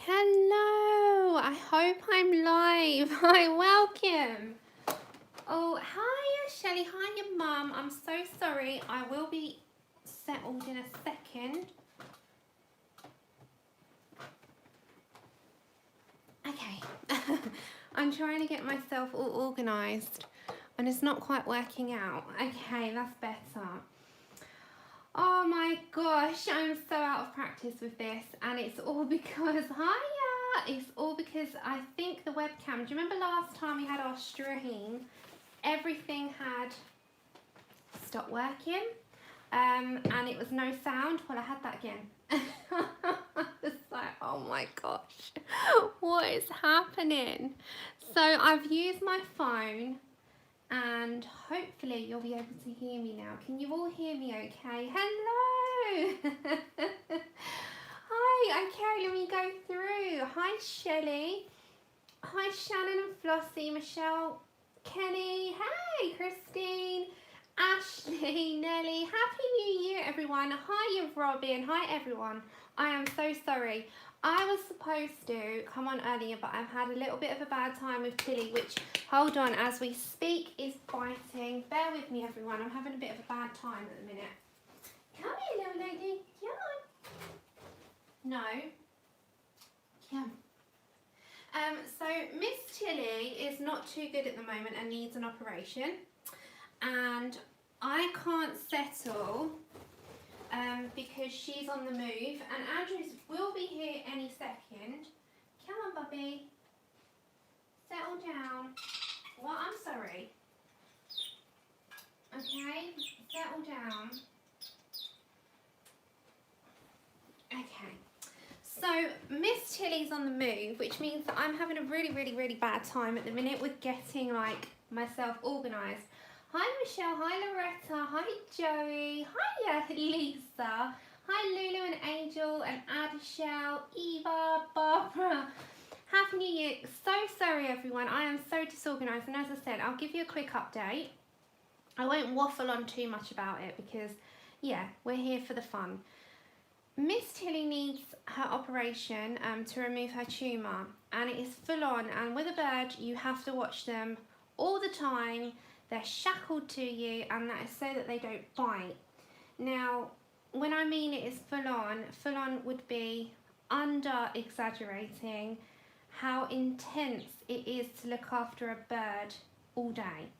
Hello, I hope I'm live. Hi, welcome. Oh, hi, Shelley. Hi, your mum. I'm so sorry. I will be settled in a second. Okay. I'm trying to get myself all organised and it's not quite working out. Okay, that's better. Oh my gosh, I'm so out of practice with this and it's all because, hiya, it's all because I think the webcam, do you remember last time we had our stream, everything had stopped working and it was no sound? Well, I had that again. It's like, oh my gosh, what is happening? So I've used my phone and hopefully you'll be able to hear me now. Can you all hear me okay? Hello! Hi, okay, let me go through. Hi, Shelley. Hi, Shannon and Flossie, Michelle, Kenny. Hey, Christine, Ashley, Nelly. Happy New Year, everyone. Hi, Robin. Hi, everyone. I am so sorry. I was supposed to come on earlier, but I've had a little bit of a bad time with Tilly, which, hold on, as we speak, is biting. Bear with me, everyone. I'm having a bit of a bad time at the minute. Come here, little lady. Come on. No. Come. So Miss Tilly is not too good at the moment and needs an operation. And I can't settle because she's on the move, and Andrews will be here any second. Come on, Bubby. Settle down. Well, I'm sorry. Okay, settle down. Okay. So Miss Tilly's on the move, which means that I'm having a really bad time at the minute with getting like myself organised. Hi Michelle, hi Loretta, hi Joey, hiya Lisa, hi Lulu and Angel and Adishelle, Eva, Barbara. Happy New Year. So sorry everyone, I am so disorganised, and as I said, I'll give you a quick update. I won't waffle on too much about it because yeah, we're here for the fun. Miss Tilly needs her operation to remove her tumour, and it is full on, and with a bird you have to watch them all the time. They're shackled to you, and that is so that they don't bite. Now, when I mean it is full on would be under exaggerating how intense it is to look after a bird all day.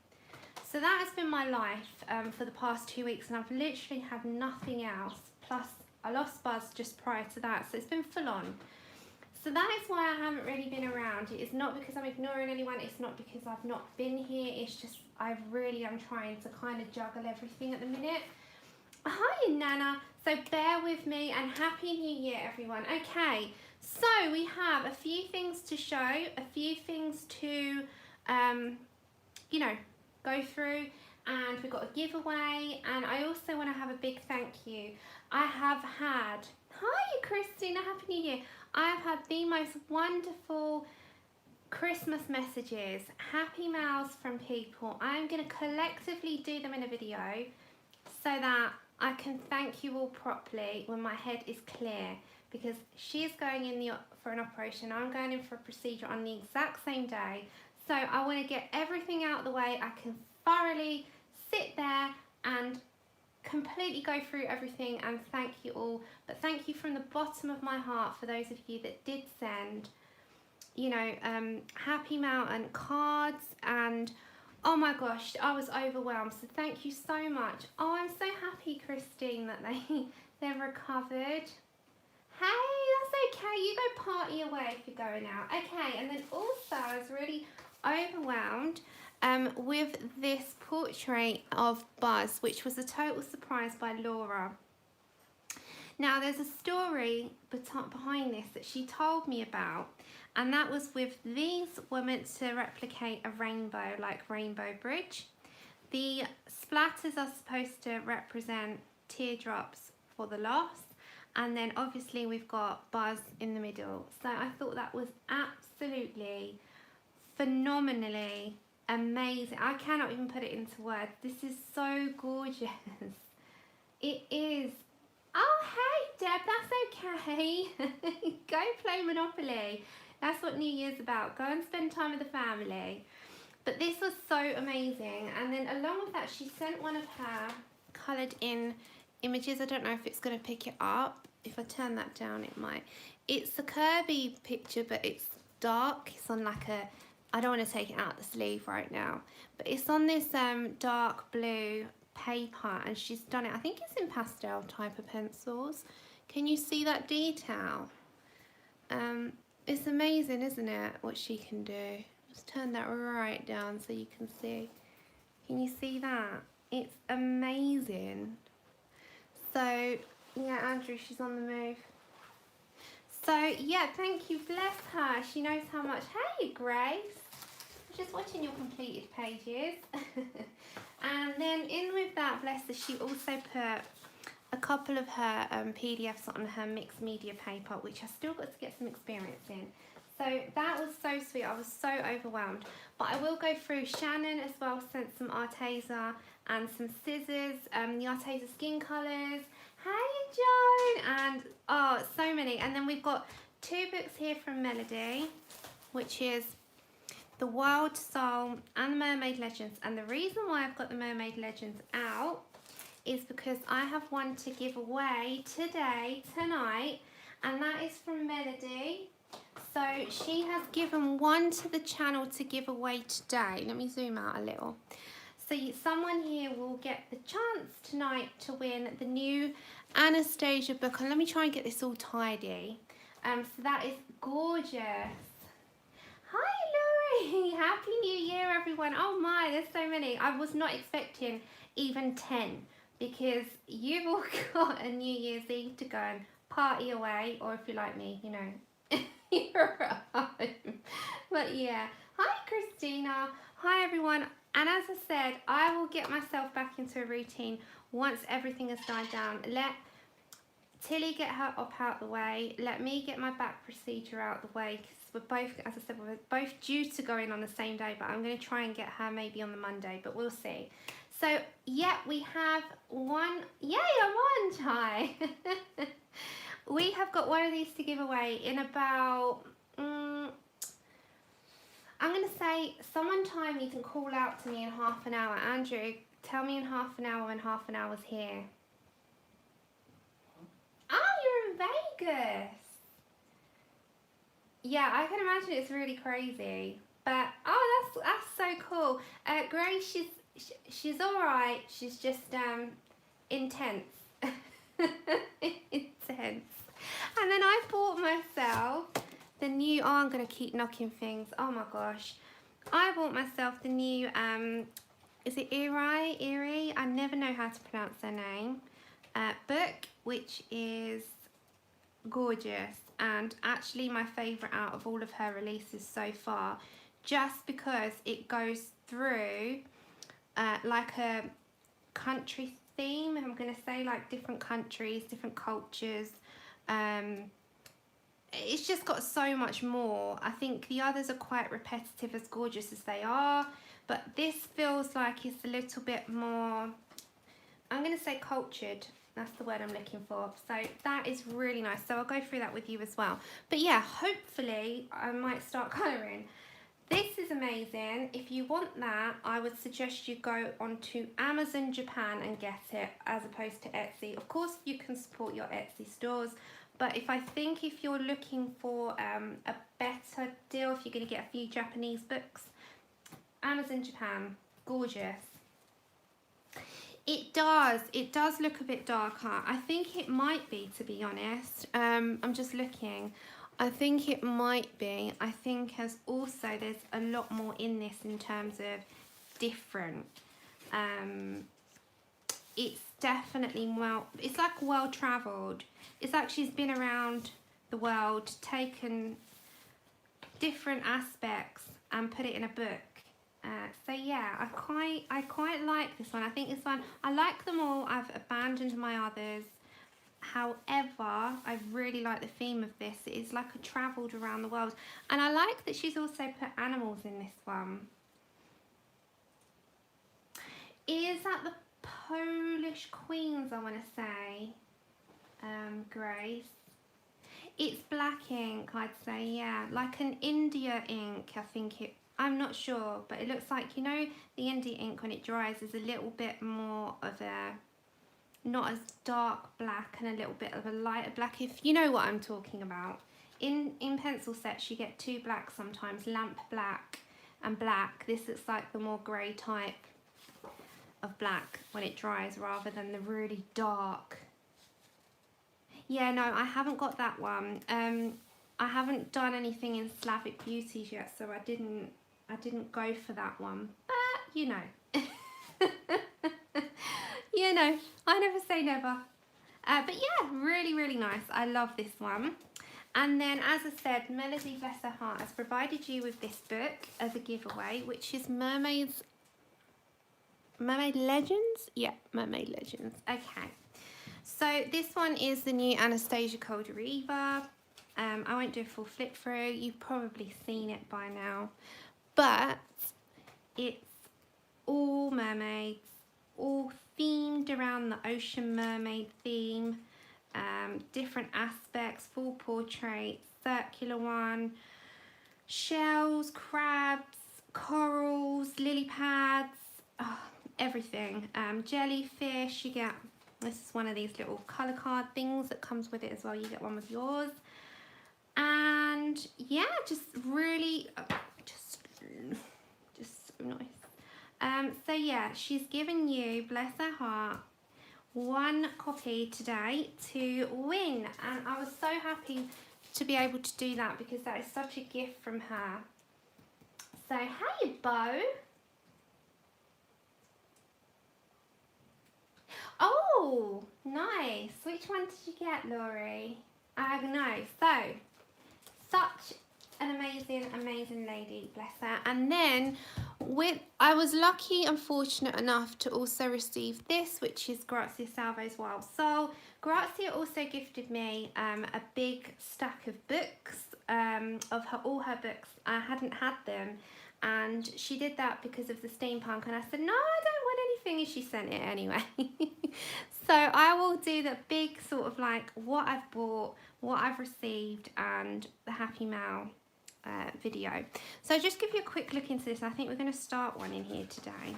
So that has been my life for the past 2 weeks, and I've literally had nothing else. Plus, I lost Buzz just prior to that, so it's been full on. So that is why I haven't really been around. It is not because I'm ignoring anyone, it's not because I've not been here, it's just I really am trying to kind of juggle everything at the minute. Hi Nana, so bear with me and Happy New Year everyone. Okay, so we have a few things to show, a few things to, you know, go through, and we've got a giveaway, and I also want to have a big thank you. I have had, hi Christina, Happy New Year. I have had the most wonderful Christmas messages, happy mails from people. I'm going to collectively do them in a video so that I can thank you all properly when my head is clear, because she's going in for an operation, I'm going in for a procedure on the exact same day. So I want to get everything out of the way. I can thoroughly sit there and completely go through everything and thank you all. But thank you from the bottom of my heart for those of you that did send, you know, happy mail and cards, and oh my gosh, I was overwhelmed. So thank you so much. Oh, I'm so happy, Christine, that they're recovered. Hey, that's okay. You go party away if you're going out. Okay, and then also I was really overwhelmed with this portrait of Buzz, which was a total surprise by Laura. Now there's a story behind this that she told me about, and that was with these were meant to replicate a rainbow, like Rainbow Bridge. The splatters are supposed to represent teardrops for the loss, and then obviously we've got Buzz in the middle. So I thought that was absolutely phenomenally amazing. I cannot even put it into words. This is so gorgeous. It is Oh, hey, Deb, that's okay. Go play Monopoly. That's what New Year's about. Go and spend time with the family. But this was so amazing. And then along with that, she sent one of her coloured in images. I don't know if it's going to pick it up. If I turn that down, it might. It's a Kirby picture, but it's dark. It's on like a, I don't want to take it out the sleeve right now, but it's on this dark blue paper, and she's done it, I think it's in pastel type of pencils. Can you see that detail? It's amazing, isn't it, what she can do? Just turn that right down so you can see. Can you see that? It's amazing. So yeah, Andrew, she's on the move. So yeah, thank you, bless her. She knows how much. Hey, Grace. Just watching your completed pages. And then in with that, bless her, she also put a couple of her PDFs on her mixed media paper, which I still got to get some experience in. So that was so sweet. I was so overwhelmed. But I will go through. Shannon as well sent some Arteza and some scissors, the Arteza skin colours. Hey, Joan! And oh, so many. And then we've got 2 books here from Melody, which is The Wild Soul and the Mermaid Legends. And the reason why I've got the Mermaid Legends out is because I have one to give away tonight, and that is from Melody. So she has given one to the channel to give away today. Let me zoom out a little. So someone here will get the chance tonight to win the new Anastasia book. And let me try and get this all tidy. So that is gorgeous. Hi, Laurie. Happy New Year, everyone. Oh my, there's so many. I was not expecting even 10, because you've all got a New Year's Eve to go and party away, or if you're like me, you know, you're at home. But yeah, hi Christina, hi everyone. And as I said, I will get myself back into a routine once everything has died down. Let Tilly get her op out the way, let me get my back procedure out the way, because we're both, as I said, we're both due to go in on the same day, but I'm going to try and get her maybe on the Monday, but we'll see. So yeah, we have one, yay, I won, Ty. We have got one of these to give away in about, I'm going to say, someone time you can call out to me in half an hour. Andrew, tell me in half an hour when half an hour's here. Oh, you're in Vegas. Yeah, I can imagine it's really crazy. But, oh, that's so cool. Grace, she's all right. She's just intense. Intense. And then I bought myself the new, oh, I'm going to keep knocking things. Oh my gosh. I bought myself the new, is it Erie? I never know how to pronounce their name. Book, which is gorgeous, and actually my favourite out of all of her releases so far, just because it goes through like a country theme. I'm going to say like different countries, different cultures. It's just got so much more. I think the others are quite repetitive, as gorgeous as they are, but this feels like it's a little bit more, I'm going to say cultured. That's the word I'm looking for. So that is really nice. So I'll go through that with you as well. But yeah, hopefully I might start colouring. This is amazing. If you want that, I would suggest you go onto Amazon Japan and get it, as opposed to Etsy. Of course, you can support your Etsy stores, but if you're looking for a better deal, if you're going to get a few Japanese books, Amazon Japan, gorgeous. It does look a bit darker. I think it might be, to be honest. I'm just looking. I think it might be. I think as also there's a lot more in this in terms of different. It's definitely it's like well travelled. It's like she's been around the world, taken different aspects and put it in a book. So yeah, I quite like this one. I think this one, I like them all. I've abandoned my others. However, I really like the theme of this. It is like a travelled around the world. And I like that she's also put animals in this one. Is that the Polish Queens, I want to say? Grace. It's black ink, I'd say, yeah. Like an India ink, I think it, I'm not sure, but it looks like, you know, the India ink when it dries is a little bit more of a, not as dark black and a little bit of a lighter black, if you know what I'm talking about. In pencil sets you get two blacks sometimes, lamp black and black. This looks like the more grey type of black when it dries rather than the really dark. Yeah, no, I haven't got that one. I haven't done anything in Slavic Beauties yet, so I didn't go for that one. But you know. You know, I never say never. But yeah, really, really nice. I love this one. And then, as I said, Melody, bless her heart, has provided you with this book as a giveaway, which is Mermaid Legends? Yeah, Mermaid Legends. Okay. So this one is the new Anastasia Colderiva. I won't do a full flip through. You've probably seen it by now. But it's all mermaids, all themed around the ocean mermaid theme. Different aspects, full portrait, circular one, shells, crabs, corals, lily pads, oh, everything. Jellyfish, you get, this is one of these little colour card things that comes with it as well. You get one with yours. And yeah, just really, just so nice. So yeah, she's given you, bless her heart, one copy today to win, and I was so happy to be able to do that because that is such a gift from her. So hey Bo. Oh, nice. Which one did you get, Laurie? I don't know. So, such an amazing lady, bless her. And then I was lucky and fortunate enough to also receive this, which is Grazia Salvo's Wild Soul. Grazia also gifted me a big stack of books, of all her books. I hadn't had them, and she did that because of the steampunk, and I said, no, I don't want anything, and she sent it anyway. So I will do the big sort of like what I've bought, what I've received, and the Happy Mail video. So just give you a quick look into this. I think we're going to start one in here today,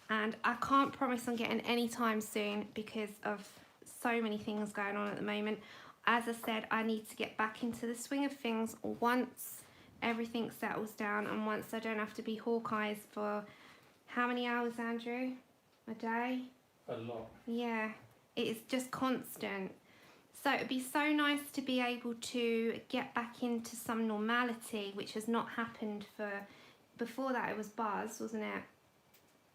and I can't promise on getting any time soon because of so many things going on at the moment. As I said, I need to get back into the swing of things once everything settles down and once I don't have to be Hawkeyes for how many hours, Andrew? A day? A lot. Yeah, it is just constant. So it'd be so nice to be able to get back into some normality, which has not happened for, before that it was Buzz, wasn't it?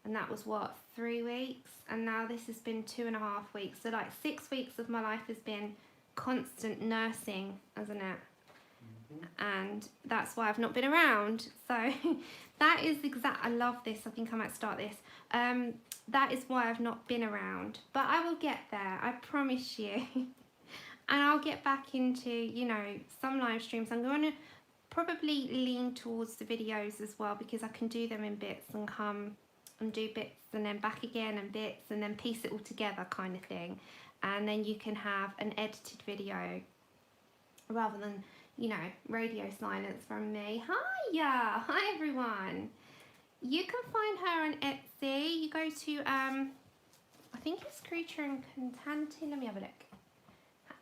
And that was what, 3 weeks? And now this has been 2.5 weeks. So like 6 weeks of my life has been constant nursing, hasn't it? And that's why I've not been around. So that is I love this. I think I might start this. That is why I've not been around, but I will get there, I promise you. And I'll get back into, you know, some live streams. I'm going to probably lean towards the videos as well because I can do them in bits and come and do bits and then back again and bits and then piece it all together kind of thing. And then you can have an edited video rather than, you know, radio silence from me. Hiya! Hi everyone! You can find her on Etsy. You go to, I think it's Creature and Contanti. Let me have a look.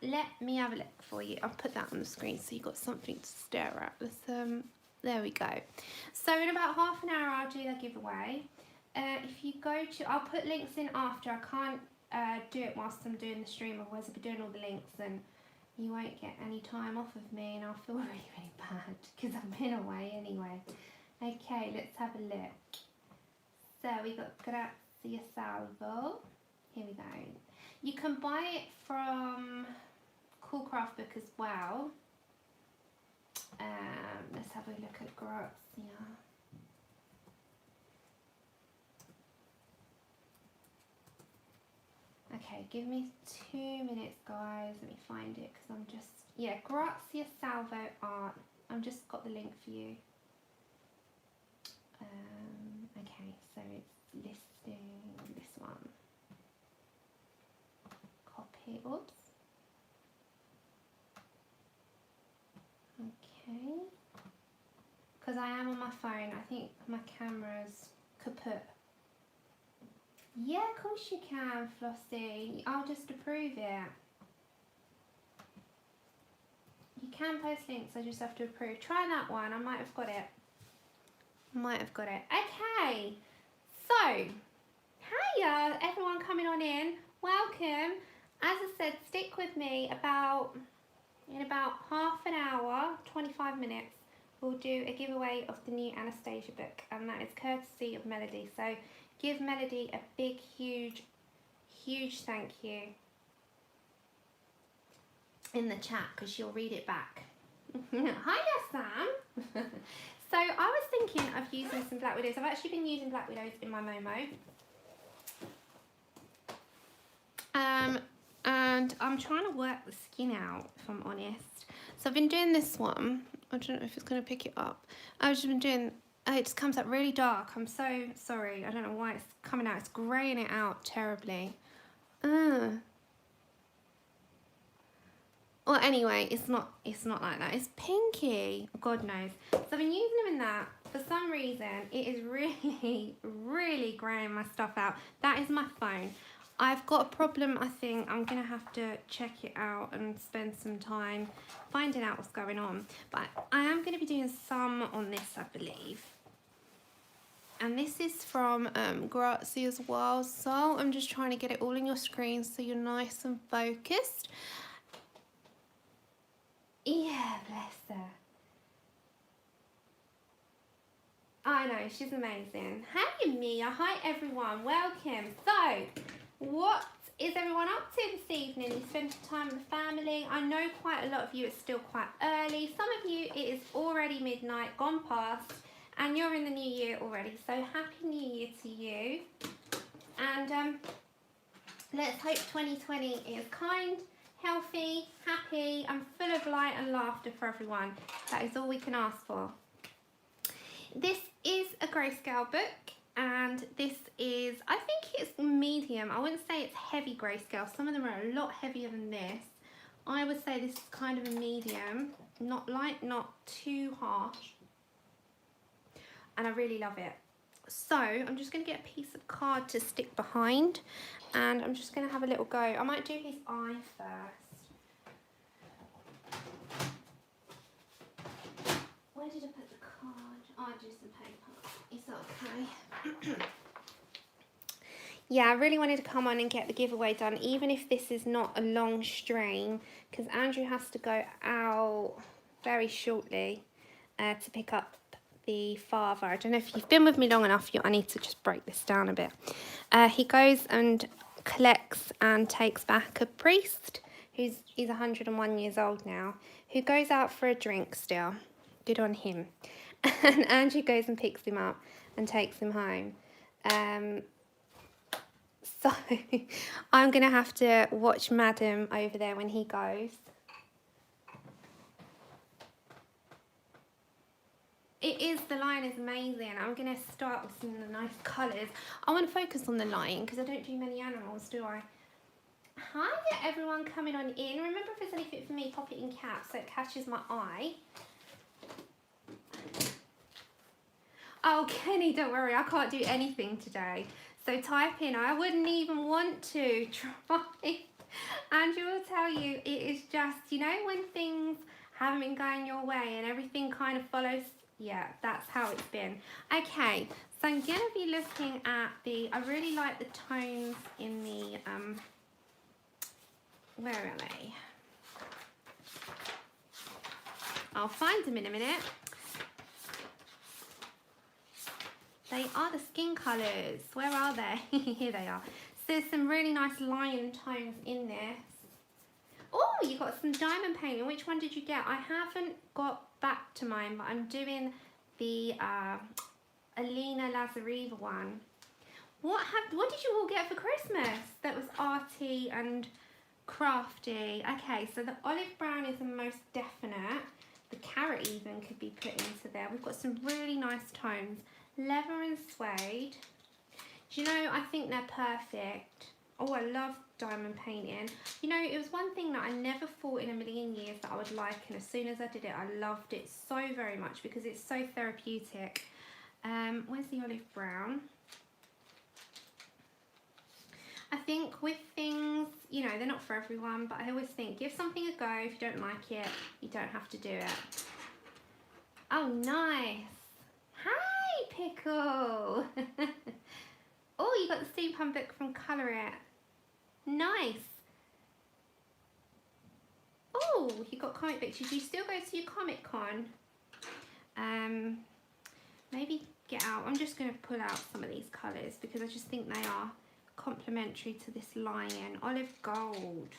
Let me have a look for you. I'll put that on the screen so you've got something to stare at. Let's, there we go. So in about half an hour I'll do the giveaway. If you go to, I'll put links in after. I can't do it whilst I'm doing the stream, otherwise I'll be doing all the links and you won't get any time off of me and I'll feel really, really bad because I've been away anyway. Okay, let's have a look. So we got Grazia Salvo. Here we go. You can buy it from Cool Craft Book as well. Let's have a look at Grazia. Okay, give me 2 minutes, guys. Let me find it because I'm just, yeah, Grazia Salvo Art. I've just got the link for you. Okay, so it's listing, this one. Copy, oops. because I am on my phone. I think my camera's kaput. Yeah, of course you can, Flossie. I'll just approve it. You can post links, I just have to approve. Try that one, I might have got it. Okay, so, hiya, everyone coming on in. Welcome. As I said, stick with me in about half an hour, 25 minutes. We'll do a giveaway of the new Anastasia book, and that is courtesy of Melody. So give Melody a big, huge thank you in the chat, because she'll read it back. Hiya, Sam. So I was thinking of using some Black Widows. I've actually been using Black Widows in my Momo. And I'm trying to work the skin out, if I'm honest. So I've been doing this one. I don't know if it's going to pick it up. I've just been doing, it just comes out really dark. I'm so sorry. I don't know why it's coming out. It's greying it out terribly. Well, anyway, it's not like that. It's pinky. God knows. So I've been using them in that. For some reason, it is really greying my stuff out. That is my phone. I've got a problem. I think I'm going to have to check it out and spend some time finding out what's going on. But I am going to be doing some on this, I believe. And this is from Grazia Salvo Wild. So I'm just trying to get it all in your screen so you're nice and focused. Yeah, bless her. I know, she's amazing. Hey, Mia. Hi, everyone. Welcome. So, what is everyone up to this evening? You spend time with the family. I know quite a lot of you, it's still quite early. Some of you, it is already midnight, gone past, and you're in the new year already. So, Happy New Year to you. And let's hope 2020 is kind, healthy, happy, and full of light and laughter for everyone. That is all we can ask for. This is a grayscale book, and this is, I think it's medium. I wouldn't say it's heavy grayscale. Some of them are a lot heavier than this. I would say this is kind of a medium, not light, not too harsh. And I really love it. So I'm just going to get a piece of card to stick behind, and I'm just going to have a little go. I might do his eye first. Where did I put the card? Oh, I do some paper. It's okay. Yeah, I really wanted to come on and get the giveaway done, even if this is not a long stream, because Andrew has to go out very shortly to pick up the father. I don't know if you've been with me long enough, I need to just break this down a bit. He goes and collects and takes back a priest he's 101 years old now, who goes out for a drink still. Good on him. And Andrew goes and picks him up and takes him home. So I'm going to have to watch Madam over there when he goes. It is, the line is amazing. I'm going to start with some of the nice colours. I want to focus on the lion because I don't do many animals, do I? Hi everyone coming on in. Remember, if there's anything for me, pop it in caps so it catches my eye. Oh, Kenny, don't worry, I can't do anything today. So type in, I wouldn't even want to try. Andrew will tell you, it is just, you know, when things haven't been going your way and everything kind of follows. Yeah, that's how it's been. Okay, so I'm going to be looking at I really like the tones in the, where are they? I'll find them in a minute. They are the skin colours. Where are they? Here they are. So there's some really nice lion tones in this. Oh, you got some diamond painting. Which one did you get? I haven't got back to mine, but I'm doing the Alina Lazareva one. What did you all get for Christmas that was arty and crafty? Okay, so the olive brown is the most definite. The carrot even could be put into there. We've got some really nice tones. Leather and suede. Do you know, I think they're perfect. Oh, I love diamond painting. You know, it was one thing that I never thought in a million years that I would like, and as soon as I did it, I loved it so very much because it's so therapeutic. Where's the olive brown? I think with things, you know, they're not for everyone, but I always think give something a go. If you don't like it, you don't have to do it. Oh, nice. Hi, Pickle. Oh, you got the steampunk book from Colour It. Nice. Oh, you got comic books. Did you still go to your Comic Con? Maybe get out. I'm just going to pull out some of these colours because I just think they are complementary to this lion. Olive gold.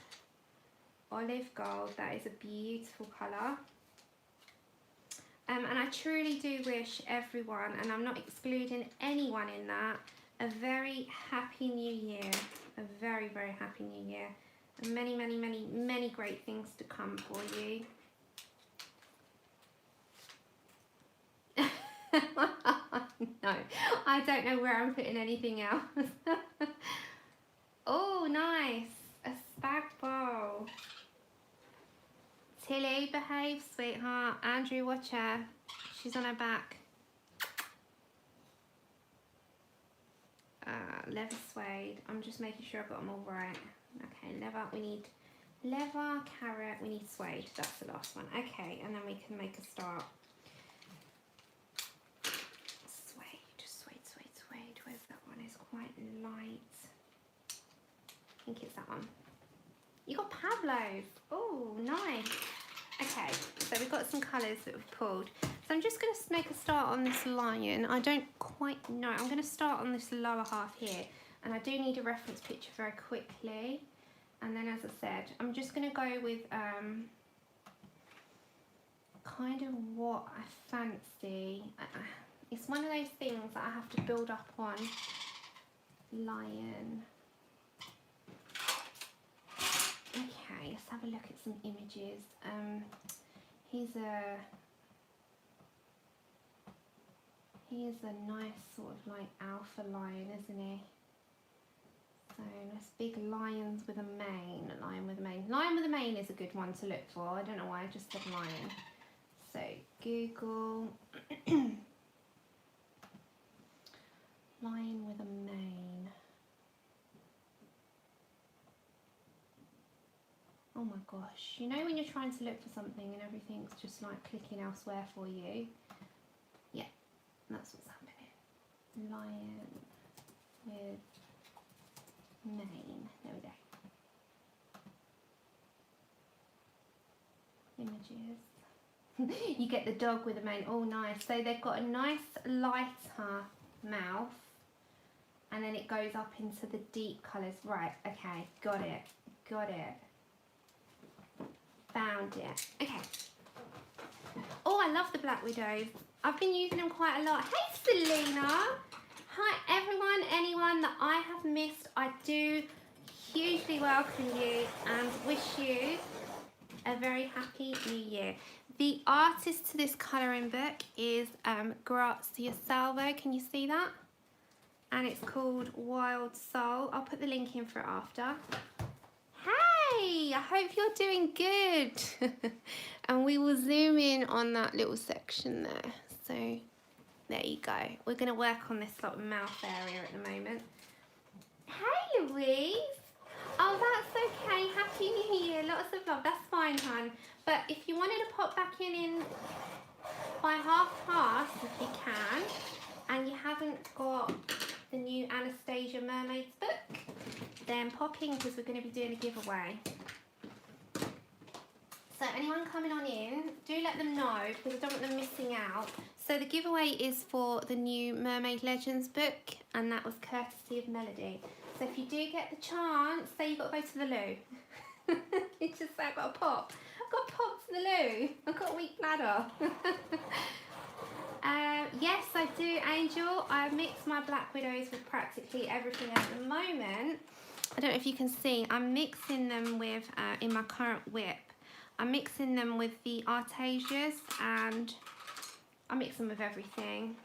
Olive gold. That is a beautiful colour. And I truly do wish everyone, and I'm not excluding anyone in that, a very happy new year. A very, very happy new year. And many, many, many, many great things to come for you. No, I don't know where I'm putting anything else. Oh, nice. A spag bowl. Tilly, behave, sweetheart. Andrew, watch her. She's on her back. Leather suede. I'm just making sure I've got them all right. Okay, leather. We need leather, carrot. We need suede. That's the last one. Okay, and then we can make a start. Suede, suede, suede, suede. Where's that one? It's quite light. I think it's that one. You got Pablo's. Oh, nice. Okay, so we've got some colours that we've pulled. So I'm just going to make a start on this lion. I don't quite know. I'm going to start on this lower half here. And I do need a reference picture very quickly. And then, as I said, I'm just going to go with kind of what I fancy. It's one of those things that I have to build up on. Lion. Okay, let's have a look at some images. He's a nice sort of like alpha lion, isn't he? So nice big lions with a mane. Lion with a mane. Lion with a mane is a good one to look for. I don't know why I just said lion. So Google lion with a mane. Oh my gosh, you know when you're trying to look for something and everything's just like clicking elsewhere for you? Yeah, that's what's happening. Lion with mane. There we go. Images. You get the dog with a mane. Oh, nice. So they've got a nice lighter mouth and then it goes up into the deep colours. Right, okay, got it. Got it. Found it. Okay. Oh, I love the Black Widows. I've been using them quite a lot. Hey, Selena. Hi, everyone, anyone that I have missed. I do hugely welcome you and wish you a very happy new year. The artist to this colouring book is Grazia Salvo. Can you see that? And it's called Wild Soul. I'll put the link in for it after. Hey, I hope you're doing good. And we will zoom in on that little section there. So there you go. We're going to work on this sort of mouth area at the moment. Hey, Louise. Oh, that's okay. Happy New Year. Lots of love. That's fine, hon. But if you wanted to pop back in by 1:30, if you can, and you haven't got the new Anastasia Mermaids book, then pop in because we're going to be doing a giveaway. So anyone coming on in, do let them know because I don't want them missing out. So the giveaway is for the new Mermaid Legends book, and that was courtesy of Melody. So if you do get the chance, say you've got to go to the loo. You just say, I've got to pop. I've got to pop to the loo. I've got a weak bladder. Yes, I do, Angel. I mix my Black Widows with practically everything at the moment. I don't know if you can see, I'm mixing them with, in my current whip, I'm mixing them with the Artesias and I mix them with everything.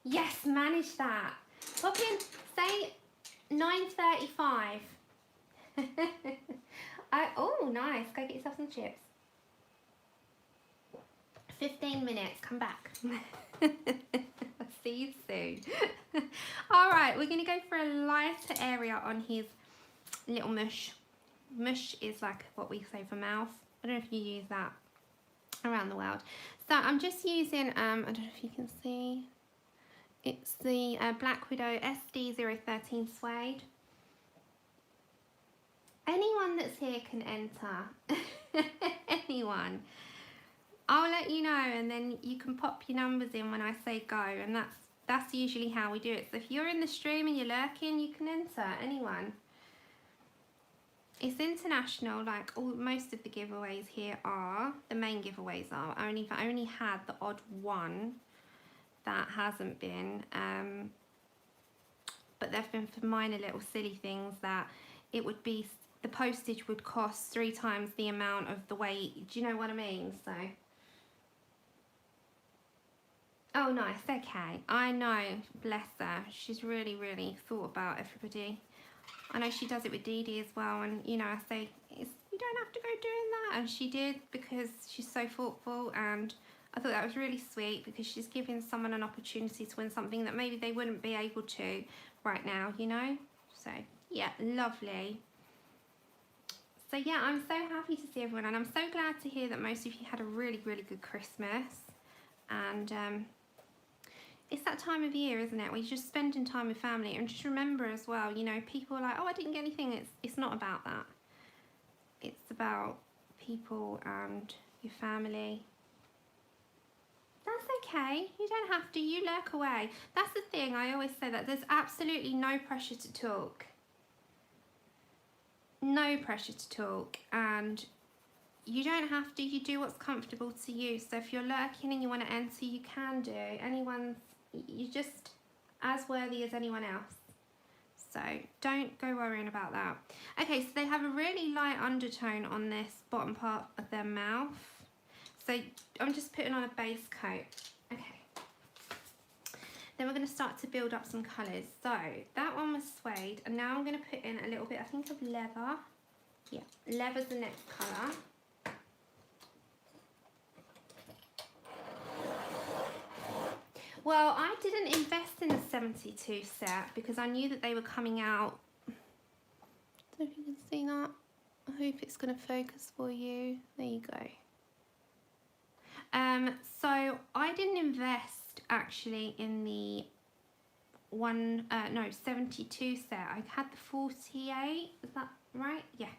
Yes, manage that. Pop in, say 9:35. Oh, nice. Go get yourself some chips. 15 minutes. Come back. I'll see you soon. Alright, we're going to go for a lighter area on his little mush. Mush is like what we say for mouth. I don't know if you use that around the world. So I'm just using, I don't know if you can see, it's the Black Widow SD013 suede. Anyone that's here can enter. Anyone. I'll let you know, and then you can pop your numbers in when I say go, and that's usually how we do it. So if you're in the stream and you're lurking, you can enter. Anyone. It's international, like most of the giveaways here are. The main giveaways are. I only had the odd one that hasn't been. But they've been for minor little silly things that it would be, the postage would cost 3 times the amount of the weight. Do you know what I mean? So. Oh, nice. Okay. I know. Bless her. She's really, really thought about everybody. I know she does it with Dee Dee as well, and you know, I say, you don't have to go doing that, and she did, because she's so thoughtful, and I thought that was really sweet, because she's giving someone an opportunity to win something that maybe they wouldn't be able to right now, you know. So yeah, lovely. So yeah, I'm so happy to see everyone, and I'm so glad to hear that most of you had a really, really good Christmas. And it's that time of year, isn't it, where you're just spending time with family. And just remember as well, you know, people are like, oh, I didn't get anything. It's not about that. It's about people and your family. That's okay. You don't have to. You lurk away. That's the thing. I always say that there's absolutely no pressure to talk. No pressure to talk. And you don't have to. You do what's comfortable to you. So if you're lurking and you want to enter, you can do. You're just as worthy as anyone else. So don't go worrying about that. Okay, so they have a really light undertone on this bottom part of their mouth. So I'm just putting on a base coat. Okay. Then we're going to start to build up some colours. So that one was suede, and now I'm going to put in a little bit, I think, of leather. Yeah, leather's the next colour. Well, I didn't invest in the 72 set because I knew that they were coming out. I don't know if you can see that. I hope it's going to focus for you. There you go. So I didn't invest actually in the 72 set. I had the 48, is that right? Yeah.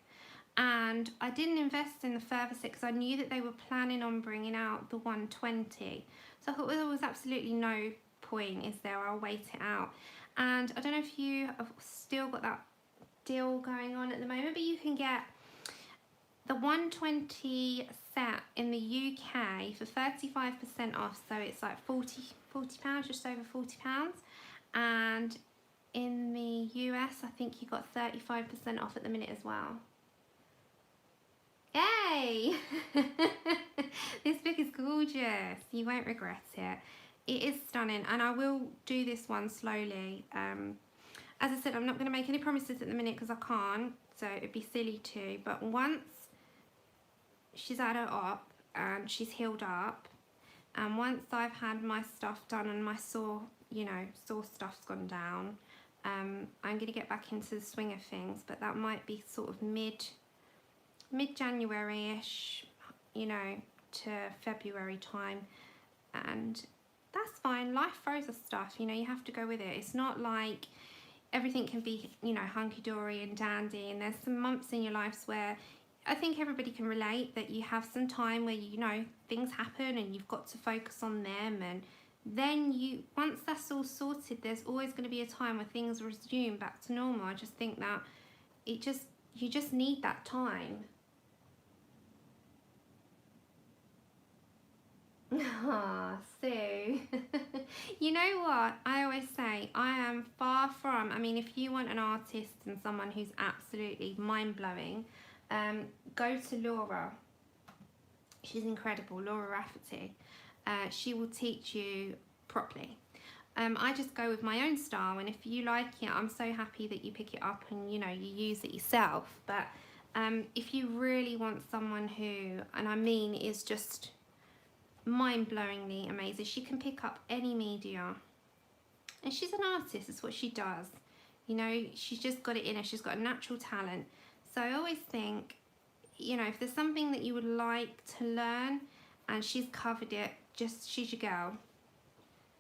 And I didn't invest in the further set because I knew that they were planning on bringing out the 120. So I thought, well, there was absolutely no point, is there? I'll wait it out. And I don't know if you have still got that deal going on at the moment, but you can get the 120 set in the UK for 35% off. So it's like £40, just over £40. And in the US, I think you got 35% off at the minute as well. Yay! This book is gorgeous. You won't regret it. It is stunning, and I will do this one slowly. As I said, I'm not going to make any promises at the minute because I can't, so it'd be silly to. But once she's had her op and she's healed up, and once I've had my stuff done and my sore stuff's gone down, I'm going to get back into the swing of things. But that might be sort of mid-January-ish, you know, to February time, and that's fine. Life throws us stuff, you know, you have to go with it. It's not like everything can be, you know, hunky-dory and dandy, and there's some months in your lives where I think everybody can relate that you have some time where, you know, things happen and you've got to focus on them, and then once that's all sorted, there's always going to be a time where things resume back to normal. I just think that you just need that time. Ah, Sue. You know what? I always say I am far from, I mean, if you want an artist and someone who's absolutely mind-blowing, go to Laura. She's incredible, Laura Rafferty. She will teach you properly. I just go with my own style, and if you like it, I'm so happy that you pick it up and, you know, you use it yourself. But if you really want someone who, and I mean, is just mind-blowingly amazing, she can pick up any media. And she's an artist, it's what she does. You know, she's just got it in her, she's got a natural talent. So I always think, you know, if there's something that you would like to learn and she's covered it, just, she's your girl.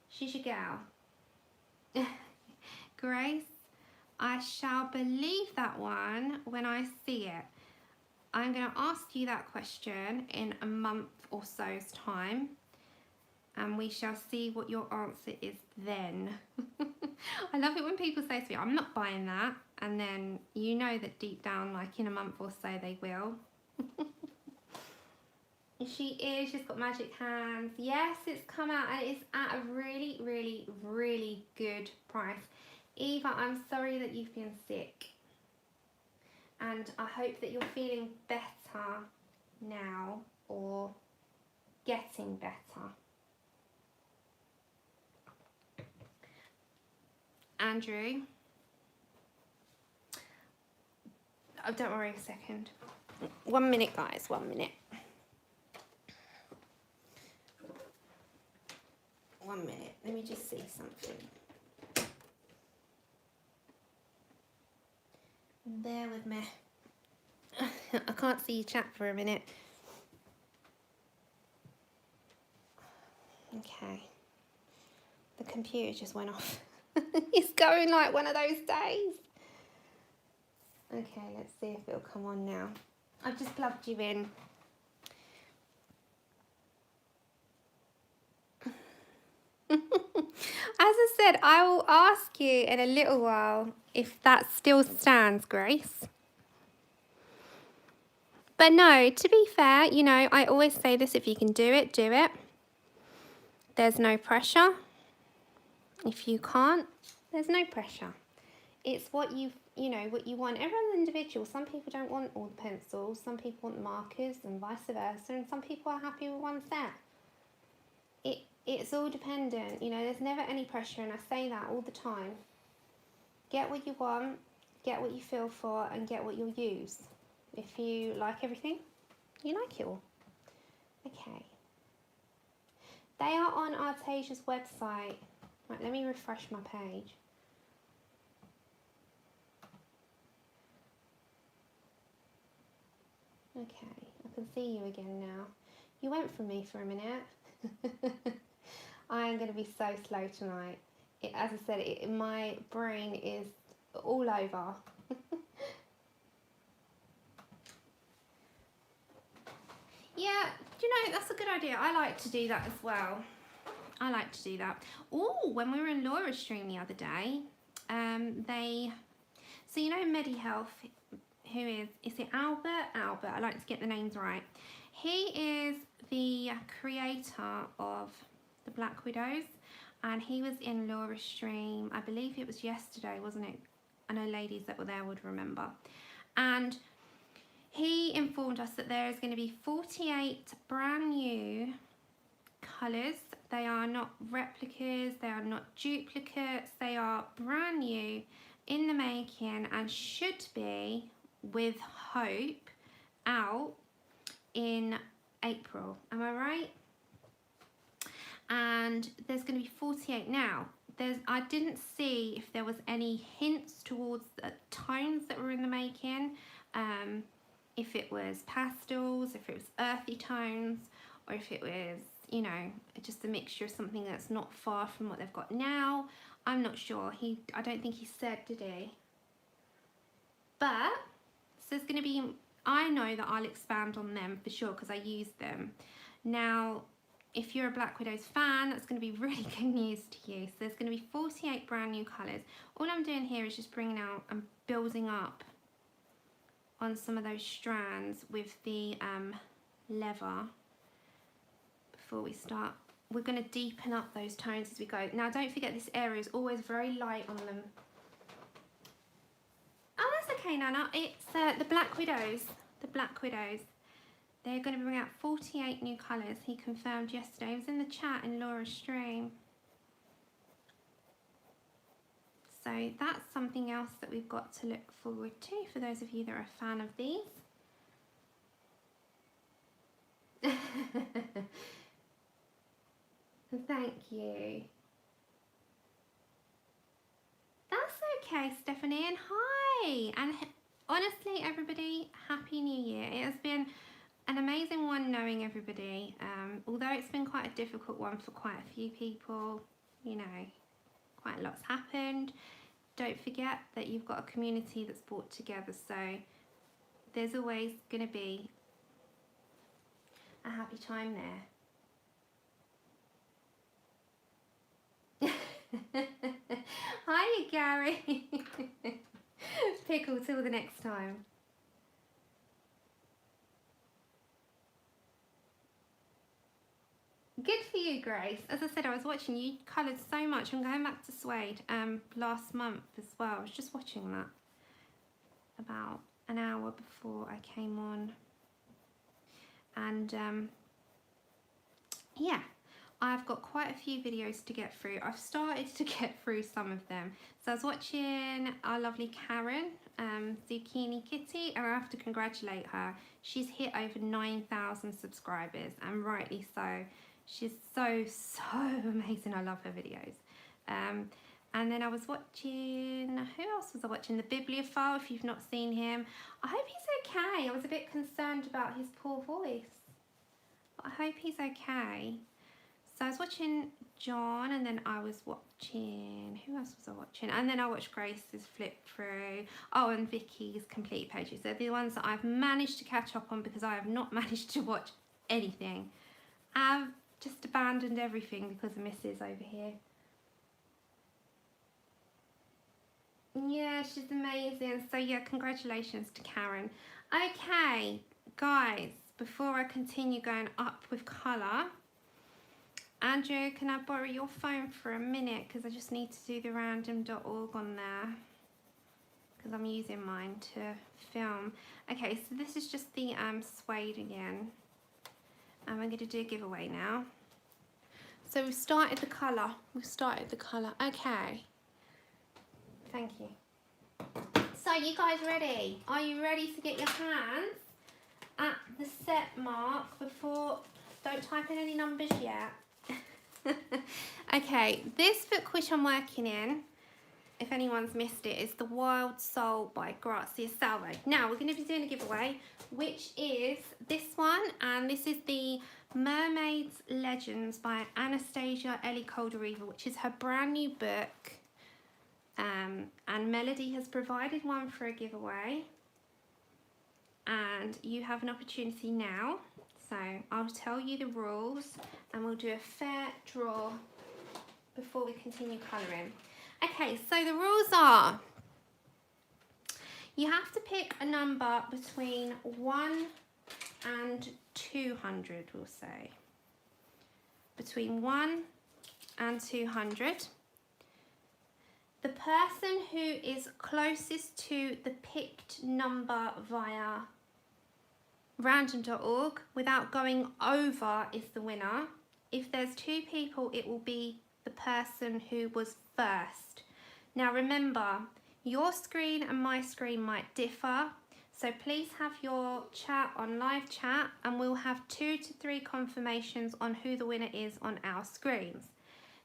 She's your girl. Grace, I shall believe that one when I see it. I'm going to ask you that question in a month or so's time, and we shall see what your answer is then. I love it when people say to me, I'm not buying that, and then you know that deep down, like in a month or so, they will. She is, she's got magic hands. Yes, it's come out and it's at a really, really, really good price. Eva, I'm sorry that you've been sick. And I hope that you're feeling better now, or getting better. Andrew. Oh, don't worry a second. 1 minute, guys, 1 minute. 1 minute, let me just see something. Bear with me. I can't see your chat for a minute. Okay. The computer just went off. It's going like one of those days. Okay, let's see if it'll come on now. I've just plugged you in. As I said, I will ask you in a little while if that still stands, Grace. But no, to be fair, you know, I always say this, if you can do it, do it. There's no pressure. If you can't, there's no pressure. It's what you know, what you want. Everyone's individual. Some people don't want all the pencils, some people want the markers and vice versa, and some people are happy with one set. It's all dependent, you know, there's never any pressure, and I say that all the time. Get what you want, get what you feel for, and get what you'll use. If you like everything, you like it all. Okay. They are on Artesia's website. Right, let me refresh my page. Okay, I can see you again now. You went from me for a minute. I am going to be so slow tonight. As I said, my brain is all over. Yeah, you know, that's a good idea. I like to do that as well. I like to do that. Oh, when we were in Laura's stream the other day, so you know MediHealth, who is it Albert? Albert, I like to get the names right. He is the creator of the Black Widows, and he was in Laura's stream, I believe it was yesterday, wasn't it? I know ladies that were there would remember. And he informed us that there is going to be 48 brand new colours. They are not replicas, they are not duplicates, they are brand new in the making, and should be, with hope, out in April. Am I right? And there's going to be 48 now. I didn't see if there was any hints towards the tones that were in the making. If it was pastels, if it was earthy tones, or if it was, you know, just a mixture of something that's not far from what they've got now. I'm not sure. I don't think he said, did he? But, so there's going to be, I know that I'll expand on them for sure because I use them. Now, if you're a Black Widows fan, that's going to be really good news to you. So there's going to be 48 brand new colours. All I'm doing here is just bringing out and building up on some of those strands with the leather before we start. We're going to deepen up those tones as we go. Now, don't forget, this area is always very light on them. Oh, that's okay, Nana. It's the Black Widows. The Black Widows. They're going to bring out 48 new colours. He confirmed yesterday. He was in the chat in Laura's stream. So that's something else that we've got to look forward to for those of you that are a fan of these. Thank you. That's okay, Stephanie, and hi. And honestly, everybody, Happy New Year. It has been an amazing one knowing everybody. Although it's been quite a difficult one for quite a few people, you know, quite a lot's happened. Don't forget that you've got a community that's brought together, so there's always going to be a happy time there. Hiya, Gary. Pickle till the next time. Good for you, Grace. As I said, I was watching you coloured so much. I'm going back to suede last month as well. I was just watching that about an hour before I came on. And yeah, I've got quite a few videos to get through. I've started to get through some of them. So I was watching our lovely Karen, Zucchini Kitty, and I have to congratulate her. She's hit over 9,000 subscribers, and rightly so. She's so amazing. I love her videos. And then I was watching, who else was I watching? The Bibliophile, if you've not seen him. I hope he's okay. I was a bit concerned about his poor voice, but I hope he's okay. So I was watching John, and then I was watching, who else was I watching? And then I watched Grace's flip through. Oh, and Vicky's complete pages. They're the ones that I've managed to catch up on because I have not managed to watch anything. I've just abandoned everything because of Mrs. over here. Yeah, she's amazing. So yeah, congratulations to Karen. Okay, guys, before I continue going up with colour, Andrew, can I borrow your phone for a minute? Because I just need to do the random.org on there. Because I'm using mine to film. Okay, so this is just the suede again. And we're going to do a giveaway now. So we've started the colour. Okay. Thank you. So you guys ready? Are you ready to get your hands at the set mark before... Don't type in any numbers yet. Okay, this book which I'm working in, if anyone's missed it, is The Wild Soul by Grazia Salvo. Now we're going to be doing a giveaway, which is this one, and this is the Mermaids Legends by Anastasia Ellie Calder-Reaver, which is her brand new book. And Melody has provided one for a giveaway, and you have an opportunity now. So I'll tell you the rules, and we'll do a fair draw before we continue colouring. Okay, so the rules are, you have to pick a number between 1 and 200, we'll say. Between 1 and 200. The person who is closest to the picked number via random.org without going over is the winner. If there's 2 people, it will be the person who was first. Now remember, your screen and my screen might differ, so please have your chat on live chat, and we'll have 2 to 3 confirmations on who the winner is on our screens.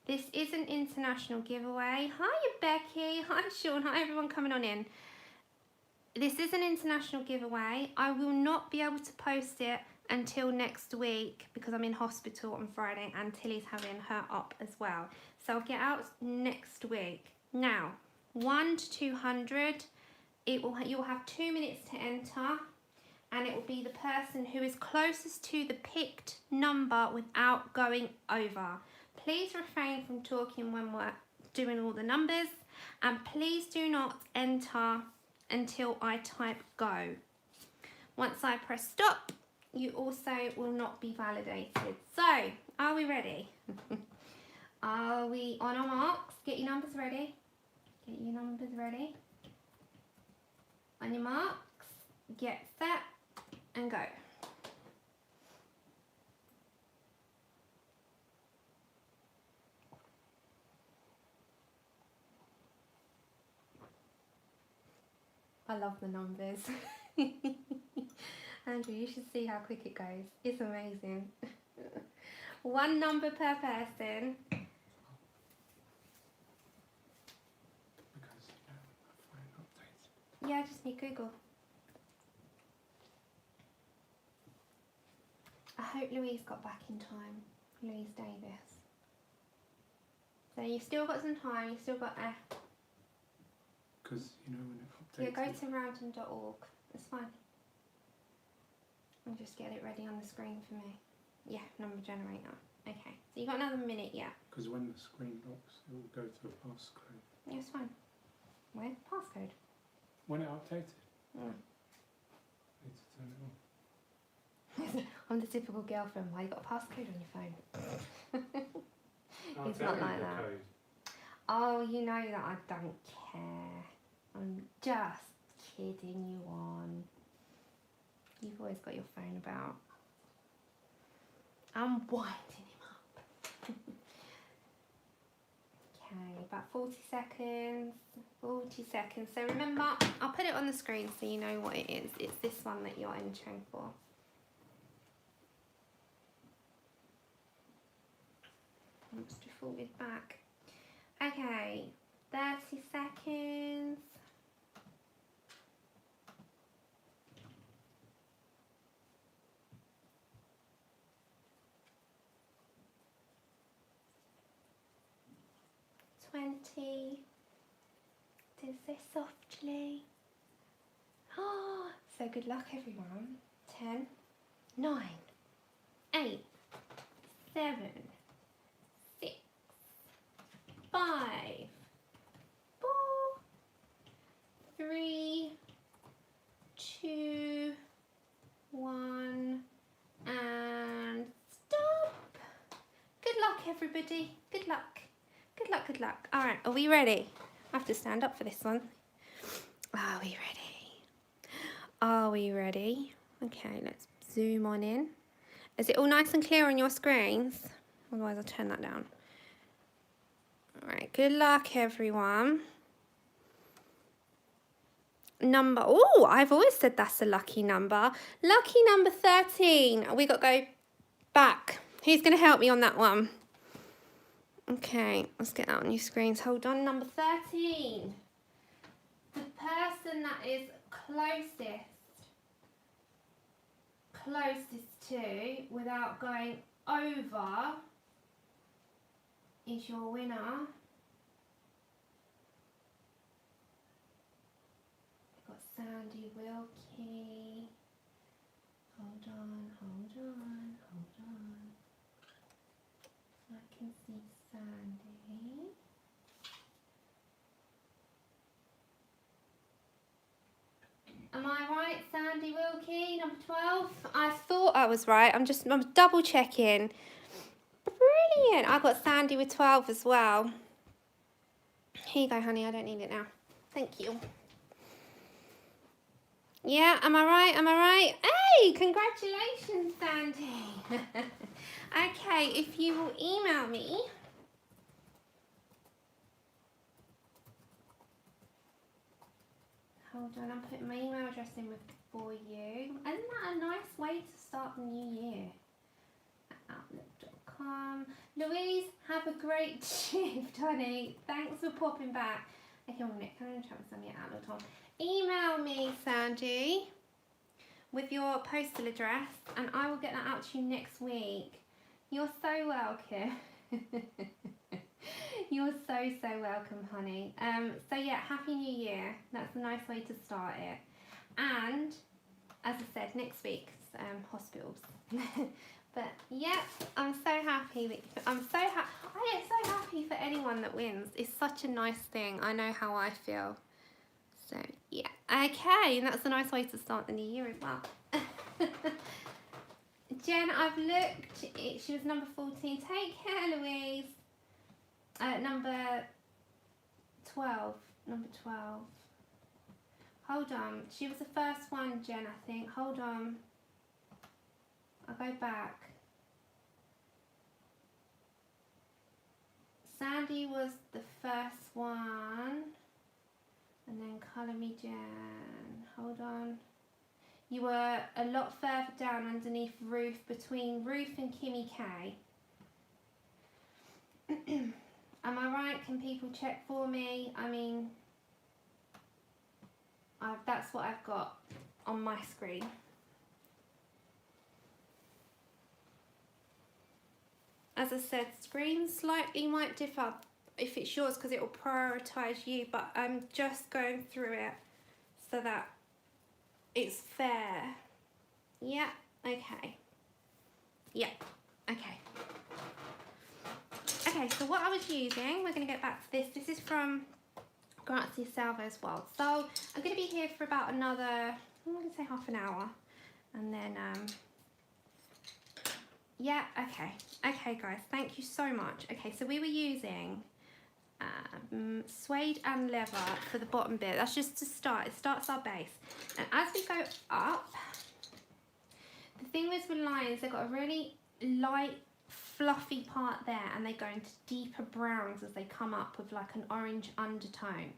This is an international giveaway. Hiya, Becky. Hi, Sean. Hi, everyone coming on in. This is an international giveaway. I will not be able to post it until next week because I'm in hospital on Friday and Tilly's having her op as well. So I'll get out next week. Now, 1 to 200, you'll have 2 minutes to enter, and it will be the person who is closest to the picked number without going over. Please refrain from talking when we're doing all the numbers, and please do not enter until I type go. Once I press stop, you also will not be validated. So, are we ready? Are we on our marks? Get your numbers ready. Get your numbers ready. On your marks, get set, and go. I love the numbers. Andrew, you should see how quick it goes. It's amazing. 1 number per person. Because my phone updates. Yeah, I just need Google. I hope Louise got back in time. Louise Davis. So you've still got some time, you've still got Because, you know, when it updates. yeah, go to random.org. It's fine. And just get it ready on the screen for me. Yeah, number generator. Okay. So you got another minute, yeah. Because when the screen locks, it will go to a passcode. Yeah, it's fine. Where? Passcode. When it updated, Mm. I need to turn it on. I'm the typical girlfriend. Why you got a passcode on your phone? I'll It's tell not you like the that. code. Oh, you know that I don't care. I'm just kidding you on. You've always got your phone about. I'm winding him up. Okay, about 40 seconds. 40 seconds. So remember, I'll put it on the screen so you know what it is. It's this one that you're entering for. Oops, defaulted back. Okay, 30 seconds. Do so softly. Oh, so good luck everyone. 10, 9, 8, 7, 6, 5, 4, 3, 2, 1, and stop. Good luck everybody. Good luck. Good luck, good luck. All right, are we ready? I have to stand up for this one. Are we ready? Are we ready? Okay, let's zoom on in. Is it all nice and clear on your screens? Otherwise I'll turn that down. All right, good luck everyone. Number, oh, I've always said that's a lucky number. Lucky number 13. We got to go back. Who's going to help me on that one? Okay, let's get that on your screens. Hold on, number 13. The person that is closest to, without going over, is your winner. We've got Sandy Wilkie. Hold on, hold on, hold on. I can see Sandy. Am I right, Sandy Wilkie, number 12? I thought I was right. I'm double checking. Brilliant. I got Sandy with 12 as well. Here you go, honey. I don't need it now. Thank you. Yeah, am I right? Am I right? Hey, congratulations, Sandy. Okay, if you will email me. Hold on, I'm putting my email address in for you. Isn't that a nice way to start the new year? At outlook.com. Louise, have a great shift, honey. Thanks for popping back. Okay, one minute. Can I chat with Sammie at outlook.com? Email me, Sandy, with your postal address, and I will get that out to you next week. You're so welcome. You're so welcome, honey. So yeah, Happy New Year. That's a nice way to start it. And as I said, next week's hospitals. But yeah, I'm so happy that I get so happy for anyone that wins. It's such a nice thing. I know how I feel. So yeah, okay, and that's a nice way to start the new year as well. Jen, I've looked. She was number 14. Take care, Louise. Number 12. Number 12. Hold on. She was the first one, Jen, I think. Hold on. I'll go back. Sandy was the first one. And then colour me Jan. Hold on. You were a lot further down underneath Ruth, between Ruth and Kimmy K. Am I right? Can people check for me? I mean, that's what I've got on my screen. As I said, screen slightly might differ if it's yours because it will prioritise you, but I'm just going through it so that it's fair. Yeah, okay. Yeah, okay. Okay, so what I was using, we're going to get back to this. This is from Grazia Salvo Wild. So I'm going to be here for about another, I'm going to say half an hour. And then, yeah, okay. Okay, guys, thank you so much. Okay, so we were using suede and leather for the bottom bit. That's just to start. It starts our base. And as we go up, the thing is with lions, they've got a really light, fluffy part there, and they go into deeper browns as they come up with like an orange undertone.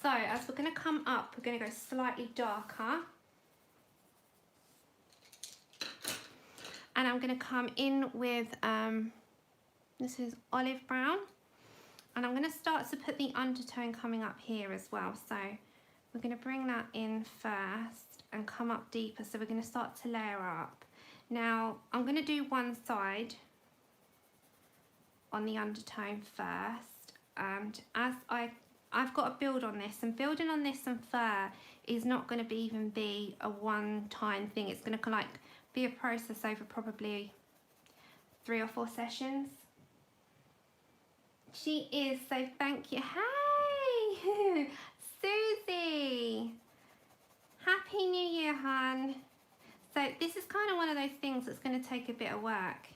So as we're going to come up, we're going to go slightly darker. And I'm going to come in with, this is olive brown. And I'm going to start to put the undertone coming up here as well. So we're going to bring that in first and come up deeper. So we're going to start to layer up. Now I'm going to do one side on the undertone first. And as I've got to build on this, and building on this and fur is not going to even be a one-time thing. It's going to like be a process over probably 3 or 4 sessions. She is, so thank you. Hey, Susie. Happy New Year, hon. So this is kind of one of those things that's going to take a bit of work.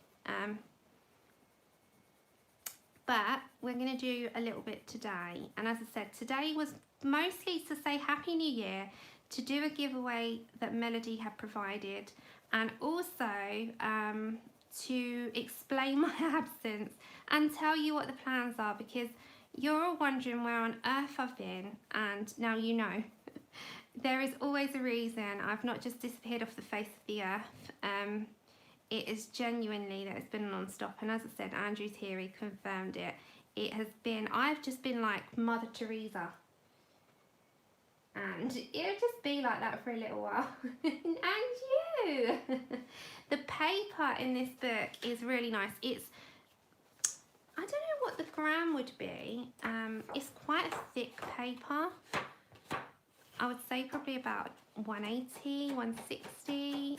But we're going to do a little bit today. And as I said, today was mostly to say Happy New Year, to do a giveaway that Melody had provided, and also to explain my absence and tell you what the plans are, because you're all wondering where on earth I've been, and now you know. There is always a reason. I've not just disappeared off the face of the earth. It is genuinely that it's been non-stop, and as I said, Andrew's here, he confirmed it. It has been, I've just been like Mother Teresa, and it'll just be like that for a little while. And you. The paper in this book is really nice. It's, I don't know what the gram would be. It's quite a thick paper. I would say probably about 180, 160.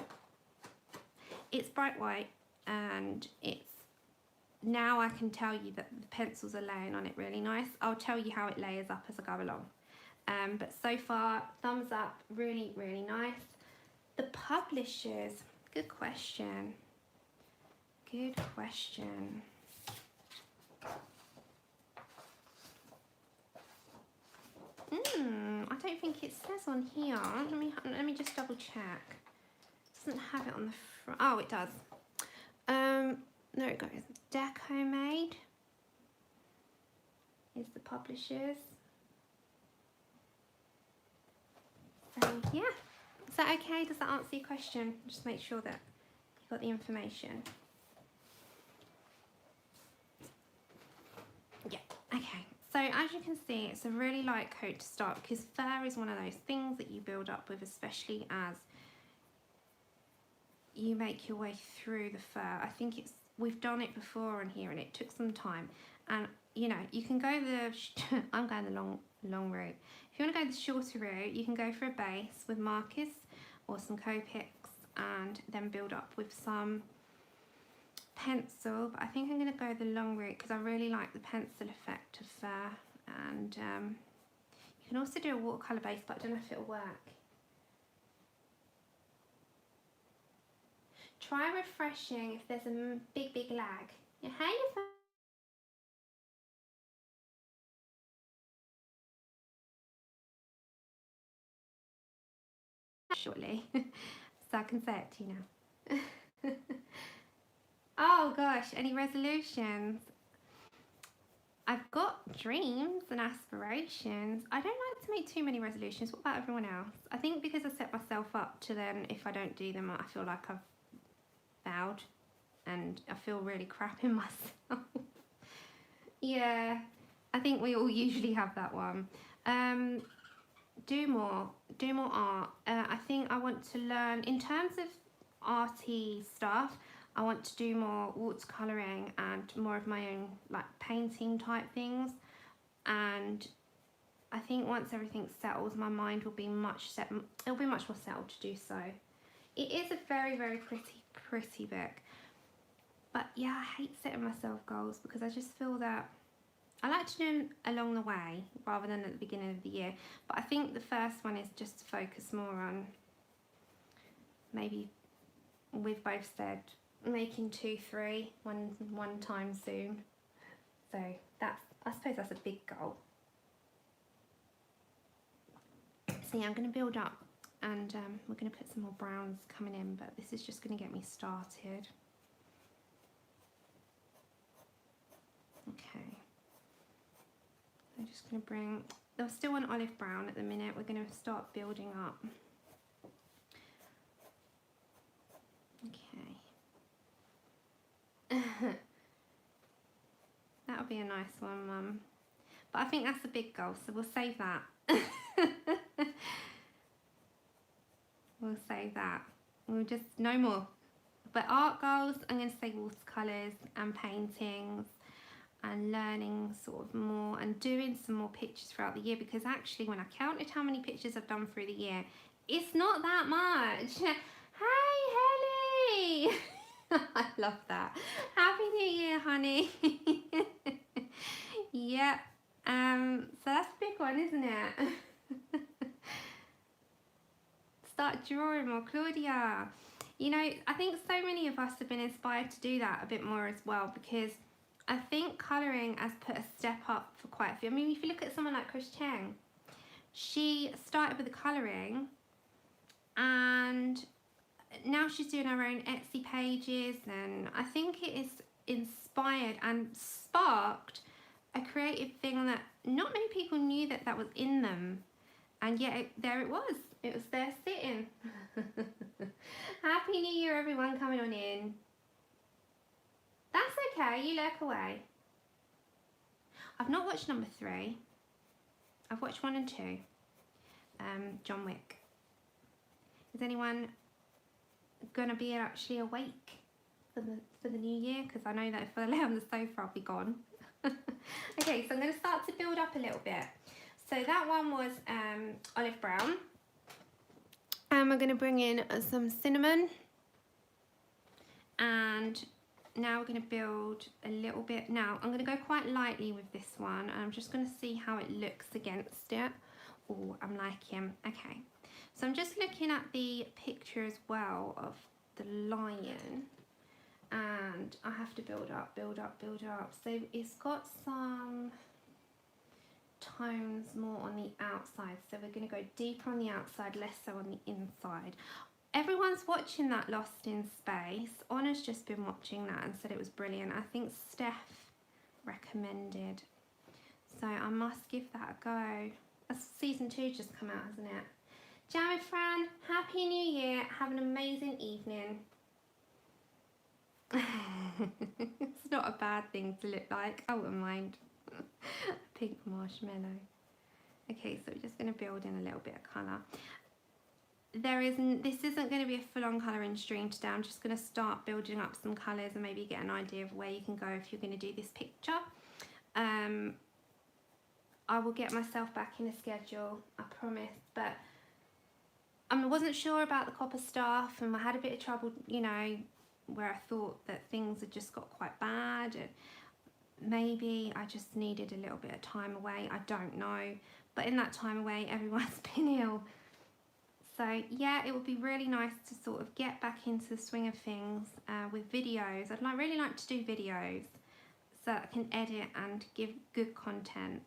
It's bright white, and it's, now I can tell you that the pencils are laying on it really nice. I'll tell you how it layers up as I go along. But so far, thumbs up, really, really nice. The publishers, good question. Good question. I don't think it says on here. Let me just double check. It doesn't have it on the front. Oh, it does. There it goes. Deco Made is the publishers. So yeah, is that okay? Does that answer your question? Just make sure that you got the information. Yeah, okay. So as you can see, it's a really light coat to start, because fur is one of those things that you build up with, especially as you make your way through the fur. I think we've done it before on here, and it took some time. And you know, you can go the, I'm going the long route. If you want to go the shorter route, you can go for a base with markers or some Copics, and then build up with some pencil. But I think I'm going to go the long route because I really like the pencil effect of fur. And you can also do a watercolour base, but I don't know if it'll work. Try refreshing if there's a big lag. Yeah, hey, shortly, so I can say it to you now. Oh gosh, any resolutions? I've got dreams and aspirations. I don't like to make too many resolutions. What about everyone else? I think because I set myself up to then, if I don't do them, I feel like I've failed and I feel really crap in myself. Yeah, I think we all usually have that one. Do more art. I think I want to learn, in terms of arty stuff, I want to do more watercolouring and more of my own like painting type things. And I think once everything settles, my mind will be it'll be much more settled to do so. It is a very, very pretty book. But yeah, I hate setting myself goals because I just feel that I like to do them along the way rather than at the beginning of the year. But I think the first one is just to focus more on, maybe we've both said, making 2, 3 one time soon. So I suppose that's a big goal. So yeah, I'm going to build up, and we're going to put some more browns coming in, but this is just going to get me started. Okay. I'm just going to bring, they're still on olive brown at the minute. We're going to start building up. Okay. That'll be a nice one, Mum. But I think that's a big goal, so we'll save that. We'll save that. We'll just, no more. But art goals, I'm going to say watercolours and paintings, and learning sort of more and doing some more pictures throughout the year, because actually when I counted how many pictures I've done through the year, it's not that much. Hey, Helly! I love that. Happy New Year, honey. Yep. So that's a big one, isn't it? Start drawing more, Claudia. You know, I think so many of us have been inspired to do that a bit more as well, because I think colouring has put a step up for quite a few. I mean, if you look at someone like Chris Cheng, she started with the colouring and now she's doing her own Etsy pages, and I think it is inspired and sparked a creative thing that not many people knew that was in them, and yet there it was there sitting. Happy New Year, everyone coming on in. That's okay, you lurk away. I've not watched number 3. I've watched 1 and 2. John Wick. Is anyone gonna be actually awake for the new year? Because I know that if I lay on the sofa, I'll be gone. Okay, so I'm gonna start to build up a little bit. So that one was olive brown. And we're gonna bring in some cinnamon, and now we're going to build a little bit. Now I'm going to go quite lightly with this one, and I'm just going to see how it looks against it. Oh, I'm liking. Okay, so I'm just looking at the picture as well of the lion, and I have to build up. So it's got some tones more on the outside, so we're going to go deeper on the outside, less so on the inside. Everyone's watching that Lost in Space. Honna's just been watching that and said it was brilliant. I think Steph recommended. So I must give that a go. That's season 2 just come out, hasn't it? Jamie Fran, Happy New Year. Have an amazing evening. It's not a bad thing to look like. I wouldn't mind. Pink marshmallow. Okay, so we're just going to build in a little bit of colour. This isn't going to be a full-on colouring stream today. I'm just going to start building up some colours and maybe get an idea of where you can go if you're going to do this picture. I will get myself back in a schedule, I promise, but I wasn't sure about the copper stuff, and I had a bit of trouble, you know, where I thought that things had just got quite bad, and maybe I just needed a little bit of time away. I don't know, but in that time away, everyone's been ill. So yeah, it would be really nice to sort of get back into the swing of things with videos. I'd really like to do videos so I can edit and give good content.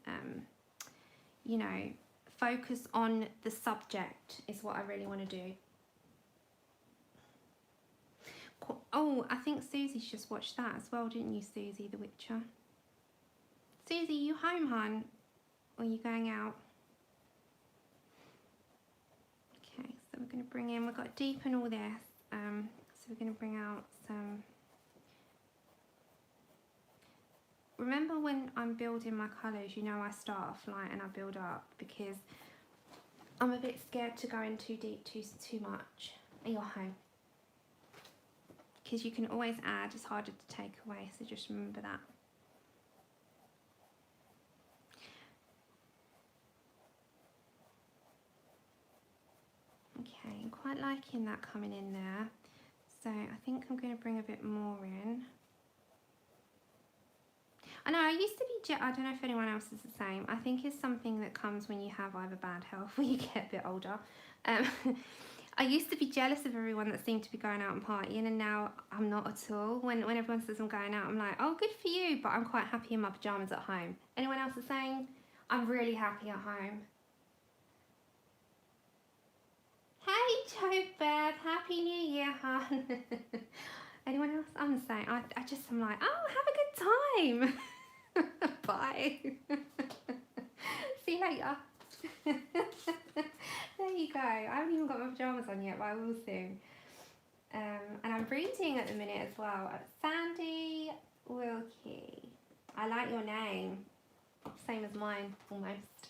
You know, focus on the subject is what I really want to do. Oh, I think Susie's just watched that as well, didn't you, Susie, The Witcher? Susie, you home, hon? Or are you going out? Okay, so we're going to bring in, we've got to deepen all this. So we're going to bring out some... Remember when I'm building my colours, you know I start off light and I build up because I'm a bit scared to go in too deep, too much. And you're home. Because you can always add, it's harder to take away, so just remember that. Okay, I'm quite liking that coming in there. So I think I'm going to bring a bit more in. I know I used to be, I don't know if anyone else is the same. I think it's something that comes when you have either bad health or you get a bit older. I used to be jealous of everyone that seemed to be going out and partying, and now I'm not at all. When everyone says I'm going out, I'm like, oh, good for you, but I'm quite happy in my pyjamas at home. Anyone else the same? I'm really happy at home. Hey, Joe Beth, Happy New Year, hon. Anyone else? I'm the same. I'm like, oh, have a good time. Bye. See you later. There you go. I haven't even got my pyjamas on yet, but I will soon. And I'm reading at the minute as well. Sandy Wilkie. I like your name. Same as mine, almost.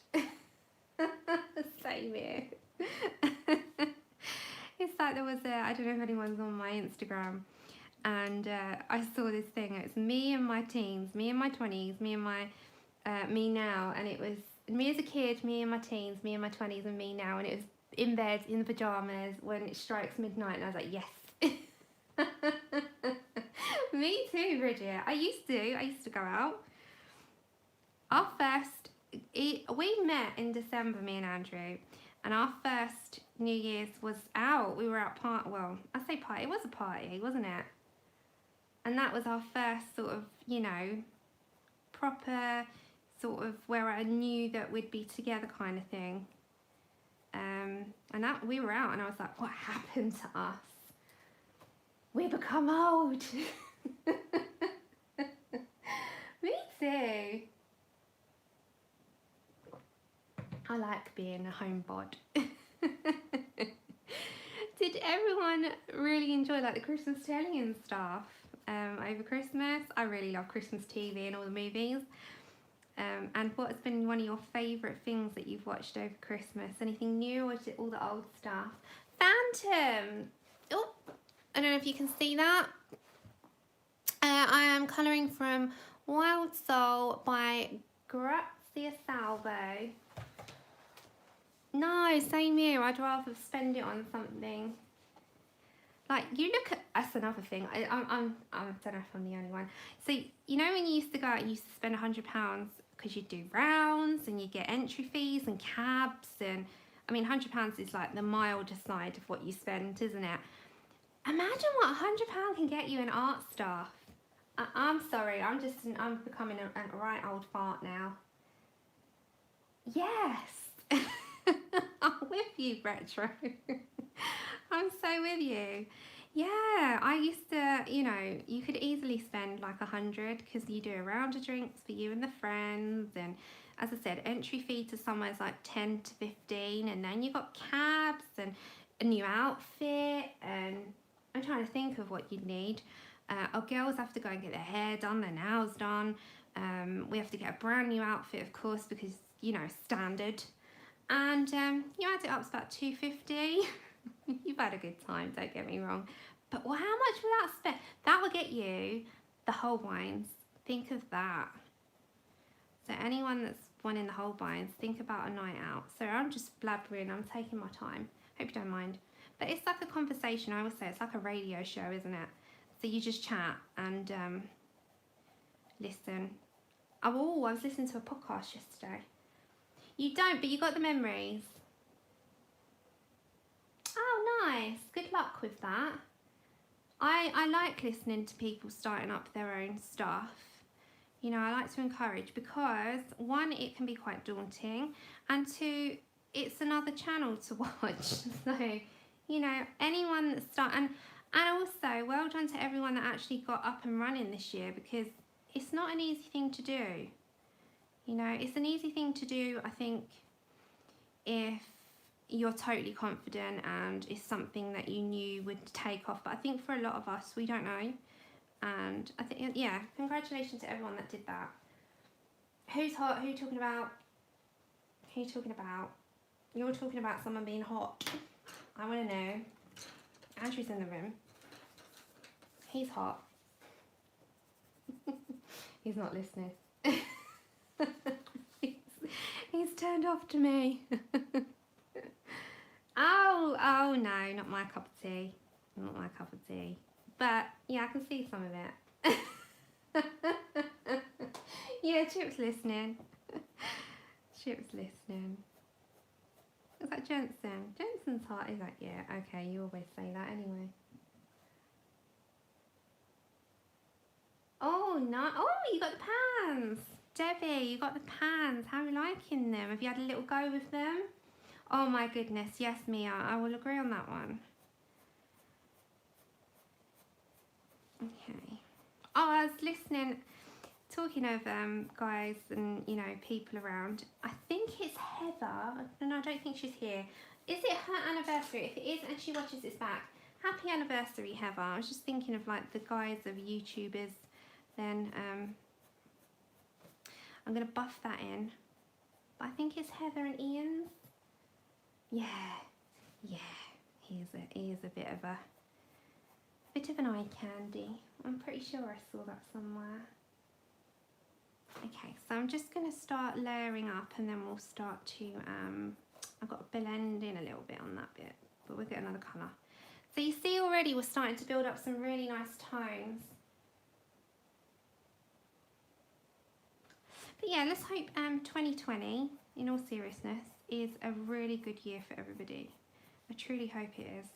Same here. It's like there was I don't know if anyone's on my Instagram, and I saw this thing. It's me and my teens, me and my 20s, me and my me now, and it was me as a kid, me and my teens, me and my 20s, and me now, and it was in bed in the pajamas when it strikes midnight, and I was like, yes. Me too, Bridget. I used to go out. Our first, we met in December, me and Andrew, and our first New Year's was out. We were out well, I say party, it was a party, wasn't it? And that was our first sort of, you know, proper sort of where I knew that we'd be together kind of thing. And that we were out, and I was like, what happened to us? We become old. Me too. I like being a homebod. Did everyone really enjoy like the Christmas telly and stuff over Christmas? I really love Christmas TV and all the movies. And what has been one of your favourite things that you've watched over Christmas? Anything new, or is it all the old stuff? Phantom! Oh, I don't know if you can see that. I am colouring from Wild Soul by Grazia Salvo. No, same here. I'd rather spend it on something. Like, you look at, that's another thing. I don't know if I'm the only one. So, you know when you used to go out, you used to spend £100 because you do rounds and you get entry fees and cabs, and I mean £100 is like the milder side of what you spend, isn't it? Imagine what £100 can get you in art stuff. I'm sorry, I'm becoming a right old fart now. Yes. I'm with you, Retro. I'm so with you. Yeah, I used to, you know, you could easily spend like 100 because you do a round of drinks for you and the friends, and as I said, entry fee to somewhere is like 10 to 15, and then you got cabs and a new outfit, and I'm trying to think of what you'd need. Our girls have to go and get their hair done, their nails done. We have to get a brand new outfit, of course, because, you know, standard. And you add it up, it's about $250. You've had a good time, don't get me wrong. But well, how much will that spend? That will get you the Holbeins. Think of that. So anyone that's wanting the Holbeins, think about a night out. So I'm just blabbering, I'm taking my time. Hope you don't mind. But it's like a conversation, I always say, it's like a radio show, isn't it? So you just chat and listen. Oh, I was listening to a podcast yesterday. You don't, but you got the memories. Oh, nice. Good luck with that. I like listening to people starting up their own stuff. You know, I like to encourage because, one, it can be quite daunting, and two, it's another channel to watch. So, you know, anyone that and also, well done to everyone that actually got up and running this year, because it's not an easy thing to do. You know, it's an easy thing to do, I think, if you're totally confident and it's something that you knew would take off. But I think for a lot of us, we don't know. And I think, yeah, congratulations to everyone that did that. Who's hot? Who you talking about? Who you talking about? You're talking about someone being hot. I want to know. Andrew's in the room. He's hot. He's not listening. he's turned off to me. Oh no, not my cup of tea. Not my cup of tea. But yeah, I can see some of it. Yeah, Chip's listening. Chip's listening. Is that Jensen? Jensen's hot, is that? Yeah, okay, you always say that anyway. Oh, no. Oh, you got the pans. Debbie, you got the pans. How are you liking them? Have you had a little go with them? Oh my goodness, yes, Mia, I will agree on that one. Okay. Oh, I was listening, talking of guys and, you know, people around. I think it's Heather. No, I don't think she's here. Is it her anniversary? If it is and she watches this back, happy anniversary, Heather. I was just thinking of like the guys of YouTubers. Then I'm going to buff that in. But I think it's Heather and Ian's. Yeah, he is a bit of an eye candy. I'm pretty sure I saw that somewhere. Okay, so I'm just going to start layering up and then we'll start to, I've got to blend in a little bit on that bit, but we'll get another colour. So you see already we're starting to build up some really nice tones. But yeah, let's hope 2020, in all seriousness, is a really good year for everybody. I truly hope it is.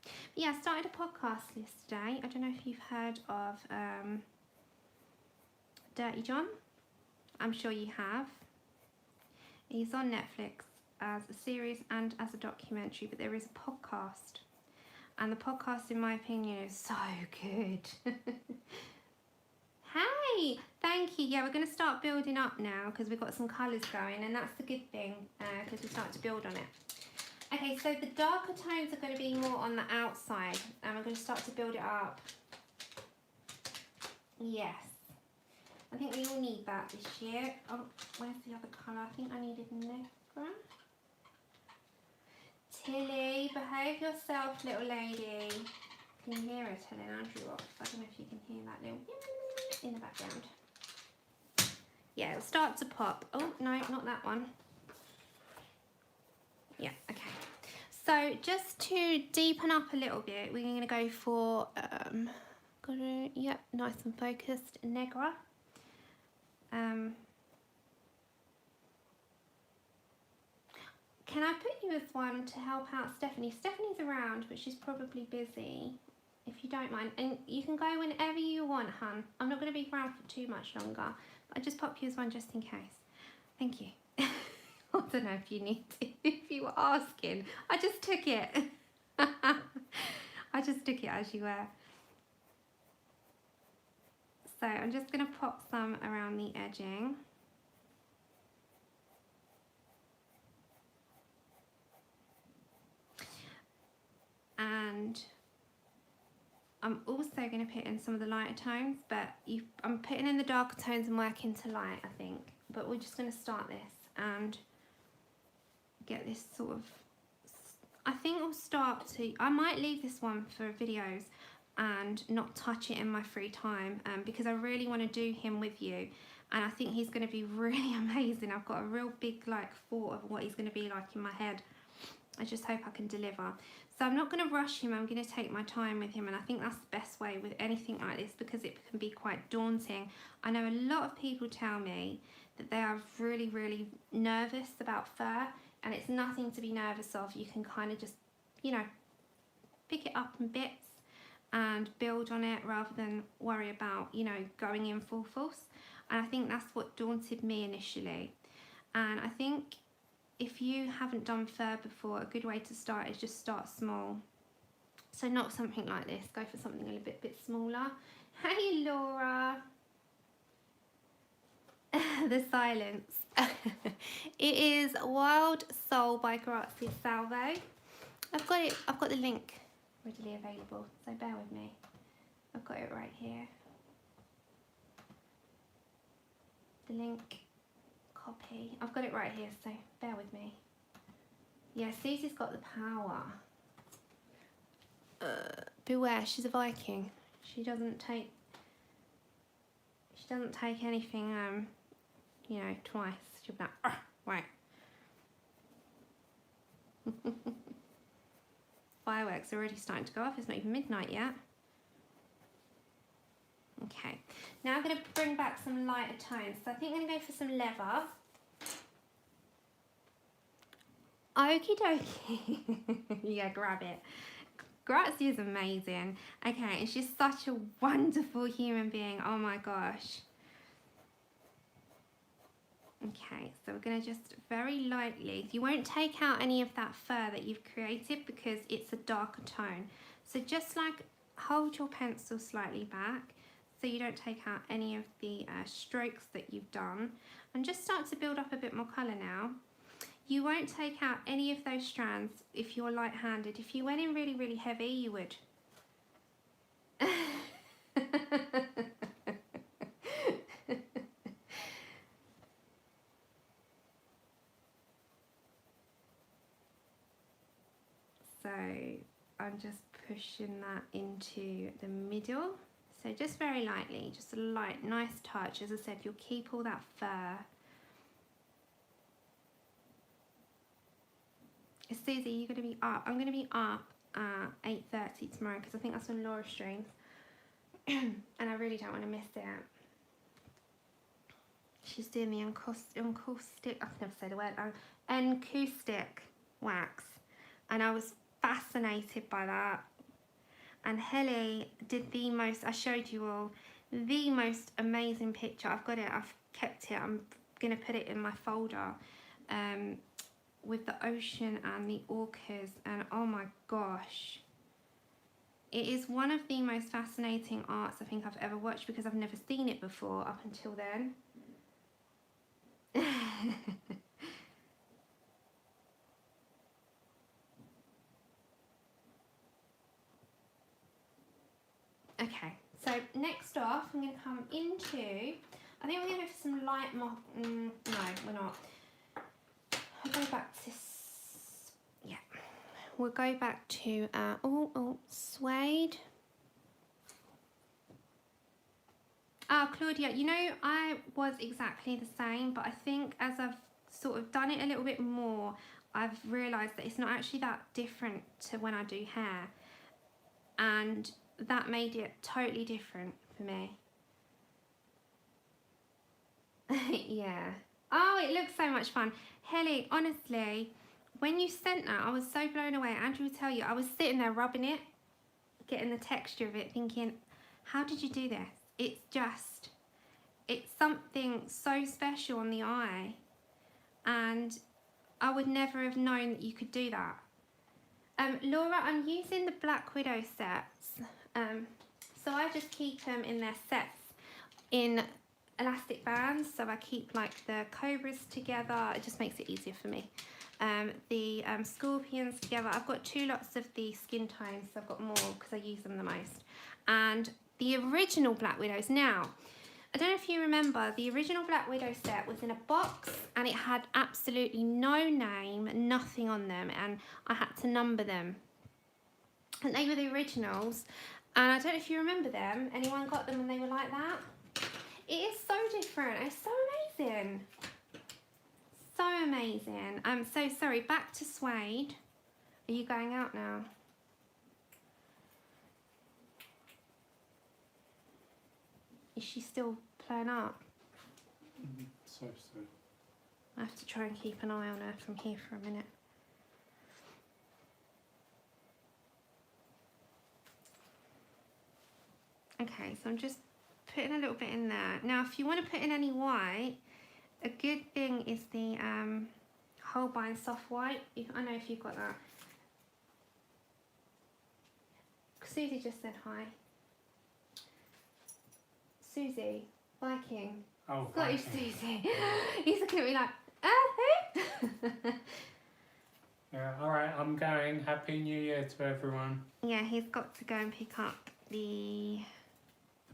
But yeah, I started a podcast yesterday. I don't know if you've heard of Dirty John. I'm sure you have. He's on Netflix as a series and as a documentary, but there is a podcast. And the podcast, in my opinion, is so good. Hey, thank you. Yeah, we're going to start building up now because we've got some colours going, and that's the good thing because we start to build on it. Okay, so the darker tones are going to be more on the outside, and we're going to start to build it up. Yes. I think we all need that this year. Oh, where's the other colour? I think I needed Negra. Tilly, behave yourself, little lady. Can you hear her telling Andrew off? I don't know if you can hear that little in the background. Yeah, it'll start to pop. Oh, no, not that one. Yeah, okay. So just to deepen up a little bit, we're going to go for, yep, nice and focused, Negra. Can I put you as one to help out Stephanie? Stephanie's around, but she's probably busy, if you don't mind. And you can go whenever you want, hun. I'm not going to be around for too much longer. But I just pop you as one just in case. Thank you. I don't know if you need to, if you were asking. I just took it. I just took it as you were. So I'm just going to pop some around the edging. And I'm also going to put in some of the lighter tones, but I'm putting in the darker tones and working to light, I think. But we're just going to start this and get this sort of, I think we'll start to, I might leave this one for videos and not touch it in my free time because I really want to do him with you, and I think he's going to be really amazing. I've got a real big thought of what he's going to be like in my head. I just hope I can deliver. So I'm not going to rush him, I'm going to take my time with him, and I think that's the best way with anything like this because it can be quite daunting. I know a lot of people tell me that they are really, really nervous about fur, and it's nothing to be nervous of. You can kind of just, you know, pick it up in bits and build on it rather than worry about, you know, going in full force. And I think that's what daunted me initially. And I think if you haven't done fur before, a good way to start is just start small. So not something like this. Go for something a little bit smaller. Hey, Laura. The silence. It is Wild Soul by Grazia Salvo. I've got the link readily available, so bear with me. I've got it right here. The link, copy. I've got it right here, so bear with me. Yeah, Susie's got the power. Beware, she's a Viking. She doesn't take anything you know, twice. She'll be like, right. Fireworks are already starting to go off. It's not even midnight yet. Okay, now I'm going to bring back some lighter tones. So I think I'm going to go for some leather. Okie dokie. Yeah, grab it. Grazia is amazing. Okay, and she's such a wonderful human being. Oh my gosh. Okay, so we're going to just very lightly, you won't take out any of that fur that you've created because it's a darker tone. So just like hold your pencil slightly back so you don't take out any of the strokes that you've done, and just start to build up a bit more colour now. You won't take out any of those strands if you're light-handed. If you went in really, really heavy, you would. So I'm just pushing that into the middle. So just very lightly, just a light, nice touch. As I said, you'll keep all that fur. Susie, you're going to be up. I'm going to be up at 8:30 tomorrow because I think that's when Laura streams. And I really don't want to miss it. She's doing the acoustic, I can never say the word, acoustic wax. And I was fascinated by that. And Helly did the most, I showed you all, the most amazing picture. I've got it, I've kept it. I'm going to put it in my folder. With the ocean and the orcas, and oh my gosh, it is one of the most fascinating arts I think I've ever watched because I've never seen it before up until then. Okay, so next off I'm going to come into, I think we're going to go for some light no, we're not. I'll go back to, yeah, we'll go back to, suede. Claudia, you know, I was exactly the same, but I think as I've sort of done it a little bit more, I've realised that it's not actually that different to when I do hair. And that made it totally different for me. Yeah. Oh, it looks so much fun. Helly, honestly, when you sent that, I was so blown away. Andrew will tell you, I was sitting there rubbing it, getting the texture of it, thinking, how did you do this? It's something so special on the eye. And I would never have known that you could do that. Laura, I'm using the Black Widow sets. So I just keep them in their sets in elastic bands, so I keep like the cobras together. It just makes it easier for me. The scorpions together. I've got 2 lots of the skin tones, so I've got more because I use them the most. And the original Black Widows. Now, I don't know if you remember, the original Black Widow set was in a box and it had absolutely no name, nothing on them, and I had to number them. And they were the originals, and I don't know if you remember them. Anyone got them and they were like that? It is so different. It's so amazing. So amazing. I'm so sorry. Back to suede. Are you going out now? Is she still playing up? So. I have to try and keep an eye on her from here for a minute. Okay, so I'm just putting a little bit in there. Now, if you want to put in any white, a good thing is the Holbein soft white. I know if you've got that. Susie just said hi. Susie, Viking. Oh, Scottish Viking. Susie. He's looking at me like, who? Yeah, alright, I'm going. Happy New Year to everyone. Yeah, he's got to go and pick up the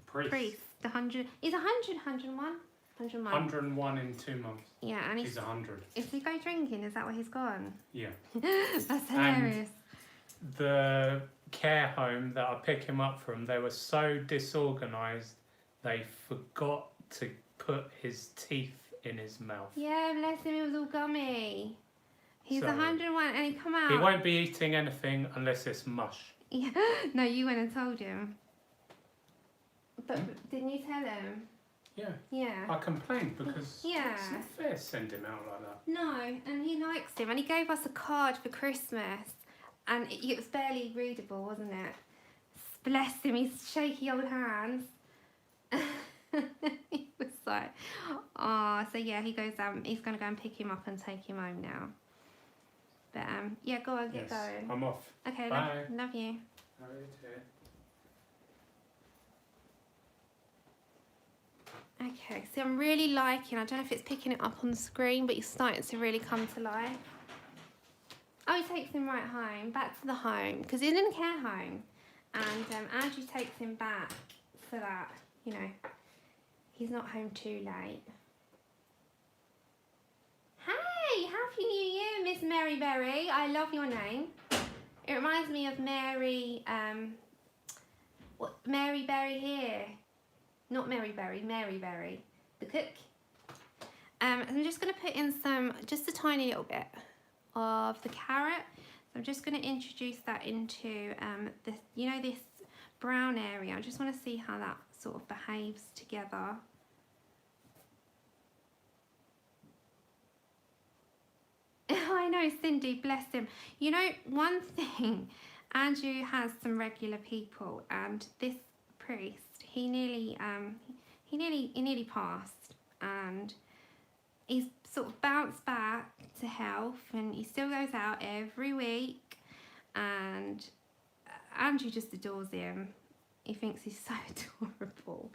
Priest. The 100. He's 100, 101? 101. 101 in 2 months. Yeah, and He's 100. Is he go drinking? Is that where he's gone? Yeah. That's hilarious. The care home that I pick him up from, they were so disorganised, they forgot to put his teeth in his mouth. Yeah, bless him, he was all gummy. He's So, 101 and he come out. He won't be eating anything unless it's mush. Yeah. No, you went and told him. But didn't you tell him? Yeah. Yeah. I complained because Yeah. it's not fair to send him out like that. No, and he likes him. And he gave us a card for Christmas. And it was barely readable, wasn't it? Bless him, his shaky old hands. He was like, oh, so yeah, he goes, he's going to go and pick him up and take him home now. But yeah, go on, get going. I'm off. Okay, Bye. Love you. Okay, so I'm really liking, I don't know if it's picking it up on the screen, but he's starting to really come to life. Oh, he takes him right home, back to the home, because he's in a care home. And Andrew takes him back so that, you know, he's not home too late. Hey, Happy New Year, Miss Mary Berry. I love your name. It reminds me of Mary, Mary Berry here. Not Mary Berry, Mary Berry, the cook. I'm just going to put in just a tiny little bit of the carrot. So I'm just going to introduce that into this, you know, this brown area. I just want to see how that sort of behaves together. I know, Cindy, bless him. You know, one thing, Andrew has some regular people, and this priest, he nearly passed, and he's sort of bounced back to health, and he still goes out every week, and Andrew just adores him. He thinks he's so adorable.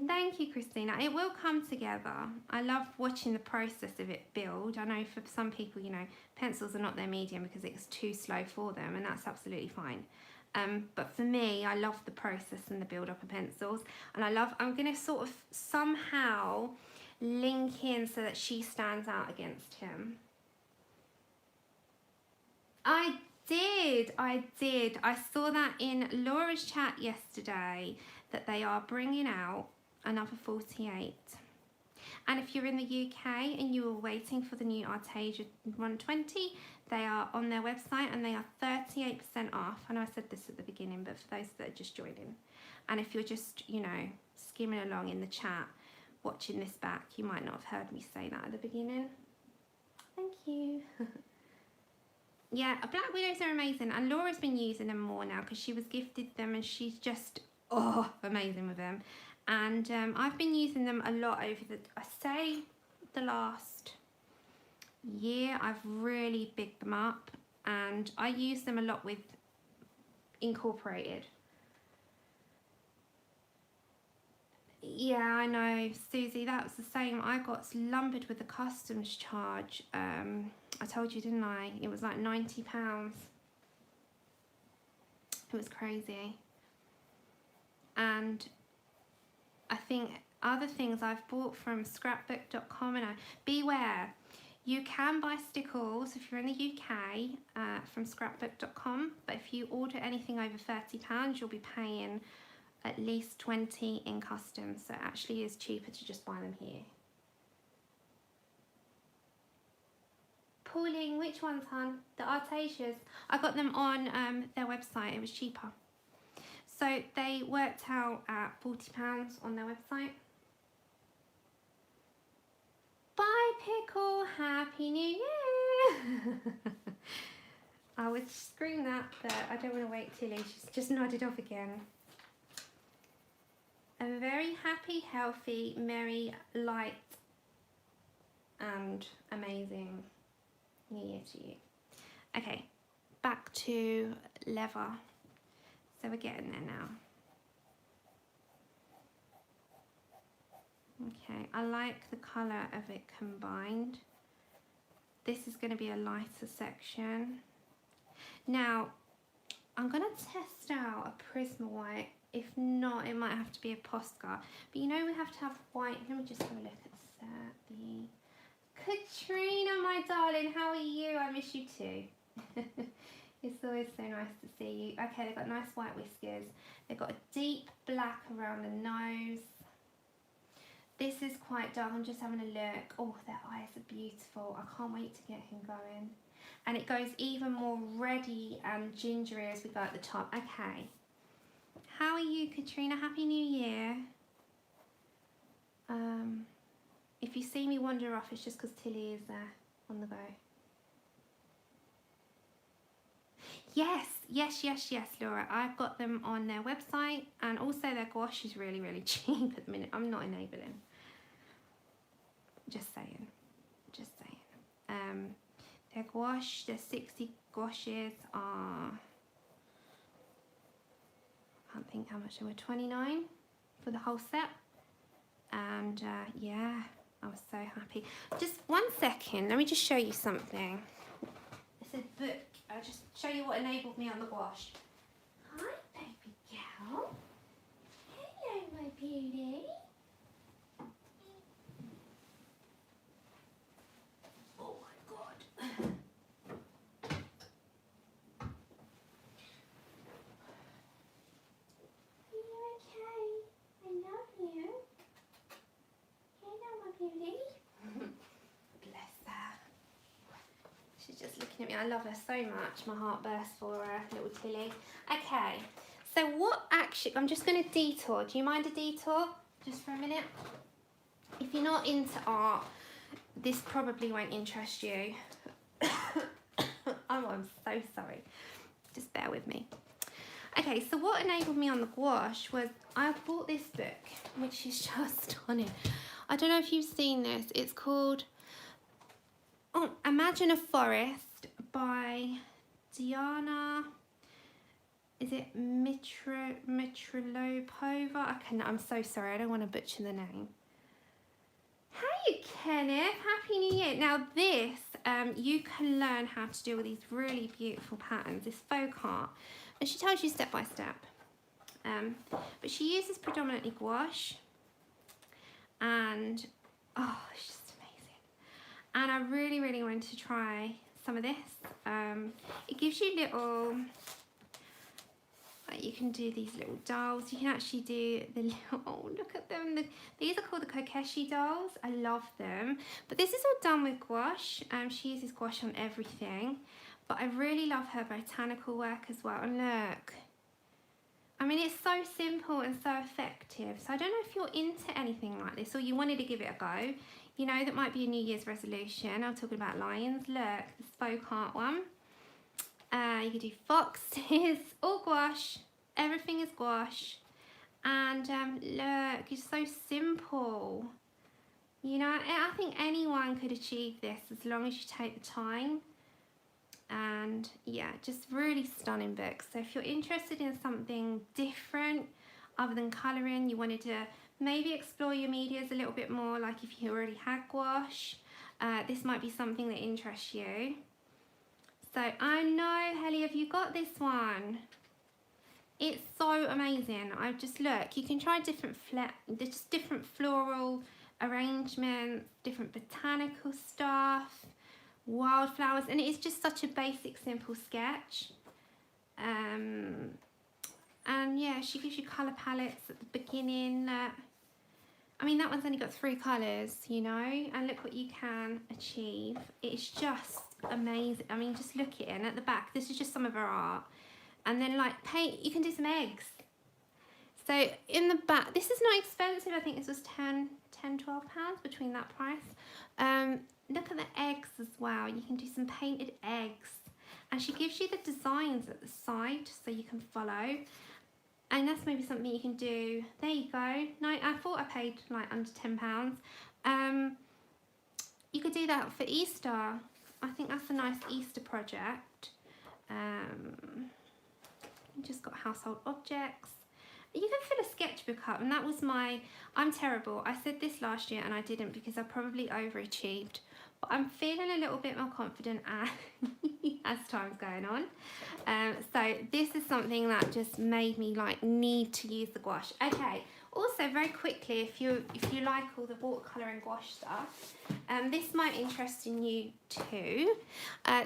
Thank you, Christina. It will come together. I love watching the process of it build. I know for some people, you know, pencils are not their medium because it's too slow for them, and that's absolutely fine. But for me, I love the process and the build up of pencils, and I'm going to sort of somehow link in so that she stands out against him. I did. I saw that in Laura's chat yesterday that they are bringing out another 48. And if you're in the UK and you were waiting for the new Artasia 120, they are on their website and they are 38% off. I know I said this at the beginning, but for those that are just joining. And if you're just, you know, skimming along in the chat, watching this back, you might not have heard me say that at the beginning. Thank you. Yeah, Black Widows are amazing, and Laura's been using them more now because she was gifted them and she's just, amazing with them. And I've been using them a lot over the last year. I've really bigged them up, and I use them a lot with Incorporated. Yeah, I know, Susie, that was the same. I got lumbered with the customs charge. I told you, didn't I? It was like £90. It was crazy. And I think other things I've bought from scrapbook.com, and beware, you can buy stickles if you're in the UK from scrapbook.com, but if you order anything over £30, you'll be paying at least 20 in customs, so it actually is cheaper to just buy them here. Pauline, which ones, hon? The Artasias. I got them on their website, it was cheaper. So they worked out at £40 on their website. Bye, Pickle. Happy New Year. I would scream that, but I don't want to wake Tilly. She's just nodded off again. A very happy, healthy, merry, light, and amazing New Year to you. Okay, back to leather. So we're getting there now. Okay, I like the colour of it combined. This is going to be a lighter section. Now, I'm going to test out a Prisma white. If not, it might have to be a Posca. But you know we have to have white. Let me just have a look at the Katrina, my darling, how are you? I miss you too. It's always so nice to see you. Okay, they've got nice white whiskers. They've got a deep black around the nose. This is quite dark. I'm just having a look. Oh, their eyes are beautiful. I can't wait to get him going. And it goes even more reddy and gingery as we go at the top. Okay. How are you, Katrina? Happy New Year. If you see me wander off, it's just because Tilly is there on the go. Yes, Laura. I've got them on their website, and also their gouache is really, really cheap at the minute. I'm not enabling. Just saying. Their gouache, their 60 gouaches are, I can't think how much they were, 29 for the whole set. And yeah, I was so happy. Just 1 second, let me just show you something. It's a book. I'll just show you what enabled me on the gouache. Hi, baby girl. Hello, my beauty. Oh my God. Are you okay? I love you. Hello, my beauty. Bless her. She's just looking at me. I love her so much. My heart bursts for her, little Tilly. Okay, so what actually, I'm just going to detour. Do you mind a detour? Just for a minute? If you're not into art, this probably won't interest you. I'm so sorry. Just bear with me. Okay, so what enabled me on the gouache was I bought this book, which is just stunning. I don't know if you've seen this. It's called Imagine a Forest by Diana. Is it Mitrolopova? I'm so sorry. I don't want to butcher the name. Hey, Kenneth. Happy New Year. Now this, you can learn how to do all these really beautiful patterns. This folk art. And she tells you step by step. But she uses predominantly gouache. And, oh, it's just amazing. And I really, really wanted to try some of this. It gives you little, like you can do these little dolls. You can actually do the little, oh, look at them. These are called the Kokeshi dolls. I love them. But this is all done with gouache. She uses gouache on everything. But I really love her botanical work as well. And look. I mean, it's so simple and so effective. So I don't know if you're into anything like this or you wanted to give it a go. You know, that might be a New Year's resolution. I'm talking about lions. Look, this folk art one. You could do foxes, all gouache. Everything is gouache. And look, it's so simple. You know, I think anyone could achieve this as long as you take the time. And yeah, just really stunning books. So if you're interested in something different other than colouring, you wanted to maybe explore your medias a little bit more, like if you already had gouache, this might be something that interests you. So I know, Helly, have you got this one? It's so amazing. I just look, you can try different floral arrangements, different botanical stuff, wildflowers, and it's just such a basic, simple sketch. And yeah, she gives you colour palettes at the beginning. I mean, that one's only got 3 colours, you know, and look what you can achieve. It's just amazing. I mean, just look at it. And at the back, this is just some of her art. And then like paint, you can do some eggs. So in the back, this is not expensive. I think this was 10, 12 pounds between that price. Look at the eggs as well. You can do some painted eggs. And she gives you the designs at the side so you can follow. And that's maybe something you can do. There you go. No, I thought I paid like under £10. You could do that for Easter. I think that's a nice Easter project. just got household objects. You can fill a sketchbook up, and that was I'm terrible. I said this last year and I didn't because I probably overachieved. But I'm feeling a little bit more confident as time's going on. So this is something that just made me like need to use the gouache. Okay, also very quickly, if you like all the watercolour and gouache stuff, this might interest in you too.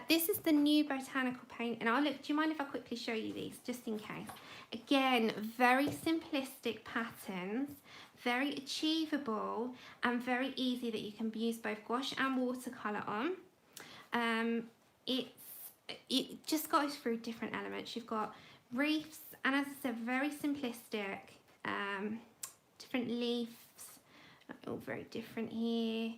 This is the new botanical paint, and do you mind if I quickly show you these, just in case? Again, very simplistic patterns, very achievable, and very easy that you can use both gouache and watercolour on. It just goes through different elements. You've got reefs, and as I said, very simplistic, different leaves, all very different here.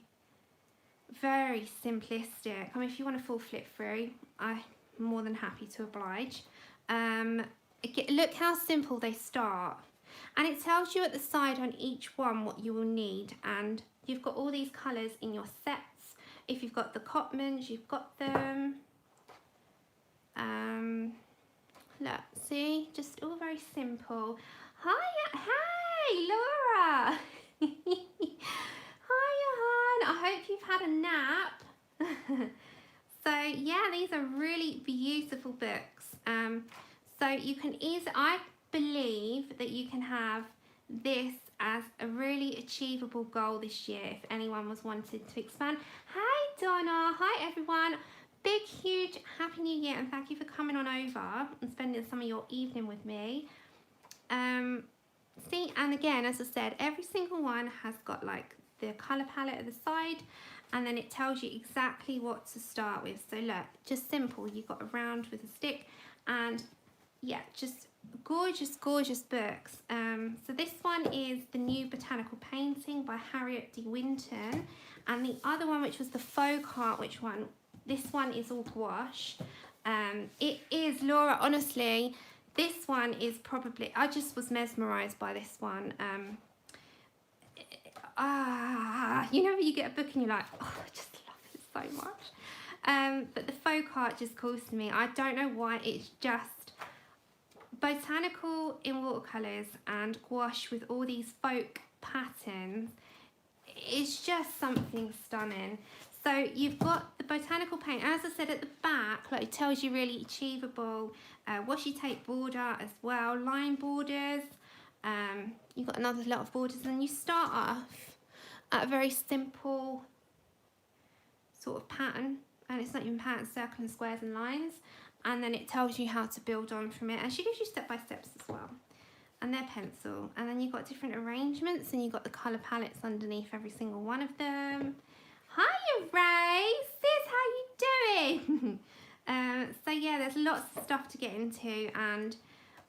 Very simplistic. I mean, if you want a full flip through, I'm more than happy to oblige. Look how simple they start, and it tells you at the side on each one what you will need, and you've got all these colours in your sets. If you've got the Cotmans, you've got them. Look, see, just all very simple. Hiya, hey Laura. Hiya, hon. I hope you've had a nap. So yeah, these are really beautiful books. So you can I believe that you can have this as a really achievable goal this year if anyone was wanted to expand. Hi Donna, hi everyone. Big, huge Happy New Year, and thank you for coming on over and spending some of your evening with me. See, and again, as I said, every single one has got like the colour palette at the side, and then it tells you exactly what to start with. So look, just simple. You've got a round with a stick, and yeah, just gorgeous, gorgeous books. So this one is the new botanical painting by Harriet de Winton, and the other one, which was the folk art, this one is all gouache. It is, Laura, honestly, this one is probably, I just was mesmerised by this one. You know when you get a book and you're like, oh, I just love it so much. But the folk art just calls to me. I don't know why, it's just botanical in watercolours and gouache with all these folk patterns. It's just something stunning. So you've got the botanical paint, as I said at the back, like it tells you really achievable washi tape border as well, line borders. You've got another lot of borders, and you start off at a very simple sort of pattern, and it's not even pattern, circle and squares and lines, and then it tells you how to build on from it, and she gives you step-by-steps as well, and they're pencil, and then you've got different arrangements, and you've got the colour palettes underneath every single one of them. Hiya Ray, sis, how you doing? So yeah, there's lots of stuff to get into, and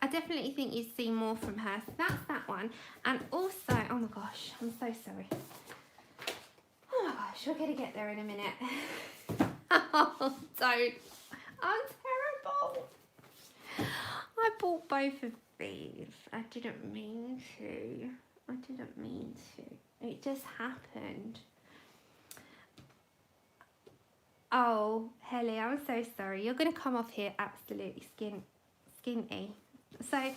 I definitely think you'd see more from her. So that's that one. And also, oh my gosh, I'm so sorry. Oh my gosh, we're going to get there in a minute. Oh, don't. I'm terrible. I bought both of these. I didn't mean to. It just happened. Oh, Helly, I'm so sorry. You're going to come off here absolutely skinny. So,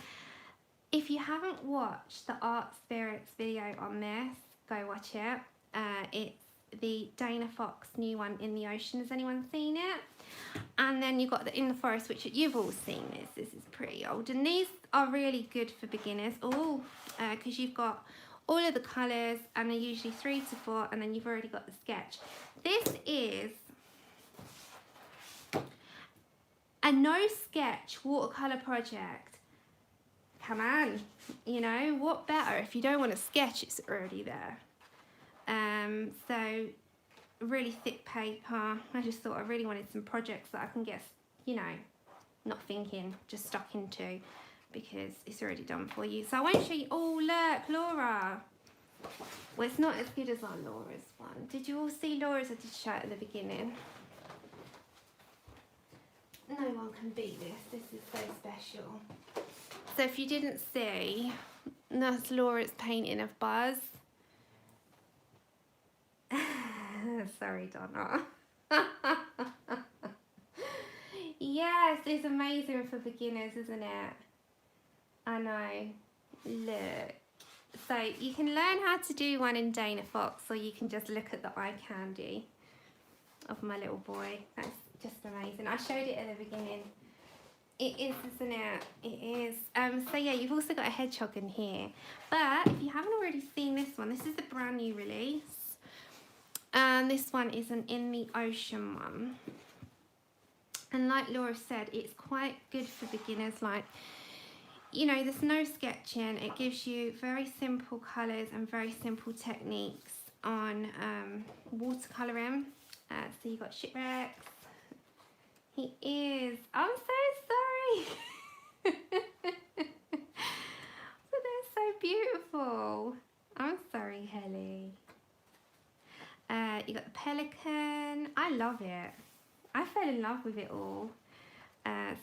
if you haven't watched the Art Spirits video on this, go watch it. It's the Dana Fox new one, In the Ocean. Has anyone seen it? And then you've got the In the Forest, which you've all seen this. This is pretty old. And these are really good for beginners. Because you've got all of the colours, and they're usually 3 to 4, and then you've already got the sketch. This is a no sketch watercolour project. Come on, you know, what better? If you don't want to sketch, it's already there. So really thick paper. I just thought I really wanted some projects that I can get, you know, not thinking, just stuck into, because it's already done for you. So I won't show you. Oh look, Laura. Well, it's not as good as our Laura's one. Did you all see Laura's? I did show it at the beginning. No one can beat this. This is so special. So if you didn't see, that's Laura's painting of Buzz. Sorry, Donna. Yes, it's amazing for beginners, isn't it? I know. Look. So you can learn how to do one in Dana Fox, or you can just look at the eye candy of my little boy. That's just amazing. I showed it at the beginning. It is, isn't it? It is. So yeah, you've also got a hedgehog in here. But if you haven't already seen this one, this is a brand new release. And this one is an In the Ocean one. And like Laura said, it's quite good for beginners. Like, you know, there's no sketching. It gives you very simple colours and very simple techniques on watercolouring. So you've got Shipwrecks. He is. I'm so sorry. But they're so beautiful. I'm sorry, Helly. You got the pelican. I love it. I fell in love with it all.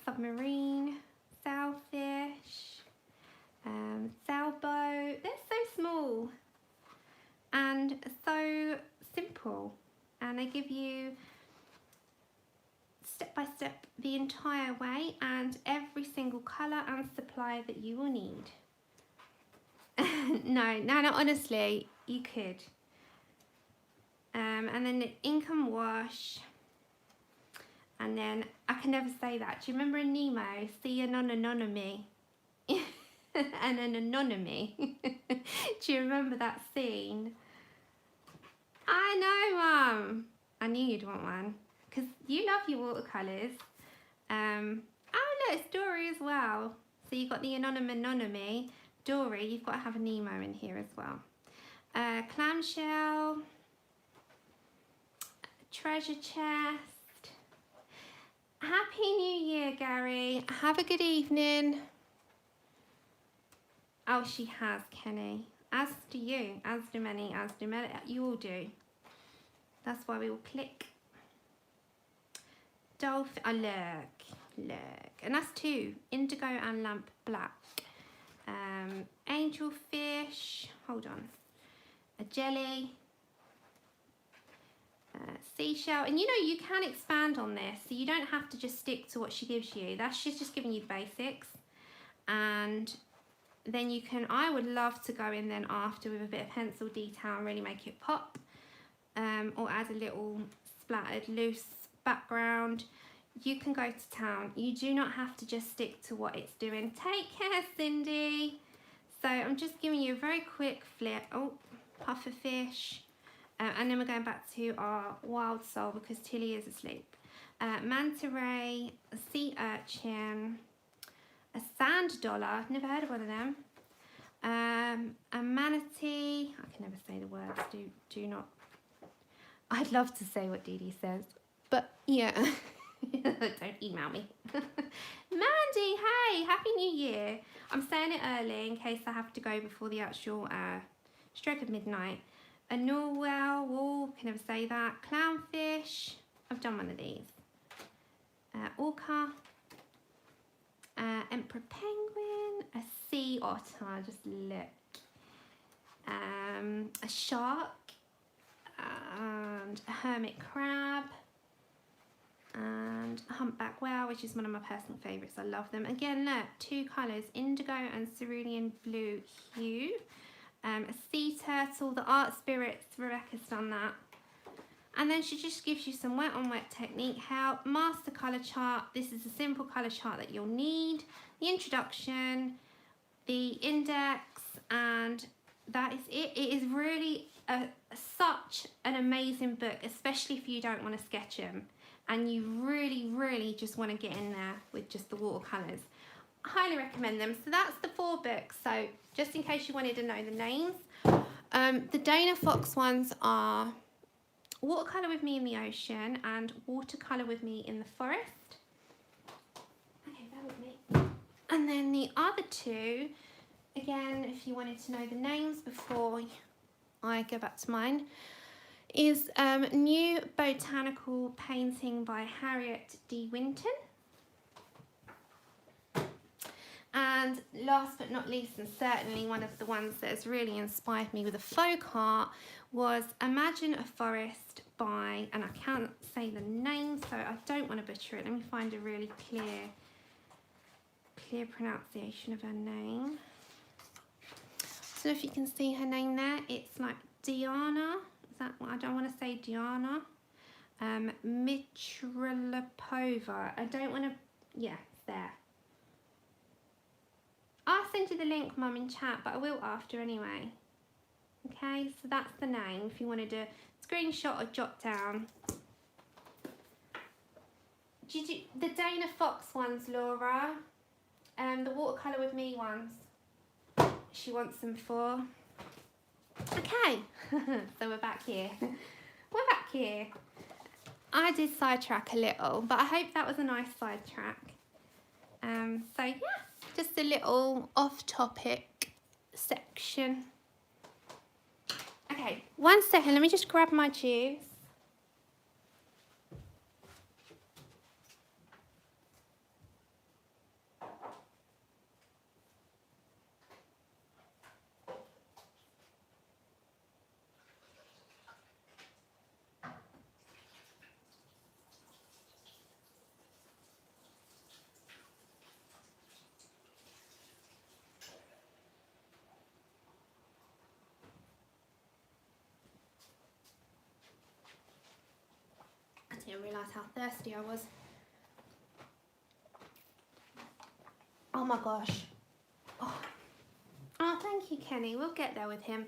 Submarine, sailfish, sailboat. They're so small and so simple, and they give you step by step the entire way and every single colour and supply that you will need. No, honestly, you could. And then the ink and wash. And then, I can never say that. Do you remember in Nemo? See an anonymity. And an anonymity. Do you remember that scene? I know, Mum. I knew you'd want one. Because you love your watercolours. Oh, look, it's Dory as well. So you've got the anonymity. Dory, you've got to have a Nemo in here as well. Clamshell. Treasure chest. Happy New Year, Gary. Have a good evening. Oh, she has, Kenny. As do you. As do many. As do many. You all do. That's why we all click. Dolphin. Oh, look. And that's two. Indigo and lamp black. Angelfish. Hold on. A jelly. Seashell, and you know you can expand on this, so you don't have to just stick to what she gives you. She's just giving you the basics, and then you can, I would love to go in then after with a bit of pencil detail and really make it pop, or add a little splattered loose background. You can go to town. You do not have to just stick to what it's doing. Take care, Cindy. So I'm just giving you a very quick flip. Oh, pufferfish. And then we're going back to our wild soul because Tilly is asleep. Manta ray, a sea urchin, a sand dollar, never heard of one of them. A manatee, I can never say the words, do not. I'd love to say what Dee Dee says, but yeah, don't email me. Mandy, hey, Happy New Year. I'm saying it early in case I have to go before the actual stroke of midnight. A Norwell, can never say that. Clownfish, I've done one of these. Orca, Emperor Penguin, a sea otter, just look. A shark, and a hermit crab, and a humpback whale, which is one of my personal favourites. I love them. Again, look, two colours, indigo and cerulean blue hue. A sea turtle, the art spirits, Rebecca's done that. And then she just gives you some wet on wet technique help, master colour chart. This is a simple colour chart that you'll need, the introduction, the index, and that is it. It is really such an amazing book, especially if you don't want to sketch them and you really just want to get in there with just the watercolours. Highly recommend them. So that's the 4 books. So just in case you wanted to know the names, the Dana Fox ones are Watercolour with Me in the Ocean and Watercolour with Me in the Forest. Okay, bear with me. And then the other 2, again, if you wanted to know the names before I go back to mine, is New Botanical Painting by Harriet D. Winton. And last but not least, and certainly one of the ones that has really inspired me with a folk art, was Imagine a Forest by, and I can't say the name, so I don't want to butcher it. Let me find a really clear clear pronunciation of her name. So if you can see her name there, it's like Diana. Is that what I don't want to say Diana? Mitralapova. I don't want to, yeah, it's there. I'll send you the link, Mum, in chat, but I will after anyway. Okay, so that's the name if you wanted to screenshot or jot down. Did you, the Dana Fox ones, Laura? The watercolour with me ones. She wants them for. Okay, so we're back here. We're back here. I did sidetrack a little, but I hope that was a nice sidetrack. So yeah, just a little off-topic section. Okay, 1 second, let me just grab my juice. I didn't realise how thirsty I was. Oh my gosh. Oh, thank you, Kenny. We'll get there with him.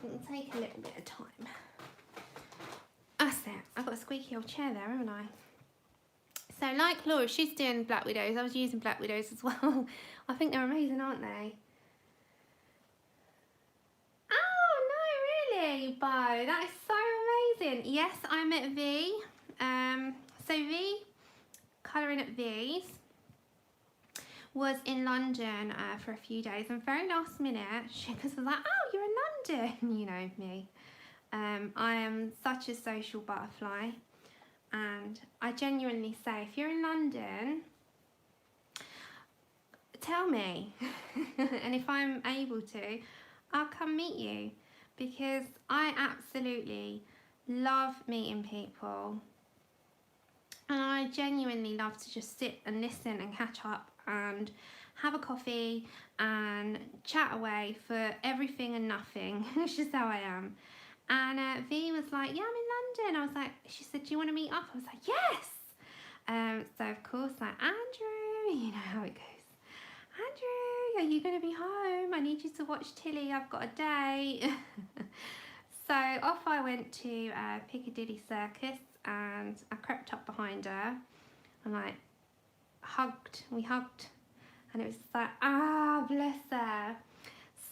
It'll take a little bit of time. That's it. I've got a squeaky old chair there, haven't I? So like Laura, she's doing Black Widows. I was using Black Widows as well. I think they're amazing, aren't they? Oh, no, really, Bo? That is so amazing. Yes, I met V. So V, colouring at V's, was in London for a few days, and very last minute, because I was like, oh, you're in London. You know me. I am such a social butterfly, and I genuinely say, if you're in London, tell me. And if I'm able to, I'll come meet you, because I absolutely love meeting people, and I genuinely love to just sit and listen and catch up and have a coffee and chat away for everything and nothing. It's just how I am. And V was like, yeah, I'm in London. I was like, she said, do you want to meet up? I was like, yes. So of course, like, Andrew, you know how it goes. Andrew, are you going to be home? I need you to watch Tilly. I've got a date. So off I went to Piccadilly Circus, and I crept up behind her and like we hugged, and it was like, ah, bless her.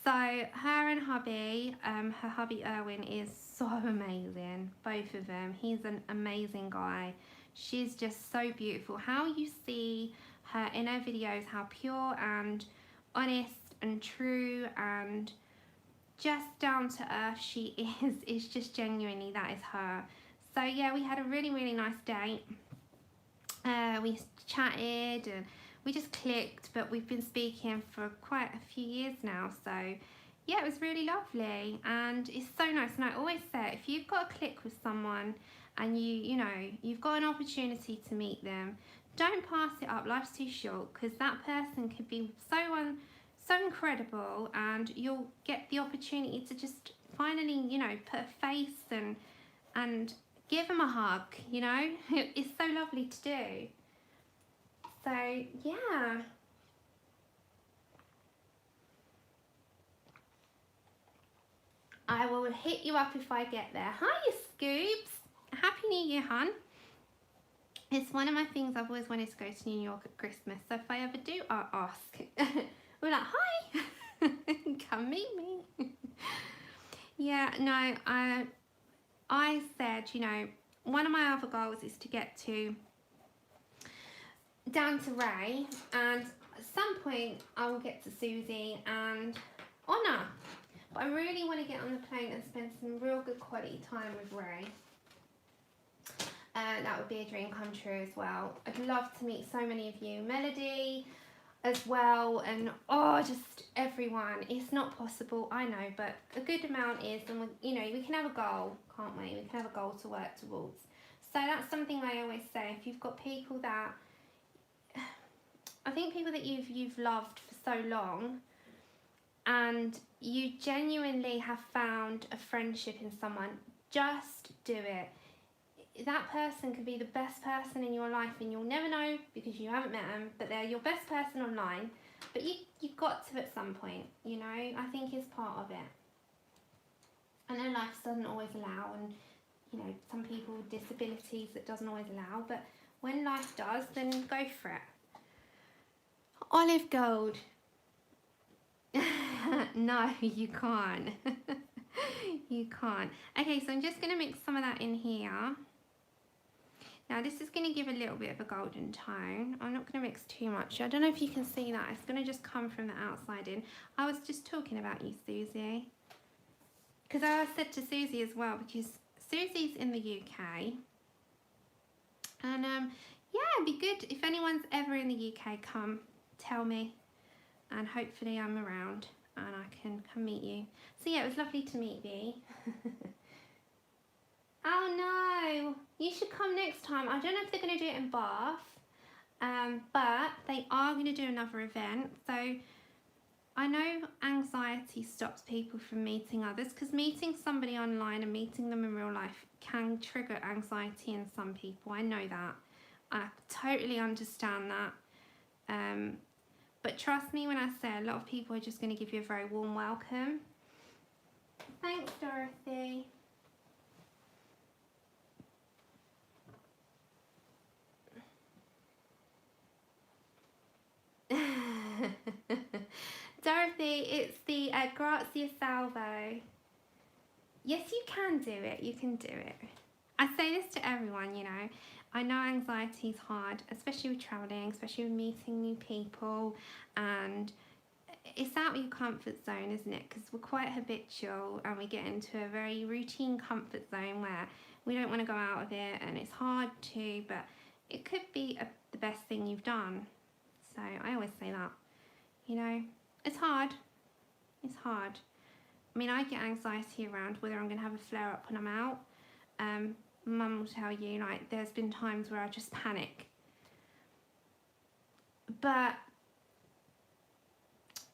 So her and hubby, her hubby Erwin is so amazing, both of them. He's an amazing guy. She's just so beautiful. How you see her in her videos, how pure and honest and true and just down to earth she is. It's just genuinely, that is her. So yeah, we had a really, really nice date. We chatted and we just clicked, but we've been speaking for quite a few years now. So yeah, it was really lovely, and it's so nice. And I always say, if you've got a click with someone and you know, you've got an opportunity to meet them, don't pass it up. Life's too short, because that person could be so incredible, and you'll get the opportunity to just finally, you know, put a face and give them a hug, you know. It's so lovely to do. So yeah, I will hit you up if I get there. Hiya, Scoops. Happy New Year, hun. It's one of my things. I've always wanted to go to New York at Christmas, so if I ever do, I'll ask. We're like, hi. Come meet me. Yeah, no, I said, you know, one of my other goals is to get down to Ray, and at some point I will get to Susie and Honor. But I really want to get on the plane and spend some real good quality time with Ray. That would be a dream come true as well. I'd love to meet so many of you. Melody as well, and just everyone. It's not possible, I know, but a good amount is, and we, you know, we can have a goal, can't we? We can have a goal to work towards. So that's something I always say. If you've got people that, I think people that you've loved for so long, and you genuinely have found a friendship in someone, just do it. That person could be the best person in your life and you'll never know because you haven't met them, but they're your best person online. But you've got to at some point, you know, I think it's part of it. I know life doesn't always allow, and you know, some people with disabilities it doesn't always allow, but when life does, then go for it. Olive gold. No, you can't. You can't. Okay, so I'm just going to mix some of that in here. Now this is going to give a little bit of a golden tone. I'm not going to mix too much. I don't know if you can see that. It's going to just come from the outside in. I was just talking about you, Susie. Because I said to Susie as well, because Susie's in the UK. And yeah, it'd be good if anyone's ever in the UK, come tell me. And hopefully I'm around and I can come meet you. So yeah, it was lovely to meet you. Oh no, you should come next time. I don't know if they're going to do it in Bath, but they are going to do another event. So I know anxiety stops people from meeting others, because meeting somebody online and meeting them in real life can trigger anxiety in some people. I know that. I totally understand that. But trust me when I say a lot of people are just going to give you a very warm welcome. Thanks, Dorothy. Dorothy, it's the Grazia Salvo. Yes, you can do it. You can do it. I say this to everyone, you know. I know anxiety is hard, especially with travelling, especially with meeting new people, and it's out of your comfort zone, isn't it? Because we're quite habitual and we get into a very routine comfort zone where we don't want to go out of it, and it's hard to, but it could be the best thing you've done. So I always say that, you know, it's hard. It's hard. I mean, I get anxiety around whether I'm going to have a flare up when I'm out. Mum will tell you, like, there's been times where I just panic. But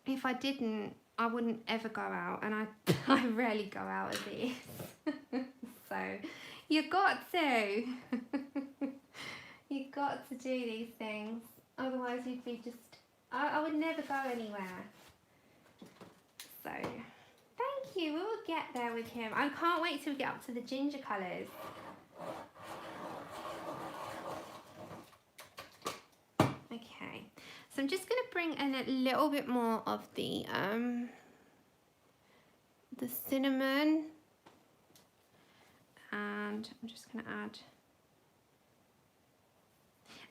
if I didn't, I wouldn't ever go out, and I rarely go out as it is. So you got to. You got to do these things. Otherwise you'd be just, I would never go anywhere. So thank you. We will get there with him. I can't wait till we get up to the ginger colours. Okay, so I'm just going to bring in a little bit more of the cinnamon, and I'm just going to add,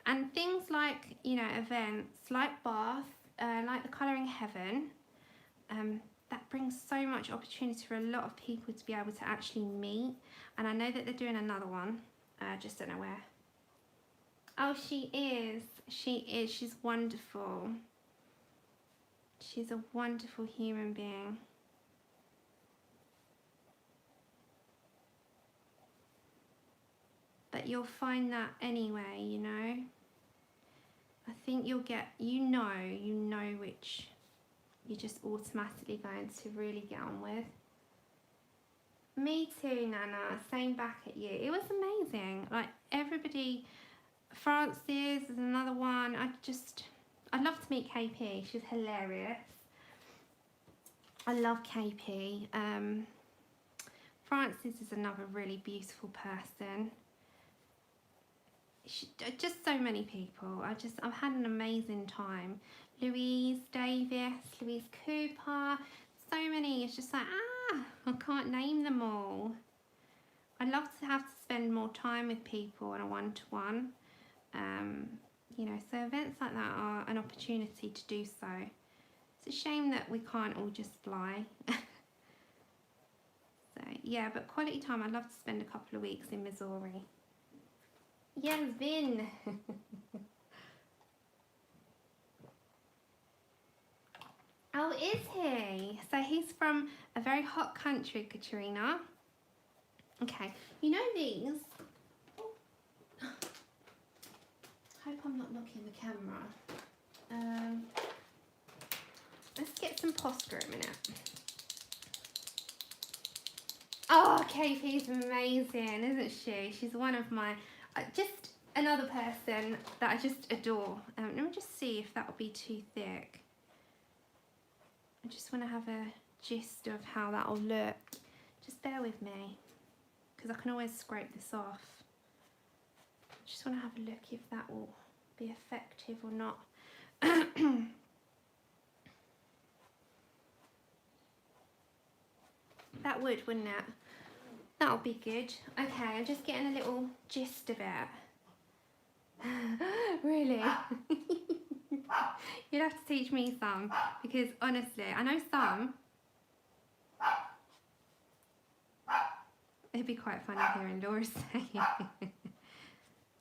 and things like, you know, events like Bath, like the Colouring Heaven, that brings so much opportunity for a lot of people to be able to actually meet. And I know that they're doing another one, just don't know where. Oh, she is. She's wonderful. She's a wonderful human being. But you'll find that anyway, you know. I think you'll get, you know which you're just automatically going to really get on with. Me too, Nana. Same back at you. It was amazing. Like, everybody. Frances is another one. I'd love to meet KP. She's hilarious. I love KP. Frances is another really beautiful person. Just so many people. I've had an amazing time. Louise Davis, Louise Cooper, so many. It's just like, I can't name them all. I'd love to have to spend more time with people on a one-to-one. You know, so events like that are an opportunity to do so. It's a shame that we can't all just fly. So yeah, but quality time, I'd love to spend a couple of weeks in Missouri. Yes, Vin. Oh, is he? So he's from a very hot country, Katrina. Okay, you know these? hope I'm not knocking the camera. Let's get some posture a minute. Oh, KP's amazing, isn't she? She's one of my, just another person that I just adore. Let me just see if that will be too thick. I just want to have a gist of how that will look. Just bear with me, because I can always scrape this off. I just want to have a look if that will be effective or not. That would, wouldn't it? That'll be good. Okay, I'm just getting a little gist of it. Really? You'll have to teach me some, because honestly, I know some. It'd be quite funny hearing Laura say it.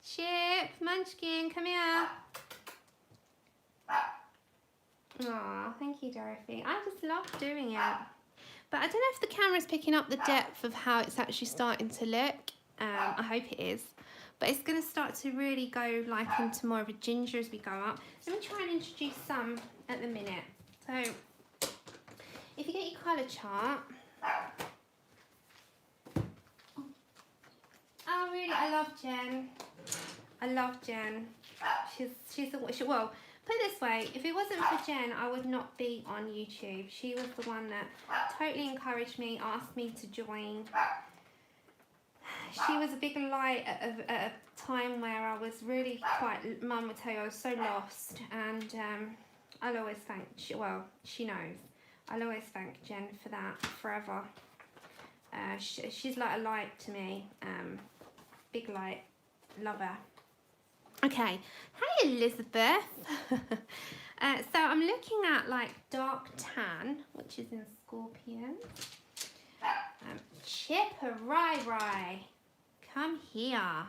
Chip, Munchkin, come here. Aw, thank you, Dorothy. I just love doing it. But I don't know if the camera's picking up the depth of how it's actually starting to look. I hope it is. But it's going to start to really go like into more of a ginger as we go up. Let me try and introduce some at the minute. So, if you get your colour chart. Oh, really? I love Jen. I love Jen. Well, put it this way, if it wasn't for Jen, I would not be on YouTube. She was the one that totally encouraged me, asked me to join. She was a big light at a time where I was really quite, Mum would tell you I was so lost, and I'll always thank, she knows, I'll always thank Jen for that forever. She's like a light to me, big light, love her. Okay, hey Elizabeth. So I'm looking at like dark tan, which is in Scorpion. Chip-a-rai-rai, come here.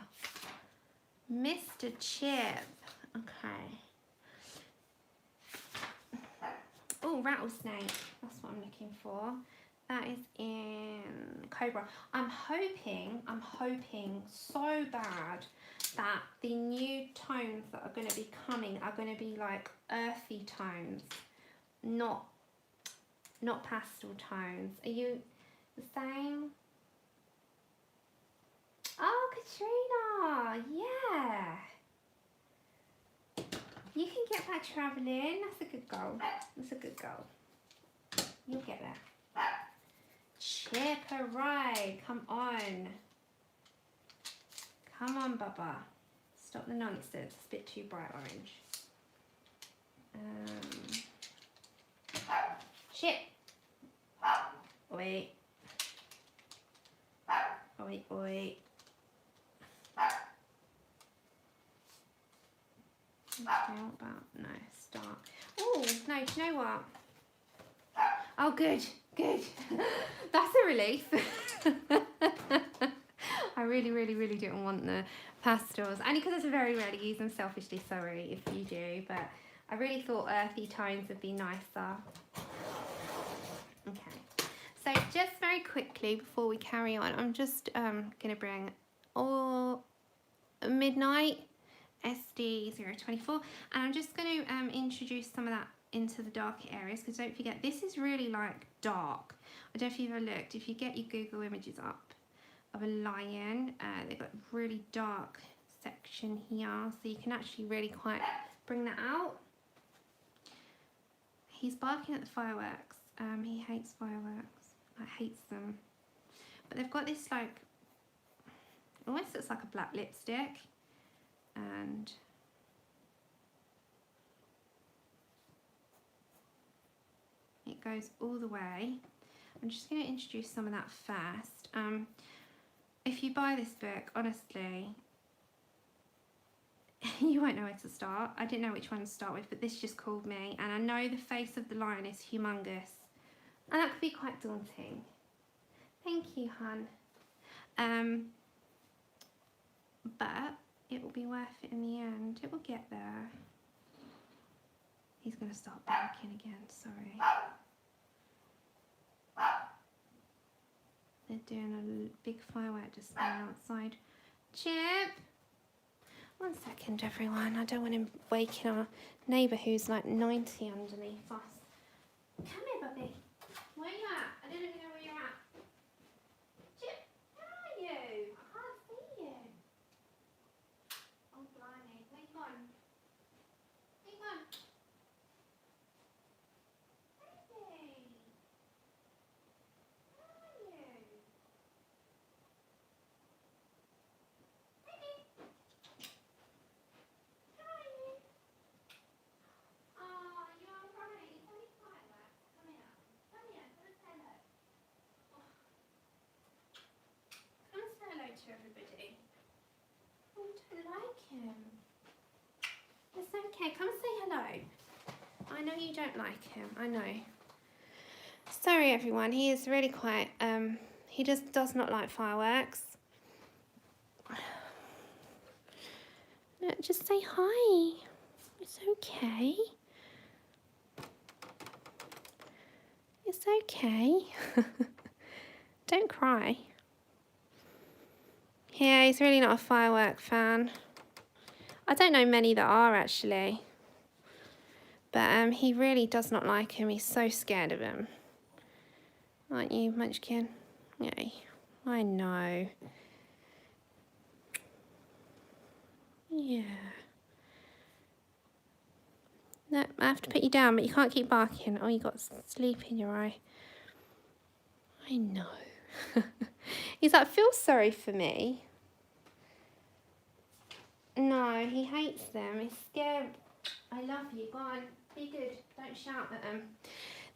Mr. Chip, okay. Oh, rattlesnake, that's what I'm looking for. That is in Cobra. I'm hoping so bad that the new tones that are going to be coming are going to be like earthy tones, not pastel tones. Are you the same? Oh, Katrina, yeah. You can get that travelling. That's a good goal. That's a good goal. You'll get there. Chip-a-rai, come on. Come on, Bubba. Stop the nonsense. It's a bit too bright orange. Chip. Oi. Oi, oi. Okay, what about, no, start. Oh, no, do you know what? Oh, good, good. That's a relief. I really didn't want the pastels. Only because I very rarely use them, selfishly, sorry if you do. But I really thought earthy tones would be nicer. Okay. So just very quickly before we carry on, I'm just going to bring all Midnight SD024. And I'm just going to introduce some of that into the darker areas, because don't forget, this is really like dark. I don't know if you've ever looked, if you get your Google images up of a lion, they've got a really dark section here, so you can actually really quite bring that out. He's barking at the fireworks. He hates fireworks. I hates them. But they've got this like, almost looks like a black lipstick, and it goes all the way. I'm just going to introduce some of that first. If you buy this book, honestly, you won't know where to start. I didn't know which one to start with, but this just called me. And I know the face of the lion is humongous. And that could be quite daunting. Thank you, hun. But it will be worth it in the end. It will get there. He's going to start barking again, sorry. They're doing a big firework display outside. Chip! 1 second, everyone. I don't want him waking our neighbour who's like 90 underneath us. Come here, Bubby. Where are you at? I don't even know where you're at. Chip, where are you? I can't see you. Oh, blimey. Where you gone? Where you gone? Baby. Where are you? Baby. Where are you? Oh, you're alright. It's only fireworks. Come here. Come here. Come and say hello. Oh, come and say hello to everybody. Oh, I don't like him. It's okay. Come and say hello. I know you don't like him. I know. Sorry, everyone. He is really quite. He just does not like fireworks. No, just say hi. It's okay. It's okay. Don't cry. Yeah, he's really not a firework fan. I don't know many that are actually. But he really does not like him. He's so scared of him. Aren't you, Munchkin? Yeah, I know. Yeah. No, I have to put you down, but you can't keep barking. Oh, you got sleep in your eye. I know. He's like, feel sorry for me. No, he hates them. He's scared. I love you. Go on. Be good. Don't shout at them.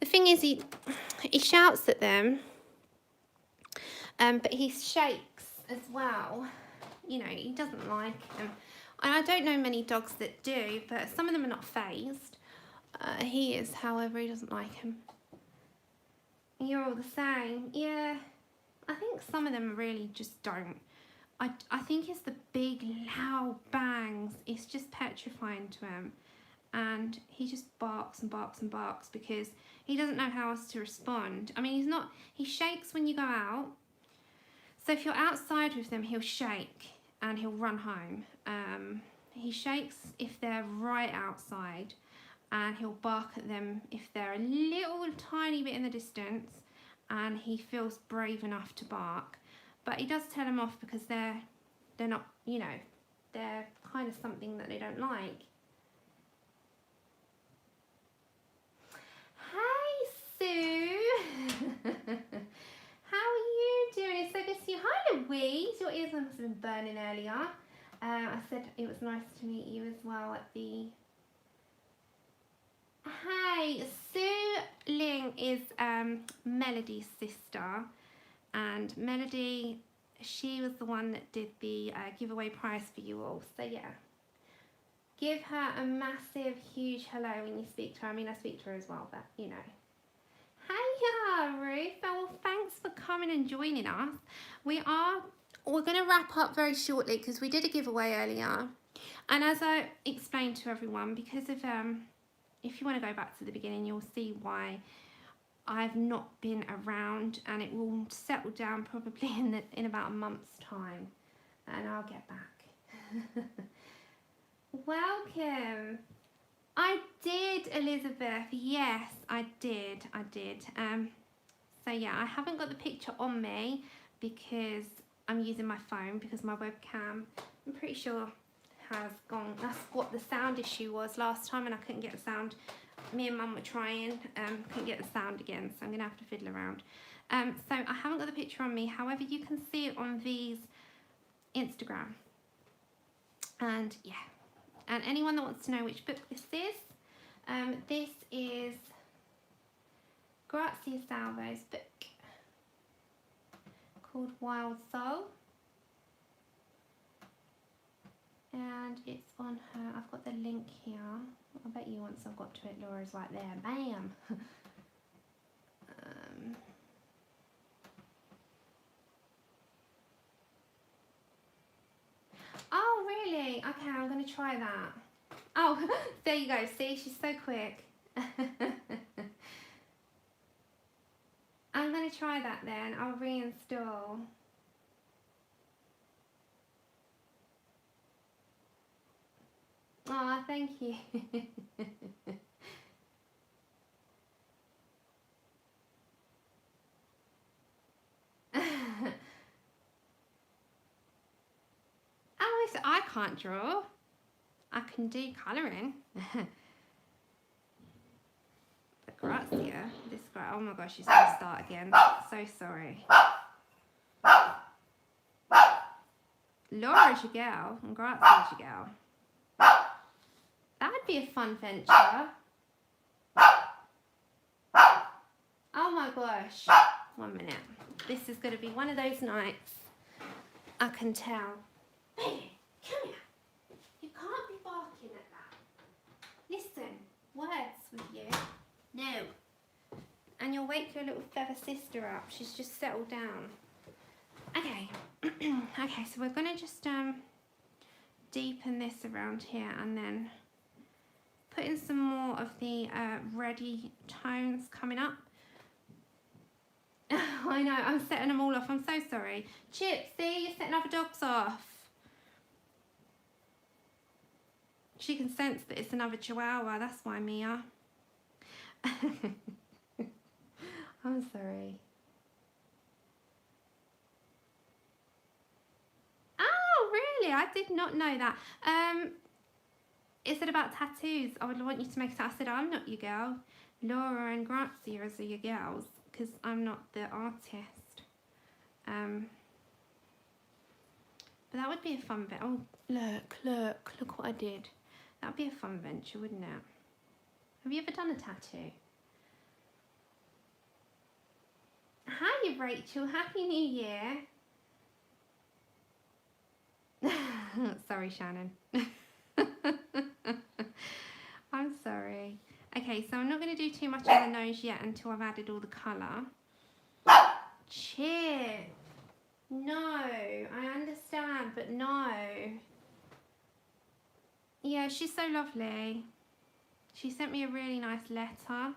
The thing is, he shouts at them, but he shakes as well. You know, he doesn't like them. And I don't know many dogs that do, but some of them are not phased. He is, however, he doesn't like him. You're all the same. Yeah, I think some of them really just don't. I think it's the big, loud bangs. It's just petrifying to him. And he just barks and barks and barks because he doesn't know how else to respond. I mean, he shakes when you go out. So if you're outside with them, he'll shake and he'll run home. He shakes if they're right outside, and he'll bark at them if they're a little tiny bit in the distance and he feels brave enough to bark. But he does tell them off because they're not, you know, they're kind of something that they don't like. Hey, Sue. How are you doing? It's so good to see you. Hi, Louise. Your ears must have been burning earlier. I said it was nice to meet you as well at the... Hey, Sue Ling is Melody's sister. And Melody, she was the one that did the giveaway prize for you all. So, yeah. Give her a massive, huge hello when you speak to her. I mean, I speak to her as well, but, you know. Hiya, Ruth. Oh, well, thanks for coming and joining us. We're going to wrap up very shortly because we did a giveaway earlier. And as I explained to everyone, because of, if you want to go back to the beginning, you'll see why I've not been around, and it will settle down probably in about a month's time, and I'll get back. Welcome. I did, Elizabeth. Yes, I did. So yeah, I haven't got the picture on me because I'm using my phone because my webcam, I'm pretty sure, has gone. That's what the sound issue was last time, and I couldn't get the sound. Me and Mum were trying, couldn't get the sound again, so I'm gonna have to fiddle around. So I haven't got the picture on me. However, you can see it on V's Instagram. And yeah. And anyone that wants to know which book this is Grazia Salvo's book called Wild Soul. And it's on her, I've got the link here. I bet you once I've got to it, Laura's right there. Bam! Oh, really? Okay, I'm going to try that. Oh, there you go. See, she's so quick. I'm going to try that then. I'll reinstall. Oh, thank you. Oh, so I can't draw. I can do colouring. But Grazia, this guy, oh my gosh, she's going to start again. So sorry. Laura's your girl and Grazia's your girl. That would be a fun venture. Oh my gosh. 1 minute. This is going to be one of those nights. I can tell. Baby, come here. You can't be barking at that. Listen, words with you. No. And you'll wake your little feather sister up. She's just settled down. Okay. Okay, so we're going to just deepen this around here and then put in some more of the reddy tones coming up. I know, I'm setting them all off. I'm so sorry. Chip, see, you're setting other dogs off. She can sense that it's another chihuahua. That's why, Mia. I'm sorry. Oh, really? I did not know that. Is it about tattoos? I would want you to make it. I said, I'm not your girl. Laura and Grazia are your girls because I'm not the artist. But that would be a fun bit. Oh, look what I did. That would be a fun venture, wouldn't it? Have you ever done a tattoo? Hi, Rachel. Happy New Year. Sorry, Shannon. I'm sorry. Okay, so I'm not going to do too much on the nose yet until I've added all the colour. Chip. No, I understand, but no. Yeah, she's so lovely. She sent me a really nice letter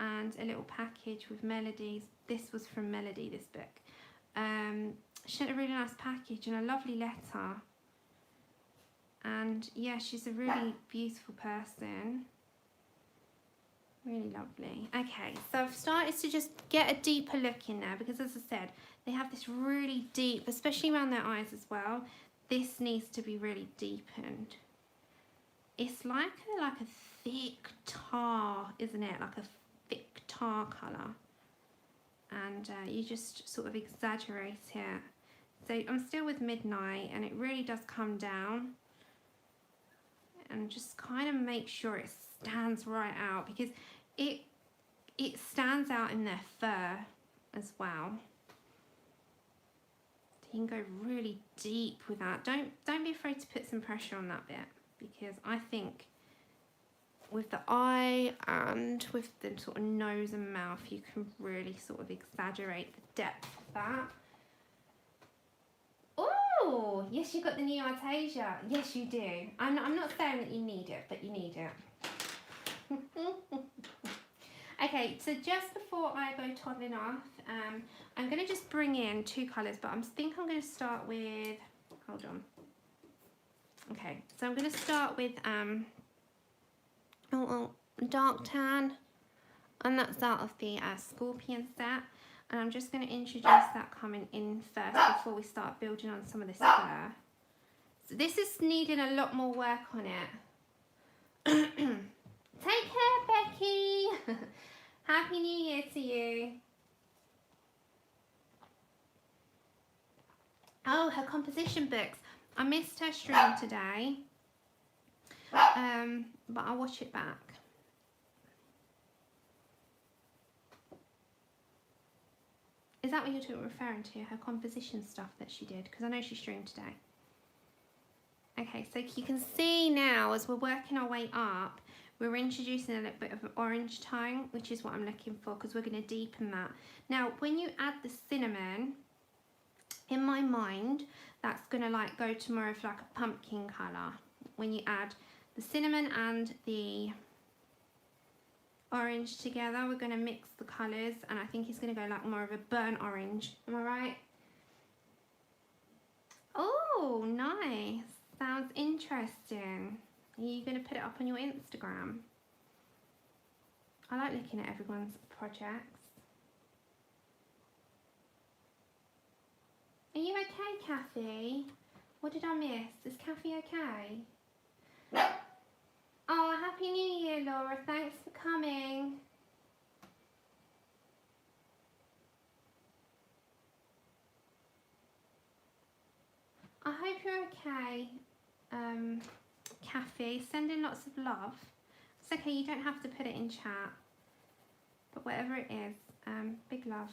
and a little package with melodies. This was from Melody, this book. She sent a really nice package and a lovely letter. And yeah, she's a really beautiful person. Really lovely. Okay, so I've started to just get a deeper look in there because, as I said, they have this really deep, especially around their eyes as well. This needs to be really deepened. It's like a thick tar, isn't it? Like a thick tar colour. And you just sort of exaggerate it. So I'm still with Midnight and it really does come down. And just kind of make sure it stands right out because it stands out in their fur as well. So you can go really deep with that. Don't be afraid to put some pressure on that bit because I think with the eye and with the sort of nose and mouth you can really sort of exaggerate the depth of that. Oh, yes, you got the new Artasia. Yes, you do. I'm not saying that you need it, but you need it. Okay, so just before I go toddling off, I'm going to just bring in two colours, but I think I'm going to start with, hold on. Okay, so I'm going to start with dark tan, and that's out of the Scorpion set. And I'm just going to introduce that coming in first before we start building on some of this fur. So this is needing a lot more work on it. Take care, Becky. Happy New Year to you. Oh, her composition books. I missed her stream today. But I'll watch it back. Is that what you're referring to? Her composition stuff that she did? Because I know she streamed today. Okay, so you can see now as we're working our way up, we're introducing a little bit of an orange tone, which is what I'm looking for because we're going to deepen that. Now, when you add the cinnamon, in my mind, that's going to like go to more of like a pumpkin colour. When you add the cinnamon and the orange together, we're going to mix the colours and I think it's going to go like more of a burnt orange. Am I right? Oh, nice. Sounds interesting. Are you going to put it up on your Instagram? I like looking at everyone's projects. Are you okay, Kathy? What did I miss? Is Kathy okay? Oh, Happy New Year, Laura. Thanks for coming. I hope you're okay, Kathy. Sending lots of love. It's okay, you don't have to put it in chat. But whatever it is, big love.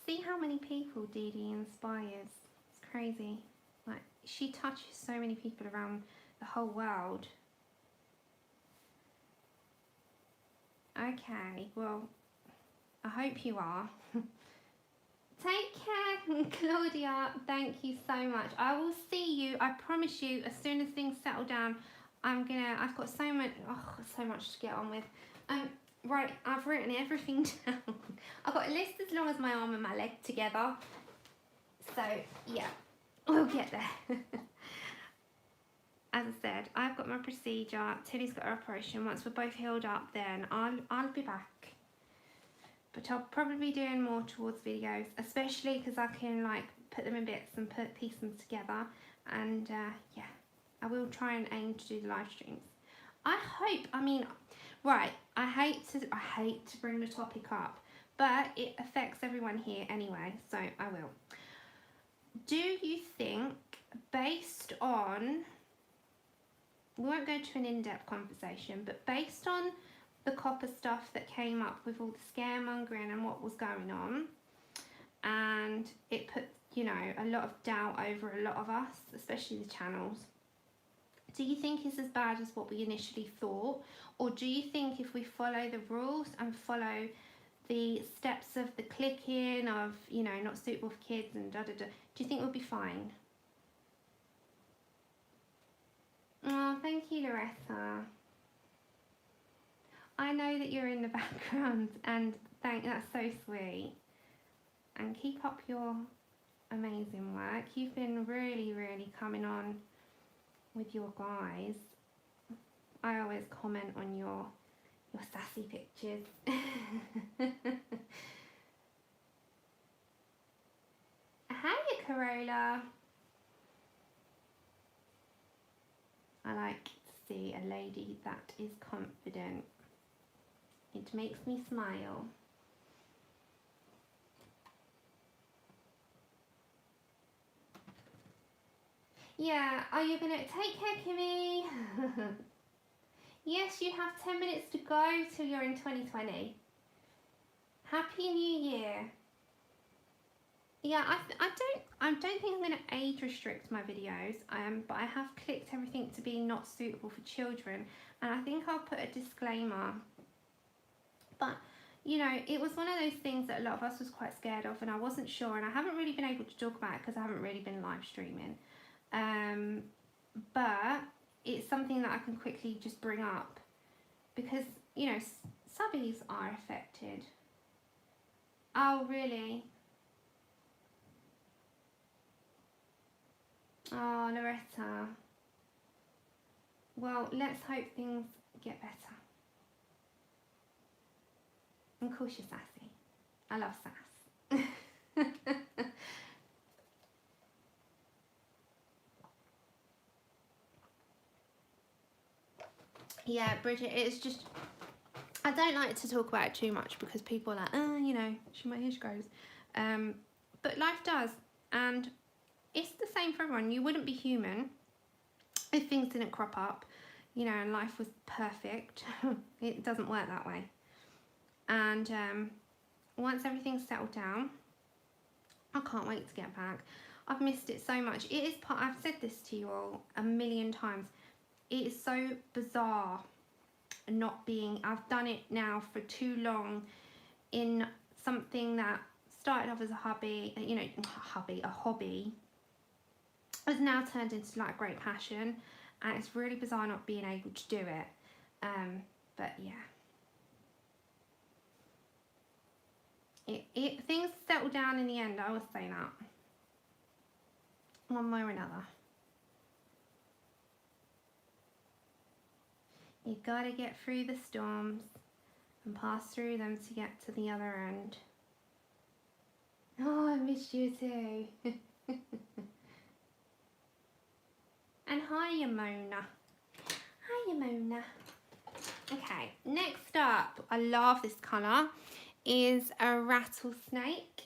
See how many people Dee Dee inspires. It's crazy. Like, she touches so many people around the whole world. Okay, well, I hope you are. Take care, Claudia. Thank you so much. I will see you, I promise you, as soon as things settle down. I've got so much to get on with. Right, I've written everything down. I've got a list as long as my arm and my leg together. So, yeah, we'll get there. As I said, I've got my procedure. Tilly's got her operation. Once we're both healed up, then I'll be back. But I'll probably be doing more towards videos, especially because I can like put them in bits and piece them together. And yeah, I will try and aim to do the live streams. I hate to bring the topic up, but it affects everyone here anyway, so I will. Do you think, based on, we won't go to an in-depth conversation, but based on the copper stuff that came up with all the scaremongering and what was going on, and it put, you know, a lot of doubt over a lot of us, especially the channels, do you think it's as bad as what we initially thought? Or do you think if we follow the rules and follow the steps of the clicking of, you know, not suitable for kids and do you think we'll be fine? Oh, thank you, Loretta. I know that you're in the background, and that's so sweet. And keep up your amazing work. You've been really, really coming on with your guys. I always comment on your sassy pictures. Hiya, Corolla. I like to see a lady that is confident. It makes me smile. Yeah, are you gonna take care, Kimmy? Yes, you have 10 minutes to go till you're in 2020. Happy New Year. Yeah, I don't think I'm gonna age restrict my videos. But I have clicked everything to be not suitable for children, and I think I'll put a disclaimer. But you know, it was one of those things that a lot of us was quite scared of, and I wasn't sure, and I haven't really been able to talk about it because I haven't really been live streaming. But it's something that I can quickly just bring up because, you know, subbies are affected. Oh, really? Oh, Loretta. Well, let's hope things get better. Of course you're sassy. I love sass. Yeah, Bridget, it's just, I don't like to talk about it too much because people are like, you know, here she goes. But life does, and it's the same for everyone. You wouldn't be human if things didn't crop up, you know, and life was perfect. It doesn't work that way. And once everything's settled down, I can't wait to get back. I've missed it so much. It is part, I've said this to you all a million times. It is so bizarre not being, I've done it now for too long in something that started off as a hobby, you know, a hobby, has now turned into like a great passion, and it's really bizarre not being able to do it. But yeah. Things settle down in the end, I will say that. one way or another. You gotta get through the storms and pass through them to get to the other end. Oh, I missed you too. And hiya, Mona. Hiya, Mona. Okay, next up, I love this colour, is a rattlesnake.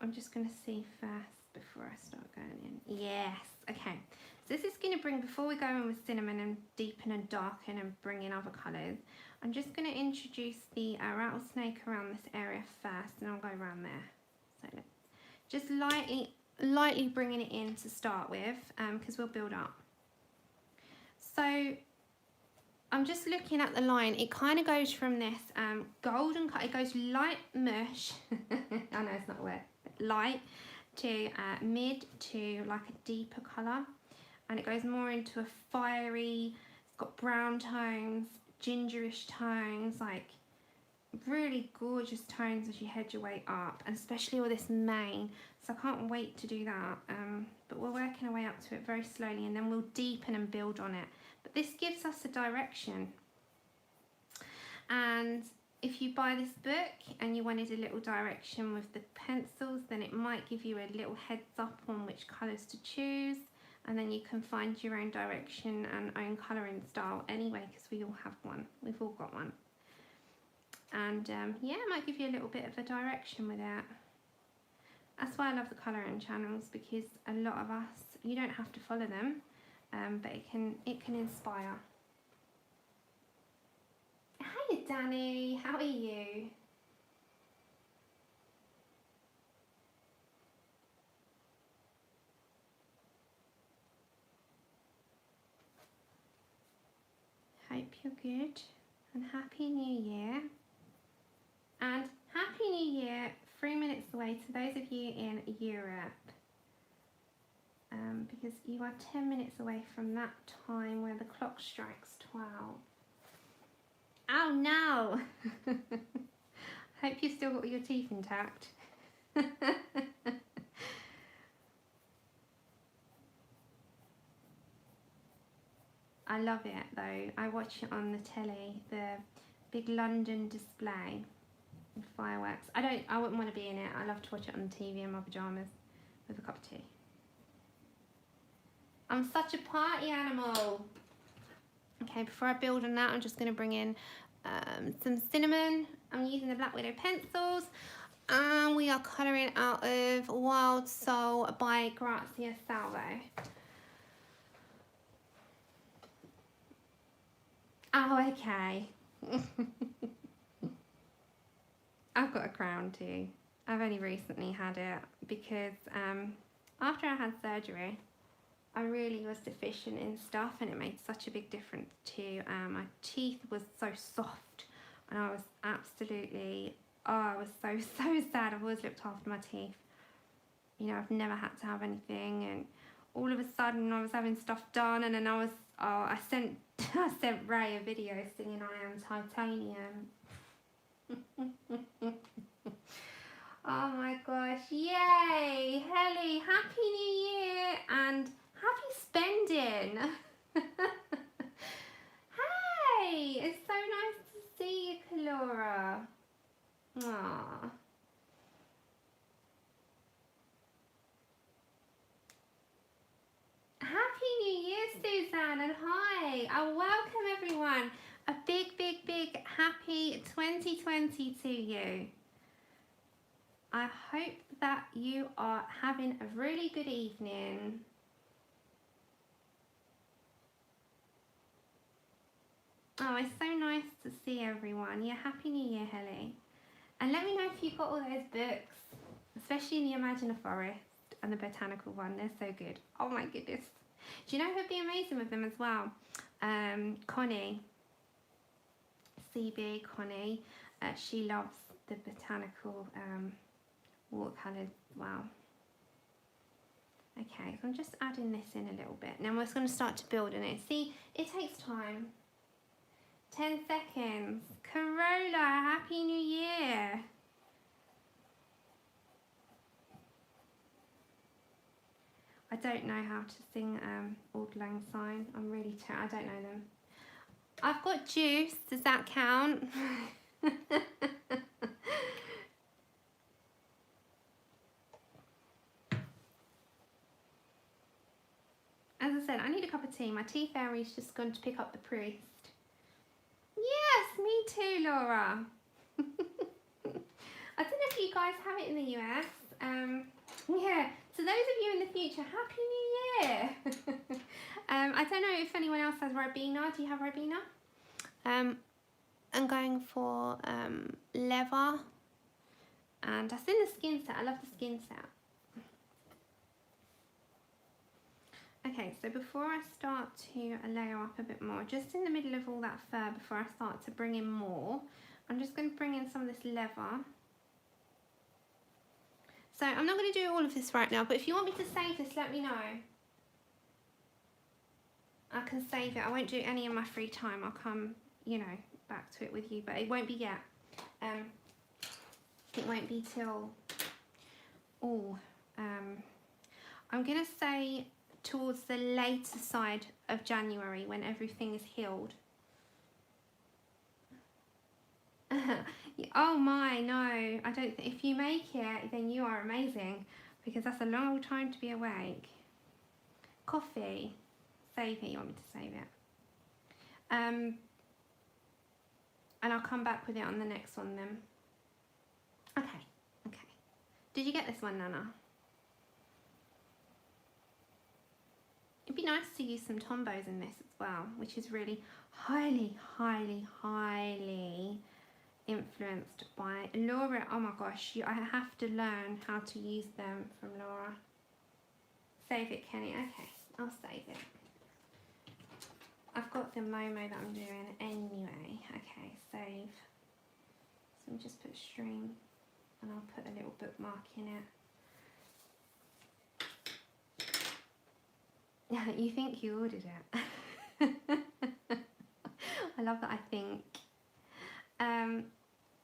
I'm just going to see first before I start going in. Yes, okay. So this is going to bring, before we go in with cinnamon and deepen and darken and bring in other colours, I'm just going to introduce the rattlesnake around this area first, and I'll go around there. So let's just lightly bringing it in to start with, because we'll build up. So I'm just looking at the line. It kind of goes from this golden color, it goes light mush, I know it's not a word, light to mid to like a deeper colour, and it goes more into a fiery, it's got brown tones, gingerish tones, like really gorgeous tones as you head your way up, and especially with this mane, so I can't wait to do that. But we're working our way up to it very slowly, and then we'll deepen and build on it. But this gives us a direction, and if you buy this book and you wanted a little direction with the pencils, then it might give you a little heads up on which colours to choose, and then you can find your own direction and own colouring style anyway, because we all have one, we've all got one. And yeah, it might give you a little bit of a direction with it. That's why I love the colouring channels, because a lot of us, you don't have to follow them, but it can inspire. Hi Danny, how are you? Hope you're good, and Happy New Year. And Happy New Year 3 minutes away to those of you in Europe, because you are 10 minutes away from that time where the clock strikes 12. Oh no! Hope you've still got your teeth intact. I love it though. I watch it on the telly, the big London display with fireworks. I wouldn't want to be in it. I love to watch it on the TV in my pyjamas with a cup of tea. I'm such a party animal. Okay, before I build on that, I'm just going to bring in some cinnamon. I'm using the Black Widow pencils, and we are colouring out of Wild Soul by Grazia Salvo. Oh, okay. I've got a crown too. I've only recently had it because after I had surgery, I really was deficient in stuff, and it made such a big difference to my teeth was so soft, and I was absolutely, oh, I was so sad. I've always looked after my teeth. You know, I've never had to have anything, and all of a sudden I was having stuff done, and then I sent Ray a video singing I Am Titanium. Oh my gosh, yay! Helly, Happy New Year and happy spending! Hey, it's so nice to see you, Kalora. Aww. Happy New Year, Suzanne, and hi! Welcome everyone. A big happy 2020 to you. I hope that you are having a really good evening. Oh, it's so nice to see everyone. Yeah, Happy New Year, Helly. And let me know if you got all those books, especially in the Imagine a Forest and the botanical one. They're so good. Oh my goodness. Do you know who'd be amazing with them as well? Connie. CB Connie. She loves the botanical watercolours. Wow. Okay, so I'm just adding this in a little bit. Now we're just going to start to build on it. See, it takes time. 10 seconds. Corolla, Happy New Year. don't know how to sing Auld Lang Syne. I'm really I don't know them. I've got juice. Does that count? As I said, I need a cup of tea. My tea fairy's just gone to pick up the priest. Yes, me too, Laura. I don't know if you guys have it in the US. Yeah, to those of you in the future, Happy New Year. I don't know if anyone else has Ribena. Do you have Ribena? I'm going for leather. And that's in the skin set. I love the skin set. Okay, so before I start to layer up a bit more, just in the middle of all that fur, before I start to bring in more, I'm just going to bring in some of this leather. So I'm not going to do all of this right now, but if you want me to save this, let me know. I can save it. I won't do any in my free time. I'll come, you know, back to it with you, but it won't be yet. It won't be till, I'm going to say towards the later side of January when everything is healed. Oh my, no, I don't. If you make it, then you are amazing, because that's a long old time to be awake. Coffee, save it. You want me to save it? And I'll come back with it on the next one then. Okay, okay. Did you get this one, Nana? It'd be nice to use some tombos in this as well, which is really highly, highly, highly influenced by Laura. Oh my gosh, I have to learn how to use them from Laura. Save it, Kenny. Okay, I'll save it. I've got the Momo that I'm doing anyway. Okay, save. So I'll just put stream and I'll put a little bookmark in it. You think you ordered it? I love that I think.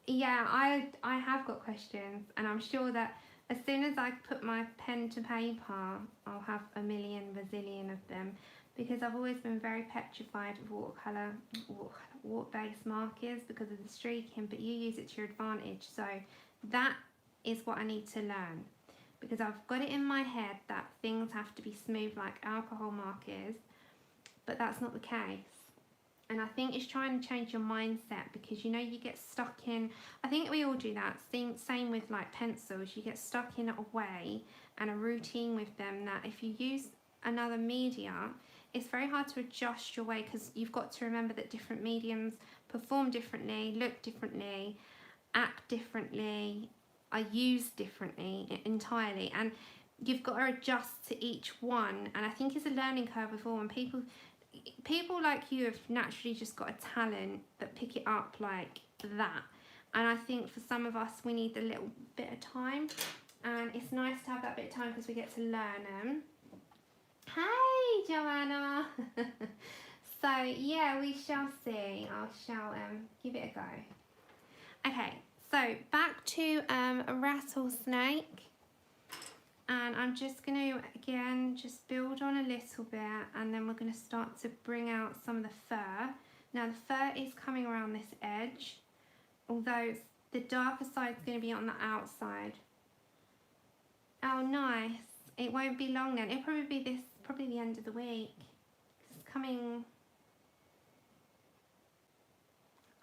Yeah, I have got questions, and I'm sure that as soon as I put my pen to paper, I'll have a million bazillion of them, because I've always been very petrified of water-based markers because of the streaking, but you use it to your advantage. So that is what I need to learn, because I've got it in my head that things have to be smooth like alcohol markers, but that's not the case. And I think it's trying to change your mindset, because you know you get stuck in, I think we all do that, same with like pencils, you get stuck in a way and a routine with them that if you use another media, it's very hard to adjust your way, because you've got to remember that different mediums perform differently, look differently, act differently, are used differently entirely, and you've got to adjust to each one. And I think it's a learning curve with all, and people like you have naturally just got a talent that pick it up like that, and I think for some of us we need a little bit of time, and it's nice to have that bit of time because we get to learn them. Hey Joanna. So yeah, we shall see. I shall give it a go. Okay, so back to a rattlesnake. And I'm just going to, again, just build on a little bit, and then we're going to start to bring out some of the fur. Now the fur is coming around this edge, although the darker side is going to be on the outside. Oh nice. It won't be long then. It'll probably be probably the end of the week. It's coming.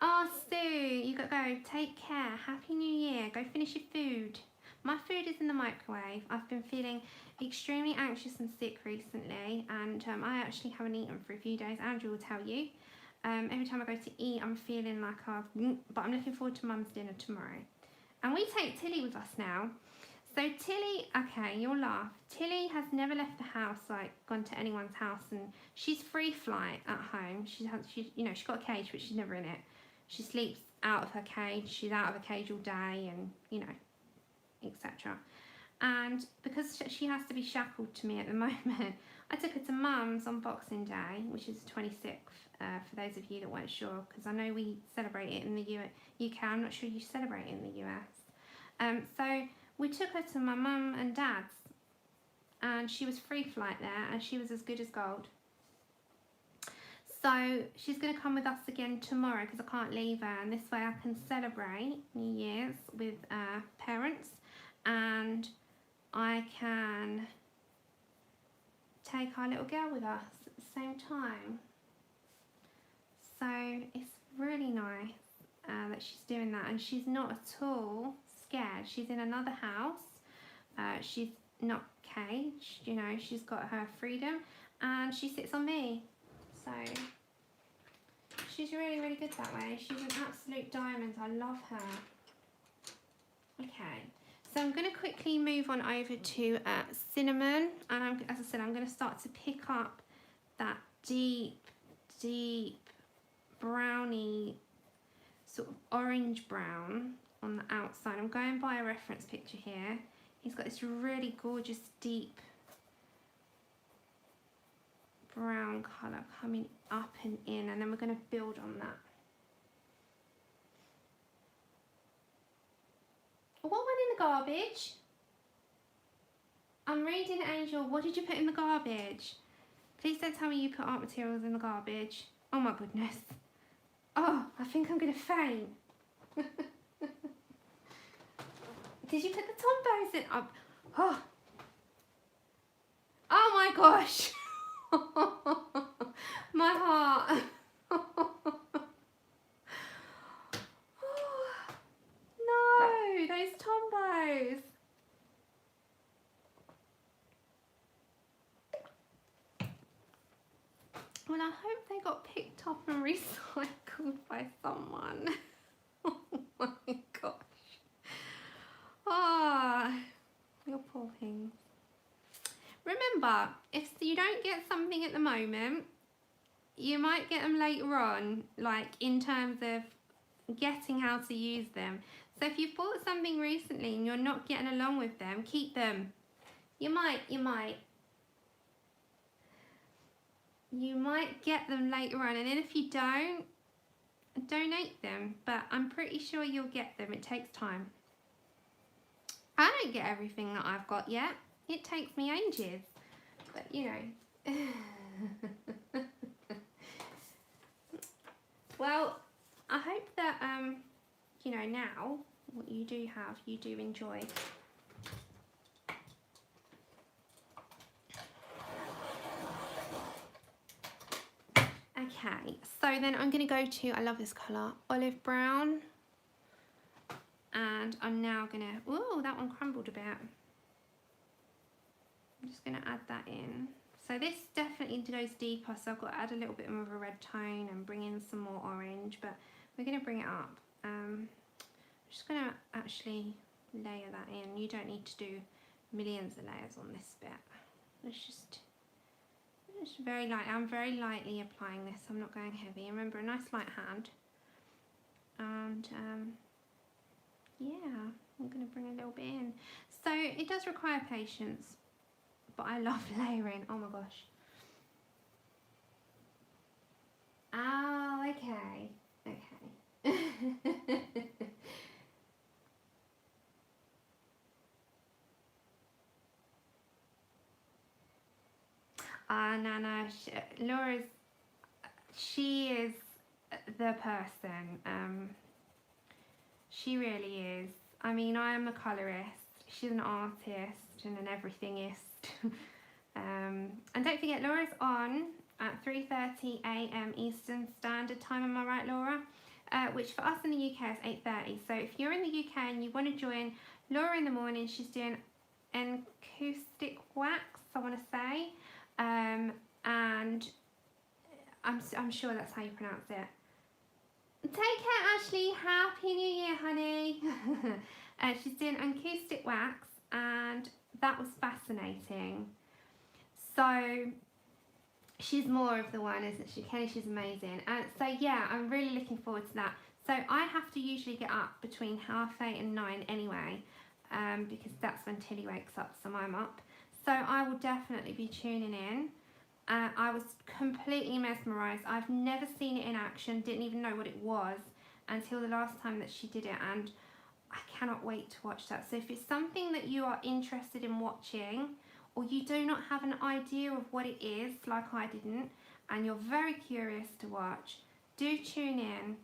Oh Sue, you got to go. Take care. Happy New Year. Go finish your food. My food is in the microwave. I've been feeling extremely anxious and sick recently, and I actually haven't eaten for a few days. Andrew will tell you. Every time I go to eat, I'm feeling like but I'm looking forward to Mum's dinner tomorrow. And we take Tilly with us now. So Tilly, okay, you'll laugh. Tilly has never left the house, like gone to anyone's house, and she's free flight at home. She's got a cage, but she's never in it. She sleeps out of her cage. She's out of her cage all day, and etc. And because she has to be shackled to me at the moment, I took her to Mum's on Boxing Day, which is the 26th, for those of you that weren't sure, because I know we celebrate it in the UK. I'm not sure you celebrate it in the US. So we took her to my mum and dad's, and she was free flight there, and she was as good as gold. So she's going to come with us again tomorrow because I can't leave her, and this way I can celebrate New Year's with parents, and I can take our little girl with us at the same time. So it's really nice that she's doing that, and she's not at all scared. She's in another house. She's not caged, you know, she's got her freedom, and she sits on me. So she's really, really good that way. She's an absolute diamond. I love her. Okay, so I'm going to quickly move on over to Cinnamon, and as I said, I'm going to start to pick up that deep browny, sort of orange brown on the outside. I'm going by a reference picture here. He's got this really gorgeous deep brown colour coming up and in, and then we're going to build on that. What went in the garbage? I'm reading, Angel. What did you put in the garbage? Please don't tell me you put art materials in the garbage. Oh my goodness. Oh, I think I'm going to faint. Did you put the Tombos in? Oh. Oh my gosh. My heart. No, those Tombos. Well, I hope they got picked up and recycled by someone. Oh my gosh. Ah, your poor things. Remember, if you don't get something at the moment, you might get them later on, like in terms of getting how to use them. So if you've bought something recently and you're not getting along with them, keep them. You might get them later on, and then if you don't, donate them, but I'm pretty sure you'll get them. It takes time. I don't get everything that I've got yet. It takes me ages, but you know. Well, I hope that you know, now what you do have, you do enjoy. Okay, so then I'm going to go to, I love this colour, olive brown. And I'm now going to, ooh, that one crumbled a bit. I'm just going to add that in. So this definitely goes deeper, so I've got to add a little bit more of a red tone and bring in some more orange, but we're going to bring it up. I'm just going to actually layer that in. You don't need to do millions of layers on this bit. It's just very light. I'm very lightly applying this. I'm not going heavy. Remember, a nice light hand. And yeah, I'm going to bring a little bit in. So it does require patience, but I love layering. Oh my gosh. Oh, okay. Okay. No, Laura's, she is the person. She really is. I mean, I am a colourist. She's an artist and an everythingist. And don't forget, Laura's on at 3:30 AM Eastern Standard Time. Am I right, Laura? Which for us in the UK is 8:30. So if you're in the UK and you want to join Laura in the morning, she's doing acoustic wax, I want to say. And I'm sure that's how you pronounce it. Take care, Ashley. Happy New Year, honey. She's doing acoustic wax, and that was fascinating. So she's more of the one, isn't she? Kelly, she's amazing. So yeah, I'm really looking forward to that. So I have to usually get up between 8:30 and 9 anyway, because that's when Tilly wakes up, so I'm up. So I will definitely be tuning in. I was completely mesmerised. I've never seen it in action, didn't even know what it was until the last time that she did it, and I cannot wait to watch that. So if it's something that you are interested in watching, or you do not have an idea of what it is, like I didn't, and you're very curious to watch, do tune in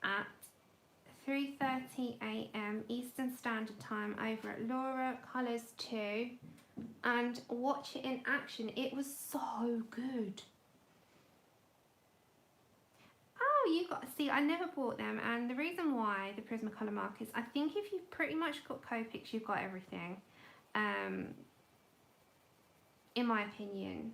at 3:30 a.m. Eastern Standard Time over at Laura Colours 2 and watch it in action. It was so good. Oh, you got, see, I never bought them, and the reason why, the Prismacolor markers, I think if you've pretty much got Copics, you've got everything, in my opinion.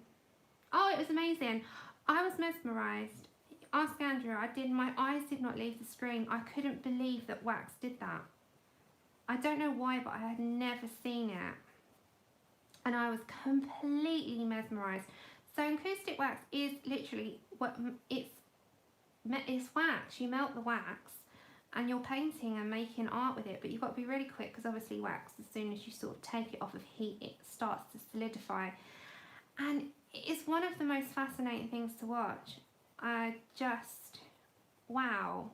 Oh, it was amazing. I was mesmerised. Ask Andrew, my eyes did not leave the screen. I couldn't believe that wax did that. I don't know why, but I had never seen it. And I was completely mesmerised. So acoustic wax is literally, it's wax. You melt the wax and you're painting and making art with it, but you've got to be really quick because obviously wax, as soon as you sort of take it off of heat, it starts to solidify. And it's one of the most fascinating things to watch. I just, wow.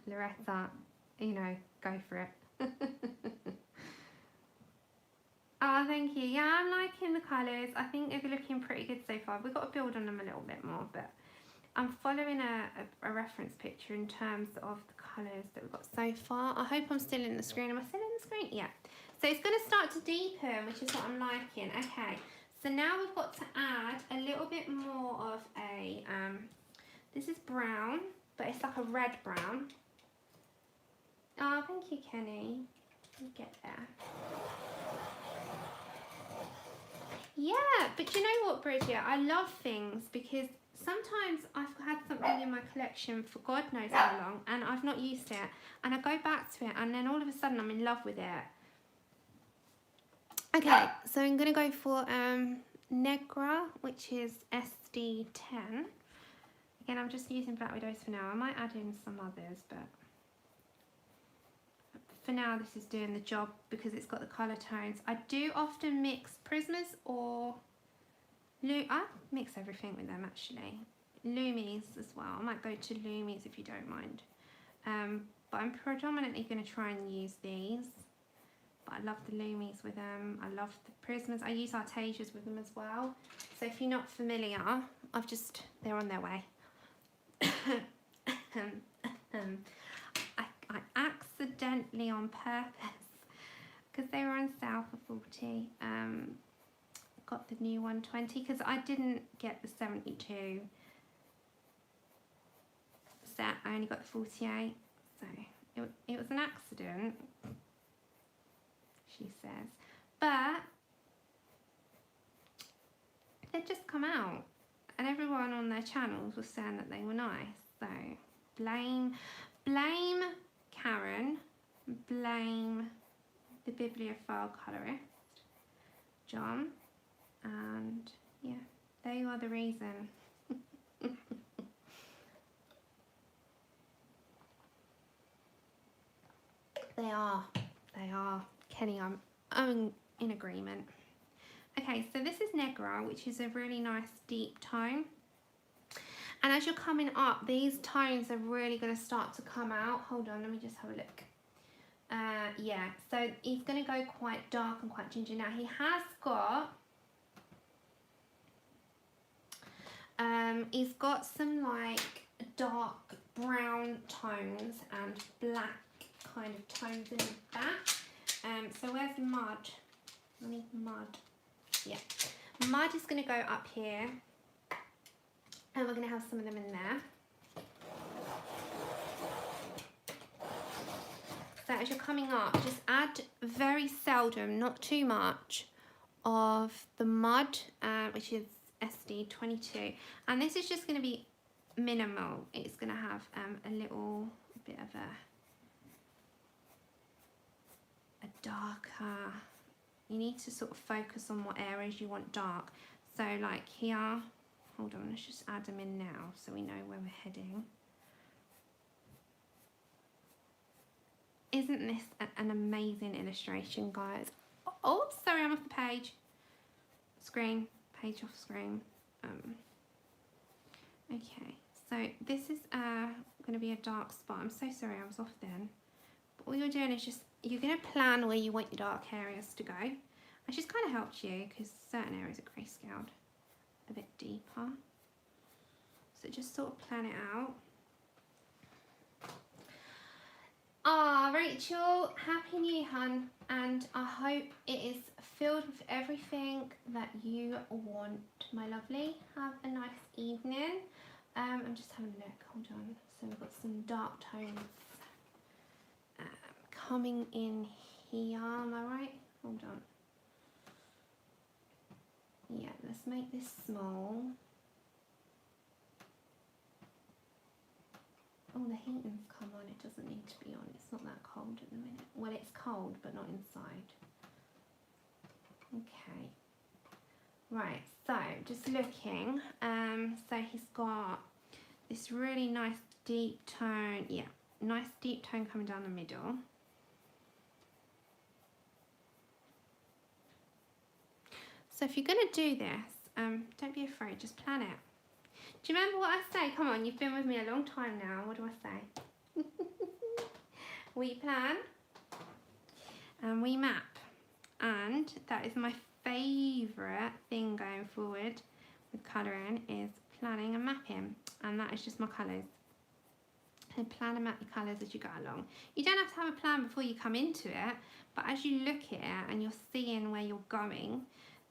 Loretta, you know, go for it. Oh, thank you. Yeah, I'm liking the colours. I think they're looking pretty good so far. We've got to build on them a little bit more, but I'm following a reference picture in terms of the colours that we've got so far. I hope I'm still in the screen. Am I still in the screen? Yeah. So it's going to start to deepen, which is what I'm liking. Okay, so now we've got to add a little bit more of a, this is brown, but it's like a red brown. Oh, thank you, Kenny. Let me get there. Yeah, but you know what, Bridget? I love things because sometimes I've had something in my collection for God knows how long and I've not used it, and I go back to it and then all of a sudden I'm in love with it. Okay, so I'm going to go for Negra, which is SD10. Again, I'm just using Black Widows for now. I might add in some others, but for now this is doing the job because it's got the colour tones. I do often mix Prismas or I mix everything with them actually. Lumis as well. I might go to Lumis if you don't mind. But I'm predominantly going to try and use these. But I love the Lumis with them. I love the Prismas. I use Artesias with them as well. So if you're not familiar, they're on their way. I accidentally on purpose, because they were on sale for 40, got the new 120 because I didn't get the 72 set. I only got the 48, so it was an accident, she says, but they'd just come out and everyone on their channels was saying that they were nice. So blame Karen, blame the bibliophile colorist John, and yeah, they are the reason. They are Kenny, I'm in agreement. Okay, so this is Negra, which is a really nice deep tone. And as you're coming up, these tones are really going to start to come out. Hold on, let me just have a look. Yeah, so he's going to go quite dark and quite ginger. Now, he has got... he's got some, like, dark brown tones and black kind of tones in the back. So where's Mud? I need Mud. Yeah. Mud is going to go up here. And we're going to have some of them in there. So as you're coming up, just add very seldom, not too much, of the Mud, which is SD22. And this is just going to be minimal. It's going to have a little bit of a darker... You need to sort of focus on what areas you want dark. So like here... Hold on, let's just add them in now so we know where we're heading. Isn't this an amazing illustration, guys? Oh, sorry, I'm off the page. Screen, page off screen. Okay, So this is going to be a dark spot. I'm so sorry I was off then. But all you're doing is just, you're going to plan where you want your dark areas to go. I just kind of helped you because certain areas are grayscaled a bit deeper. So just sort of plan it out. Rachel, Happy New Year, hun, and I hope it is filled with everything that you want, my lovely. Have a nice evening. I'm just having a look, hold on. So we've got some dark tones coming in here, am I right? Hold on. Yeah, let's make this small. Oh, the heating's come on. It doesn't need to be on. It's not that cold at the minute. Well, it's cold, but not inside. Okay. Right, so just looking. So he's got this really nice deep tone. Yeah, nice deep tone coming down the middle. So if you're going to do this, don't be afraid. Just plan it. Do you remember what I say? Come on, you've been with me a long time now. What do I say? We plan and we map. And that is my favourite thing going forward with colouring, is planning and mapping. And that is just my colours. And plan and map your colours as you go along. You don't have to have a plan before you come into it, but as you look at it and you're seeing where you're going,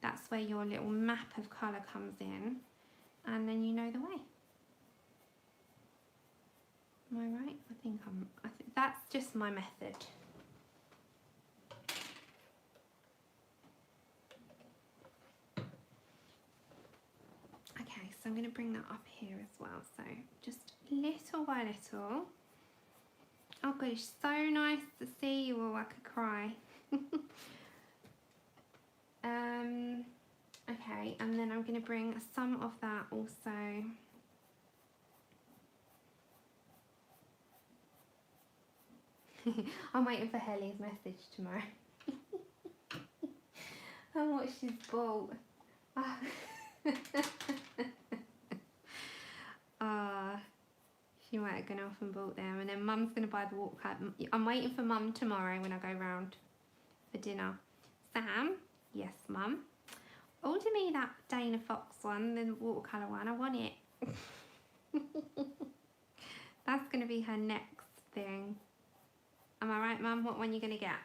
that's where your little map of colour comes in. And then you know the way. Am I right? I think that's just my method. Okay, so I'm going to bring that up here as well. So just little by little. Oh gosh, so nice to see you all. I could cry. Okay, and then I'm going to bring some of that also. I'm waiting for Helly's message tomorrow. And what she's bought. She might have gone off and bought them, and then Mum's going to buy the watercolour. I'm waiting for Mum tomorrow when I go round for dinner. Sam, yes Mum, order me that Dana Fox one, the watercolour one. I want it. That's going to be her next thing. Am I right, Mum? What one are you going to get?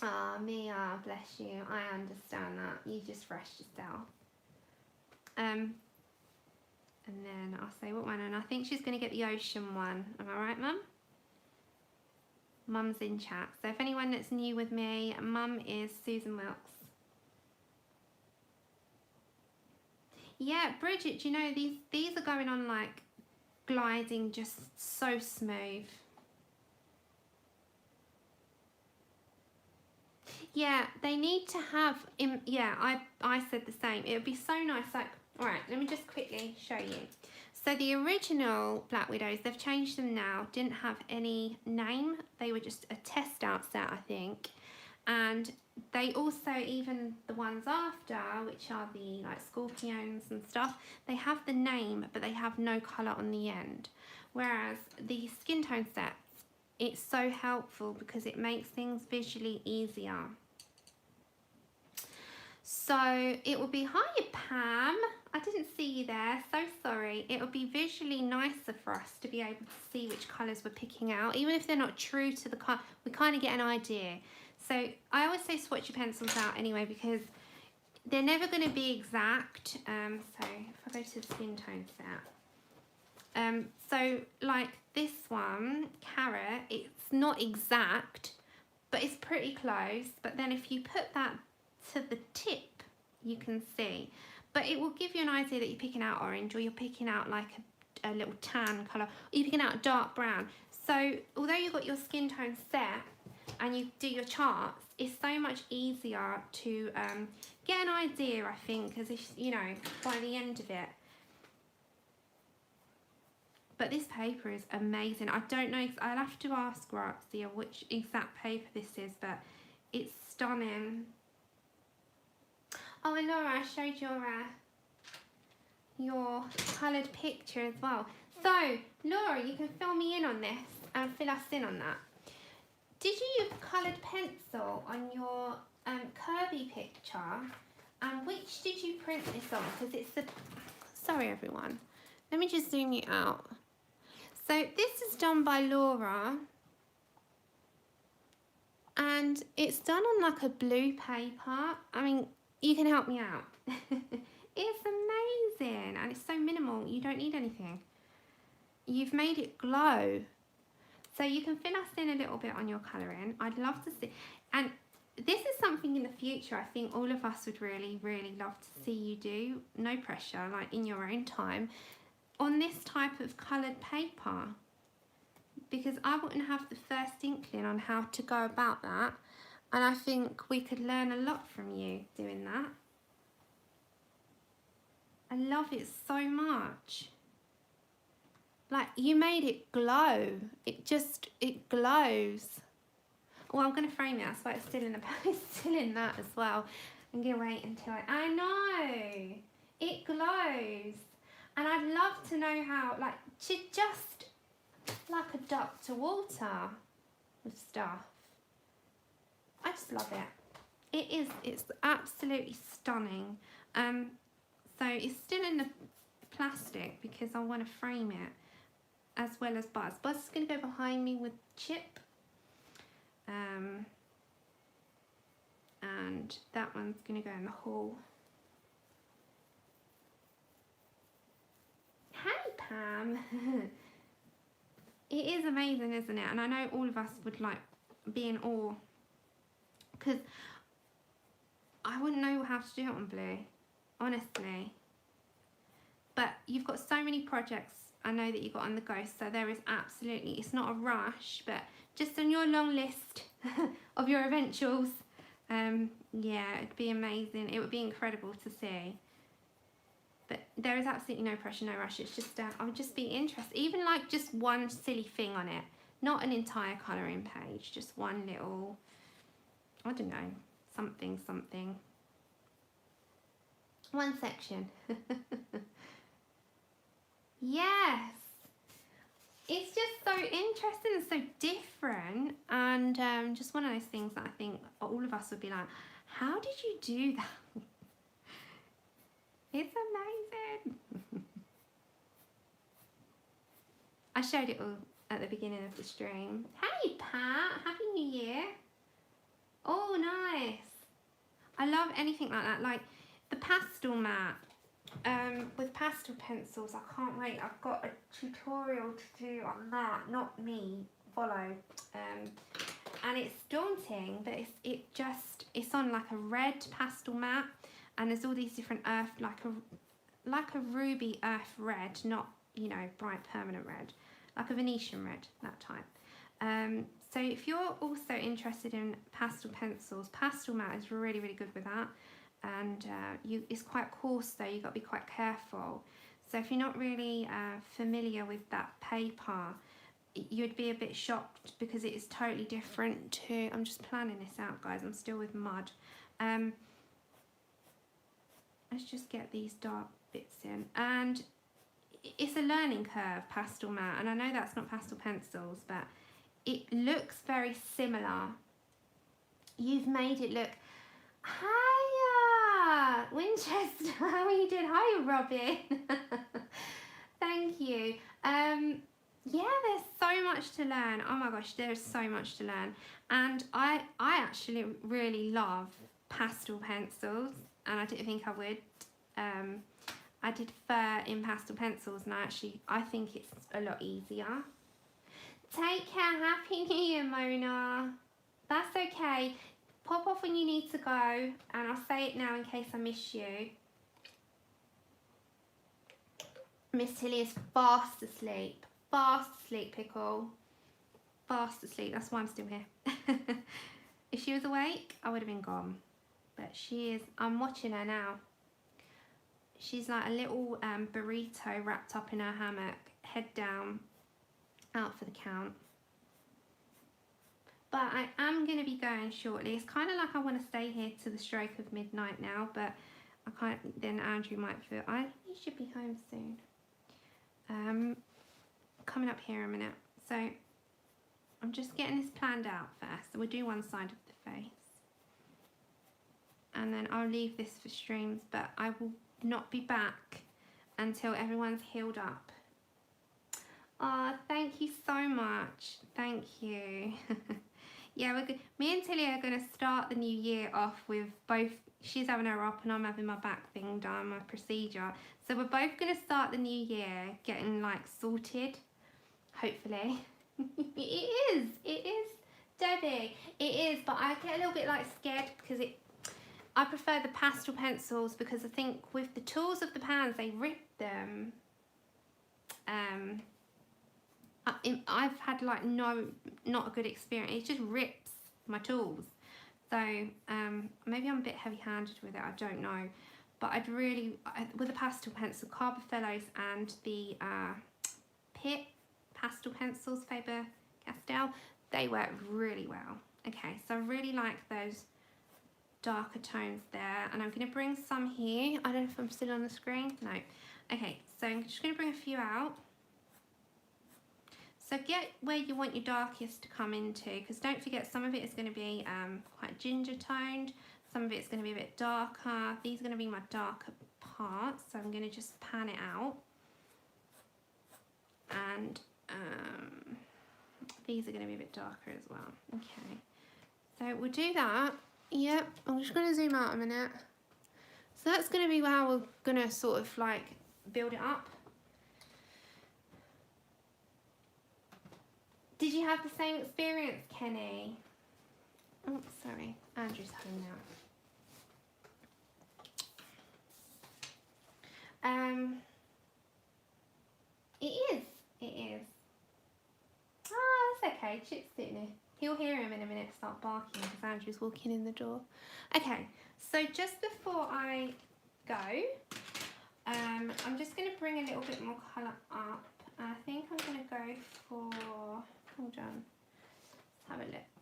Ah, oh, Mia, bless you. I understand that. You just rushed yourself. And then I'll say what one, and I think she's going to get the ocean one. Am I right, Mum? Mum's in chat. So if anyone that's new with me, Mum is Susan Wilkes. Yeah, Bridget, do you know these are going on like gliding, just so smooth. Yeah, they need to have, yeah, I said the same. It would be so nice, like, all right, let me just quickly show you. So the original Black Widows, they've changed them now, didn't have any name. They were just a test out set, I think. And they also, even the ones after, which are the like scorpions and stuff, they have the name, but they have no colour on the end. Whereas the skin tone sets, it's so helpful because it makes things visually easier. So it will be, hiya Pam, I didn't see you there, so sorry. It will be visually nicer for us to be able to see which colours we're picking out. Even if they're not true to the colour, we kind of get an idea. So I always say swatch your pencils out anyway, because they're never going to be exact. So if I go to the skin tone set. So like this one, Carrot, it's not exact, but it's pretty close. But then if you put that to the tip, you can see. But it will give you an idea that you're picking out orange, or you're picking out like a little tan colour, or you're picking out dark brown. So although you've got your skin tone set and you do your charts, it's so much easier to get an idea, I think, as if, you know, by the end of it. But this paper is amazing. I don't know, I'll have to ask Grazia which exact paper this is, but it's stunning. Oh, and Laura, I showed your coloured picture as well. So, Laura, you can fill me in on this and fill us in on that. Did you use coloured pencil on your Kirby picture? And which did you print this on? Because it's the... Sorry, everyone. Let me just zoom you out. So this is done by Laura. And it's done on like a blue paper. I mean, you can help me out. It's amazing. And it's so minimal. You don't need anything. You've made it glow. So you can fill us in a little bit on your colouring. I'd love to see. And this is something in the future I think all of us would really, really love to see you do. No pressure, like in your own time. On this type of coloured paper. Because I wouldn't have the first inkling on how to go about that. And I think we could learn a lot from you doing that. I love it so much. Like, you made it glow. It glows. Well, I'm going to frame it. That's why it's still in the it's still in that as well. I'm going to wait until I know. It glows. And I'd love to know how, like, to just, like a duck to water with stuff. I just love it. It's absolutely stunning. So it's still in the plastic because I want to frame it. As well as Buzz. Buzz is going to go behind me with Chip. And that one's going to go in the hall. Hey, Pam. It is amazing, isn't it? And I know all of us would like be in awe. Because I wouldn't know how to do it on blue. Honestly. But you've got so many projects I know that you got on the go, so there is absolutely, it's not a rush, but just on your long list of your eventuals, yeah, it'd be amazing. It would be incredible to see. But there is absolutely no pressure, no rush. It's just, I would just be interested, even like just one silly thing on it, not an entire colouring page, just one little, I don't know, something. One section. Yes, it's just so interesting and so different, and just one of those things that I think all of us would be like, how did you do that? It's amazing. I showed it all at the beginning of the stream. Hey Pat, Happy New Year. Oh, nice. I love anything like that, like the pastel mat. With pastel pencils, I can't wait. I've got a tutorial to do on that, not me, follow. And it's daunting, but it's on like a red pastel mat, and there's all these different earth, like a ruby earth red, not, you know, bright permanent red, like a Venetian red, that type. So if you're also interested in pastel pencils, pastel mat is really, really good with that. And it's quite coarse though, you've got to be quite careful. So if you're not really familiar with that paper, you'd be a bit shocked because it is totally different to, I'm just planning this out guys, I'm still with mud. Let's just get these dark bits in. And it's a learning curve, pastel mat, and I know that's not pastel pencils, but it looks very similar. You've made it look, hiya, Winchester, how are you doing? Hiya, Robin. Thank you. Yeah, there's so much to learn. Oh my gosh, there's so much to learn. And I actually really love pastel pencils, and I didn't think I would. I did fur in pastel pencils, and I think it's a lot easier. Take care. Happy New Year, Mona. That's okay. Pop off when you need to go, and I'll say it now in case I miss you. Miss Tilly is fast asleep. Fast asleep, Pickle. Fast asleep. That's why I'm still here. If she was awake, I would have been gone. But she is. I'm watching her now. She's like a little burrito wrapped up in her hammock, head down, out for the count. But I am going to be going shortly. It's kind of like I want to stay here to the stroke of midnight now, but then Andrew might feel, he should be home soon. Coming up here in a minute. So I'm just getting this planned out first. So we'll do one side of the face. And then I'll leave this for streams, but I will not be back until everyone's healed up. Oh, thank you so much. Thank you. Yeah, me and Tilly are going to start the new year off with both, she's having her op and I'm having my back thing done, my procedure. So we're both going to start the new year getting like sorted, hopefully. It is, Debbie. It is, but I get a little bit like scared because I prefer the pastel pencils because I think with the tools of the pans, they rip them. I've had like not a good experience. It just rips my tools. So maybe I'm a bit heavy-handed with it. I don't know, but I'd really with the pastel pencil, Carbofellows and the Pitt pastel pencils, Faber-Castell, they work really well. Okay, so I really like those darker tones there, and I'm going to bring some here. I don't know if I'm still on the screen. No. Okay, so I'm just going to bring a few out. So get where you want your darkest to come into, because don't forget some of it is going to be quite ginger toned, some of it's going to be a bit darker. These are going to be my darker parts, so I'm going to just pan it out. And these are going to be a bit darker as well. Okay, so we'll do that. Yep, I'm just going to zoom out a minute. So that's going to be how we're going to sort of like build it up. Did you have the same experience, Kenny? Oh, sorry. Andrew's home now. It is. Oh, that's okay. Chip's sitting here. He'll hear him in a minute start barking because Andrew's walking in the door. Okay, so just before I go, I'm just going to bring a little bit more colour up. I think I'm going to go for... Hold on, let's have a look.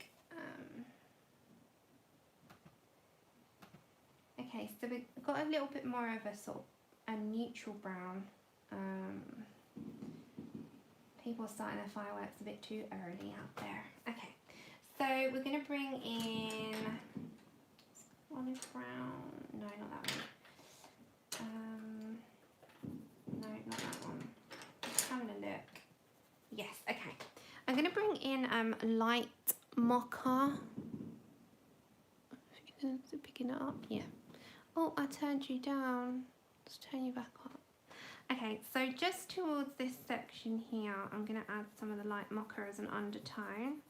Okay, so we've got a little bit more of a sort of a neutral brown. People are starting their fireworks a bit too early out there. Okay, so we're going to bring in olive brown. No, not that one. No, not that one. Just having a look. Yes, okay. I'm going to bring in light mocha. If you can picking it up, yeah. Oh, I turned you down. Let's turn you back up. Okay, so just towards this section here, I'm going to add some of the light mocha as an undertone.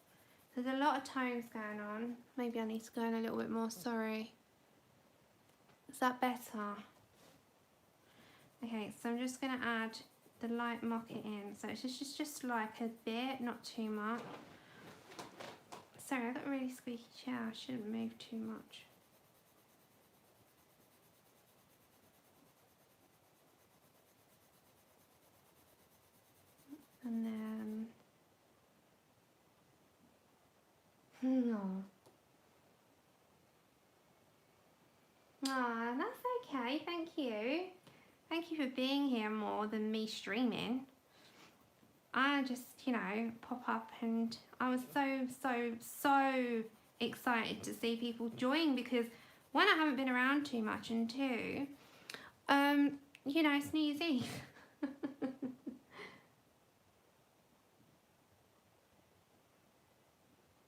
There's a lot of tones going on. Maybe I need to go in a little bit more, sorry. Is that better? Okay, so I'm just going to add the light mocha in. So it's just like a bit, not too much. Sorry, I've got a really squeaky chair. I shouldn't move too much. And then... No. Ah, that's okay. Thank you. Thank you for being here more than me streaming. I just, you know, pop up and I was so excited to see people join because one, I haven't been around too much, and two, you know, it's New Year's Eve.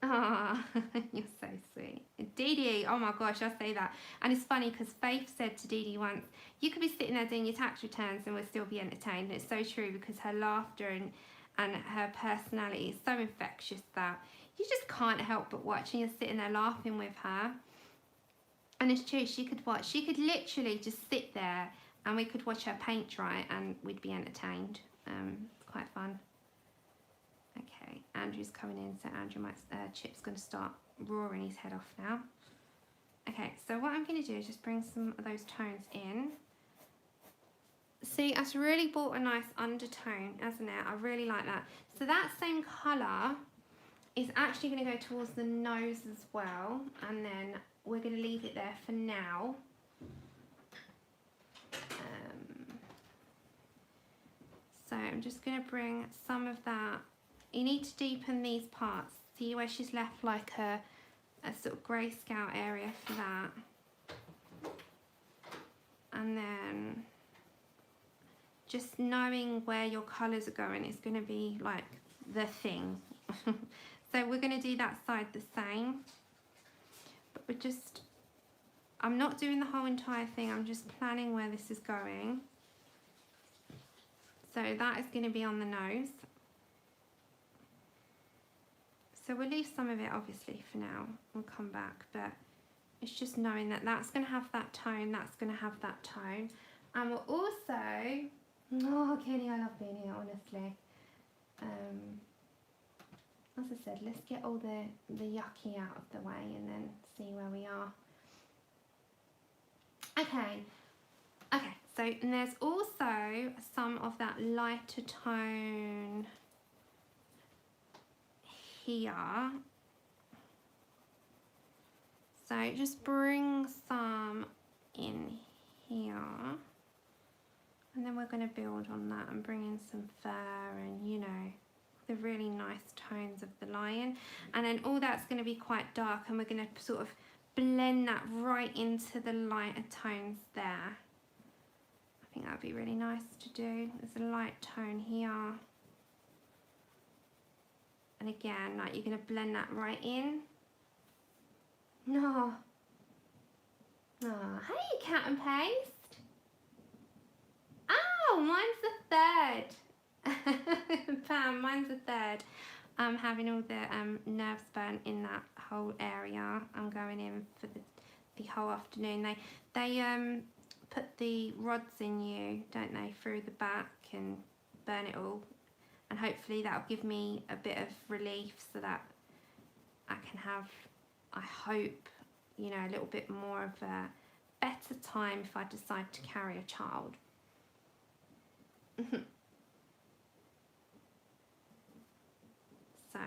Ah, you're so sweet. Dee Dee, oh my gosh, I say that. And it's funny because Faith said to Dee Dee once, you could be sitting there doing your tax returns and we'll still be entertained. And it's so true because her laughter and her personality is so infectious that you just can't help but watch, and you're sitting there laughing with her. And it's true, she could literally just sit there and we could watch her paint dry and we'd be entertained. It's quite fun. Okay, Andrew's coming in, so Andrew might, Chip's going to start roaring his head off now. Okay, so what I'm going to do is just bring some of those tones in. See, that's really brought a nice undertone, hasn't it? I really like that. So that same colour is actually going to go towards the nose as well, and then we're going to leave it there for now. So I'm just going to bring some of that. You need to deepen these parts. See where she's left like a sort of grayscale area for that. And then just knowing where your colours are going is going to be like the thing. So we're going to do that side the same. But we're just, I'm not doing the whole entire thing, I'm just planning where this is going. So that is going to be on the nose. So we'll leave some of it obviously for now, we'll come back, but it's just knowing that that's going to have that tone, that's going to have that tone. And we'll also, oh Kenny, I love being here, honestly. As I said, let's get all the yucky out of the way and then see where we are. Okay, so and there's also some of that lighter tone here. So just bring some in here. And then we're going to build on that and bring in some fur and, you know, the really nice tones of the lion. And then all that's going to be quite dark and we're going to sort of blend that right into the lighter tones there. I think that would be really nice to do. There's a light tone here. And again, like you're going to blend that right in. No. Oh, hey, cat and paste. Oh, mine's the third. Pam, mine's the third. I'm having all the nerves burnt in that whole area. I'm going in for the whole afternoon. They put the rods in you, don't they, through the back and burn it all. And hopefully that'll give me a bit of relief so that I can have, I hope, you know, a little bit more of a better time if I decide to carry a child. So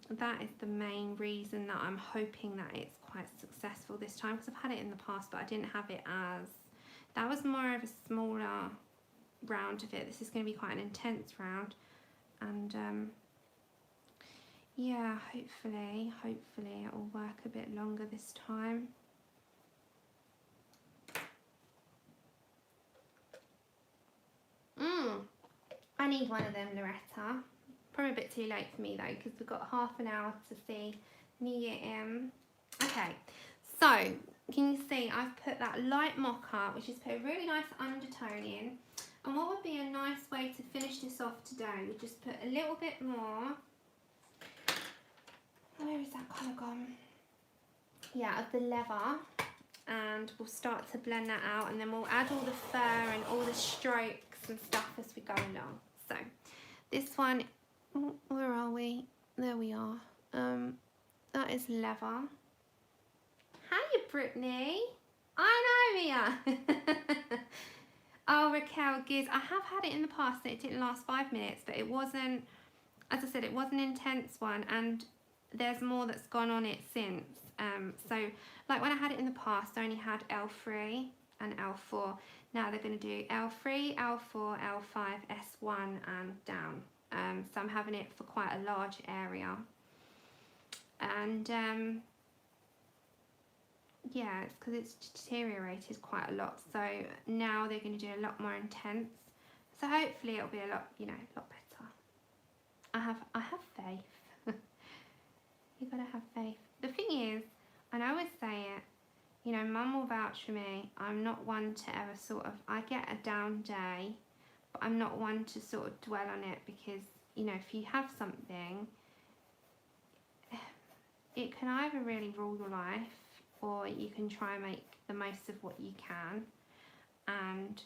that is the main reason that I'm hoping that it's quite successful this time, because I've had it in the past but I didn't have it as, that was more of a smaller round of it. This is going to be quite an intense round, and yeah, hopefully it will work a bit longer this time. I need one of them, Loretta. Probably a bit too late for me though, because we've got half an hour to see New Year in. Okay, so can you see I've put that light mocha, which is put a really nice undertone in. And what would be a nice way to finish this off today? We'll just put a little bit more. Where is that colour gone? Yeah, of the leather. And we'll start to blend that out, and then we'll add all the fur and all the strokes and stuff as we go along. So this one, where are we? There we are. That is leather. Hiya, Brittany. I know, Mia. Oh, Raquel Giz. I have had it in the past and it didn't last 5 minutes, but it wasn't, as I said, it was an intense one, and there's more that's gone on it since. So like when I had it in the past, I only had L3 and L4. Now they're going to do L3, L4, L5, S1 and down. So I'm having it for quite a large area. And yeah, it's because it's deteriorated quite a lot. So now they're going to do a lot more intense. So hopefully it'll be a lot, you know, a lot better. I have faith. You gotta have faith. The thing is, and I always say it, you know, Mum will vouch for me. I'm not one to ever sort of, I get a down day, but I'm not one to sort of dwell on it, because, you know, if you have something, it can either really rule your life, or you can try and make the most of what you can. And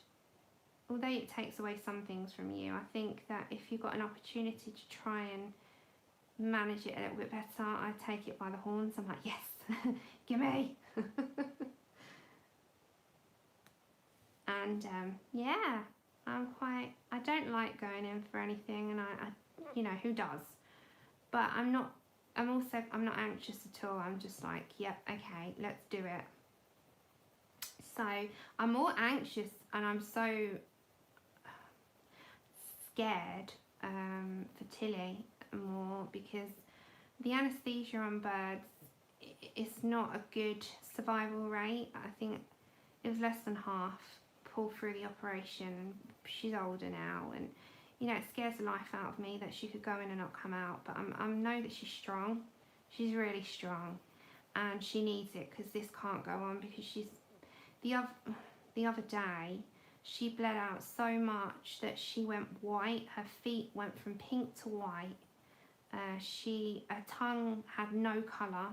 although it takes away some things from you, I think that if you've got an opportunity to try and manage it a little bit better, I take it by the horns. I'm like, yes, gimme. And yeah, I don't like going in for anything, and I you know, who does? But I'm not anxious at all. I'm just like, yep, okay, let's do it. So I'm more anxious, and I'm so scared for Tilly more, because the anaesthesia on birds, it's not a good survival rate. I think it was less than half pulled through the operation. She's older now, and you know, it scares the life out of me that she could go in and not come out. But I know that she's strong. She's really strong, and she needs it, because this can't go on, because she's the other day she bled out so much that she went white. Her feet went from pink to white. Her tongue had no colour.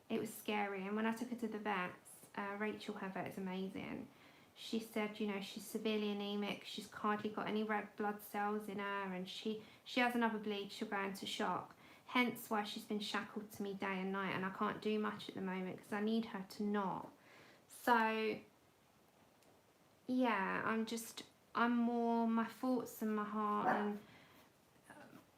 It was scary. And when I took her to the vets, Rachel, her vet, is amazing. She said, you know, she's severely anemic. She's hardly got any red blood cells in her, and she has another bleed. She'll go into shock. Hence why she's been shackled to me day and night, and I can't do much at the moment because I need her to not. So yeah, I'm more, my thoughts and my heart and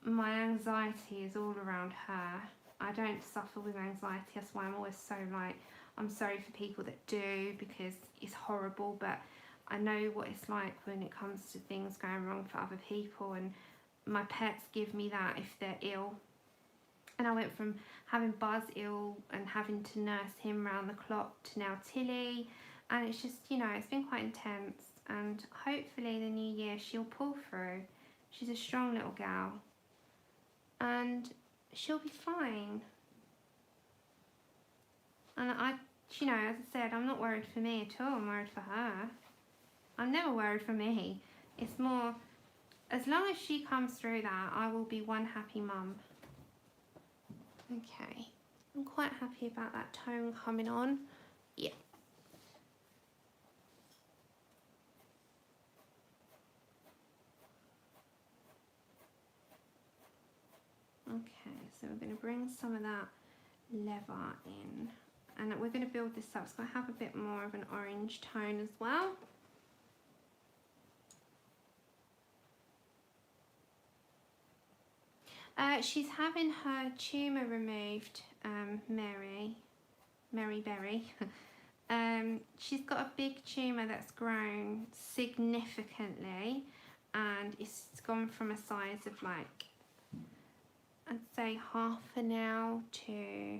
my anxiety is all around her. I don't suffer with anxiety. That's why I'm always so like, I'm sorry for people that do, because it's horrible, but I know what it's like when it comes to things going wrong for other people, and my pets give me that if they're ill. And I went from having Buzz ill and having to nurse him round the clock to now Tilly, and it's just, you know, it's been quite intense, and hopefully the new year she'll pull through. She's a strong little gal, and she'll be fine. And you know, as I said, I'm not worried for me at all. I'm worried for her. I'm never worried for me. It's more, as long as she comes through that, I will be one happy mum. Okay, I'm quite happy about that tone coming on. Yeah. Okay, so we're going to bring some of that leather in, and we're going to build this up. It's going to have a bit more of an orange tone as well. She's having her tumour removed, Mary Berry. She's got a big tumour that's grown significantly, and it's gone from a size of like, I'd say half an L to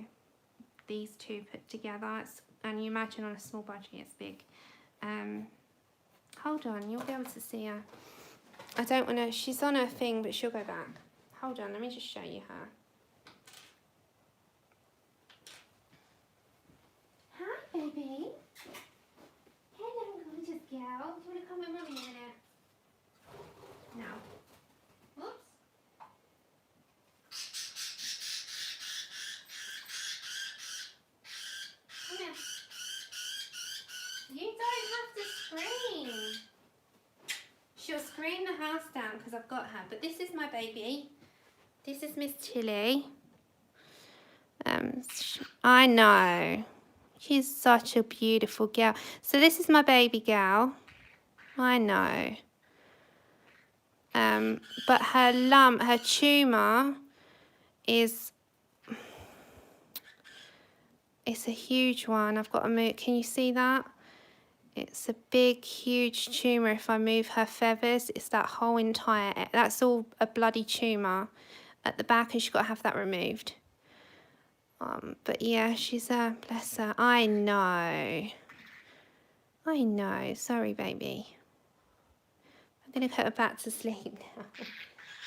these two put together. And you imagine on a small budget, it's big. Hold on, you'll be able to see her. I don't want to, she's on her thing, but she'll go back. Hold on, let me just show you her. Hi, baby. Hello, gorgeous girl. Do you want to come with Mummy in a minute? No. Whoops. Come here. You don't have to scream. She'll scream the house down because I've got her. But this is my baby. This is Miss Tilly. I know. She's such a beautiful girl. So this is my baby girl. I know. But her tumour is, it's a huge one. I've got to move. Can you see that? It's a big, huge tumour. If I move her feathers, it's that whole entire, that's all a bloody tumour at the back, and she's got to have that removed. But yeah, she's bless her. I know. Sorry, baby. I'm going to put her back to sleep now.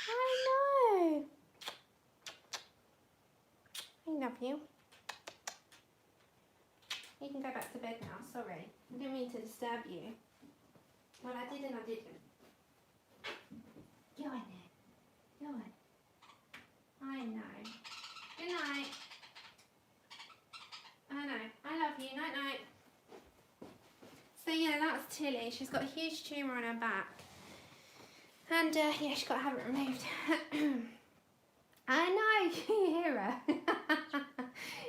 I know. I love you. You can go back to bed now. Sorry. I didn't mean to disturb you. Well, I did and I didn't. Go on then. Go on. I know. Good night. I know. I love you. Night night. So yeah, that's Tilly. She's got a huge tumour on her back. And yeah, she's got to have it removed. I know. Can you hear her?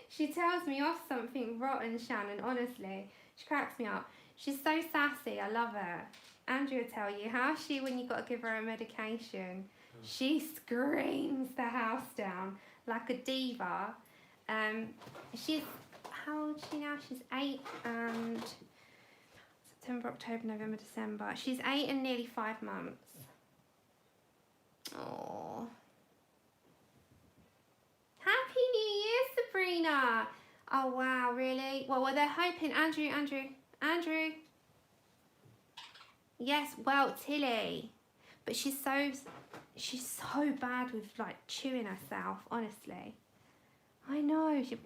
She tells me off something rotten, Shannon. Honestly. She cracks me up. She's so sassy. I love her. Andrew will tell you. How's she when you've got to give her a medication? She screams the house down like a diva. She's, how old is she now? She's 8 and September, October, November, December. She's 8 and nearly 5 months. Oh. Happy New Year, Sabrina. Oh, wow, really? Well, they're hoping, Andrew. Yes, well, Tilly. But she's so bad with, like, chewing herself, honestly. I know, she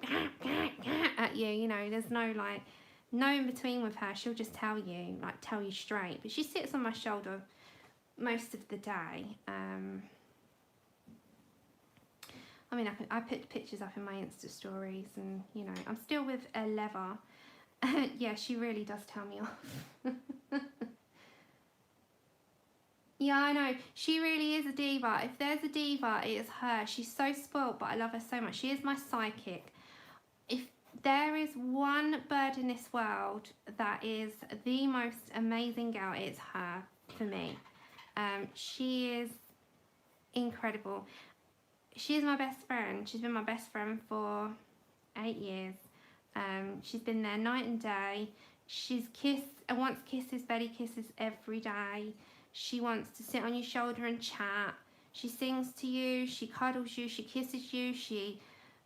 at you, you know, there's no, like, no in between with her. She'll just tell you straight. But she sits on my shoulder most of the day. I mean, I put pictures up in my Insta stories, and, you know, I'm still with a lever. Yeah, she really does tell me off. Yeah, I know. She really is a diva. If there's a diva, it is her. She's so spoilt, but I love her so much. She is my psychic. If there is one bird in this world that is the most amazing girl, it's her for me. She is incredible. She is my best friend. She's been my best friend for 8 years. She's been there night and day. She's wants kisses, belly kisses every day. She wants to sit on your shoulder and chat. She sings to you, she cuddles you, she kisses you, she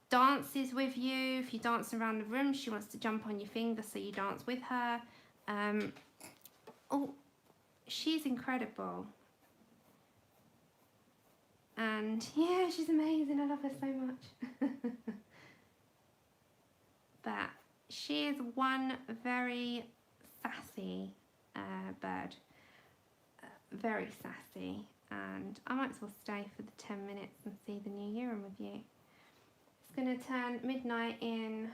dances with you. If you dance around the room, she wants to jump on your finger so you dance with her. Oh, she's incredible. And yeah, she's amazing. I love her so much. But she is one very sassy bird. Very sassy. And I might as well stay for the 10 minutes and see the new year in with you. It's going to turn midnight in.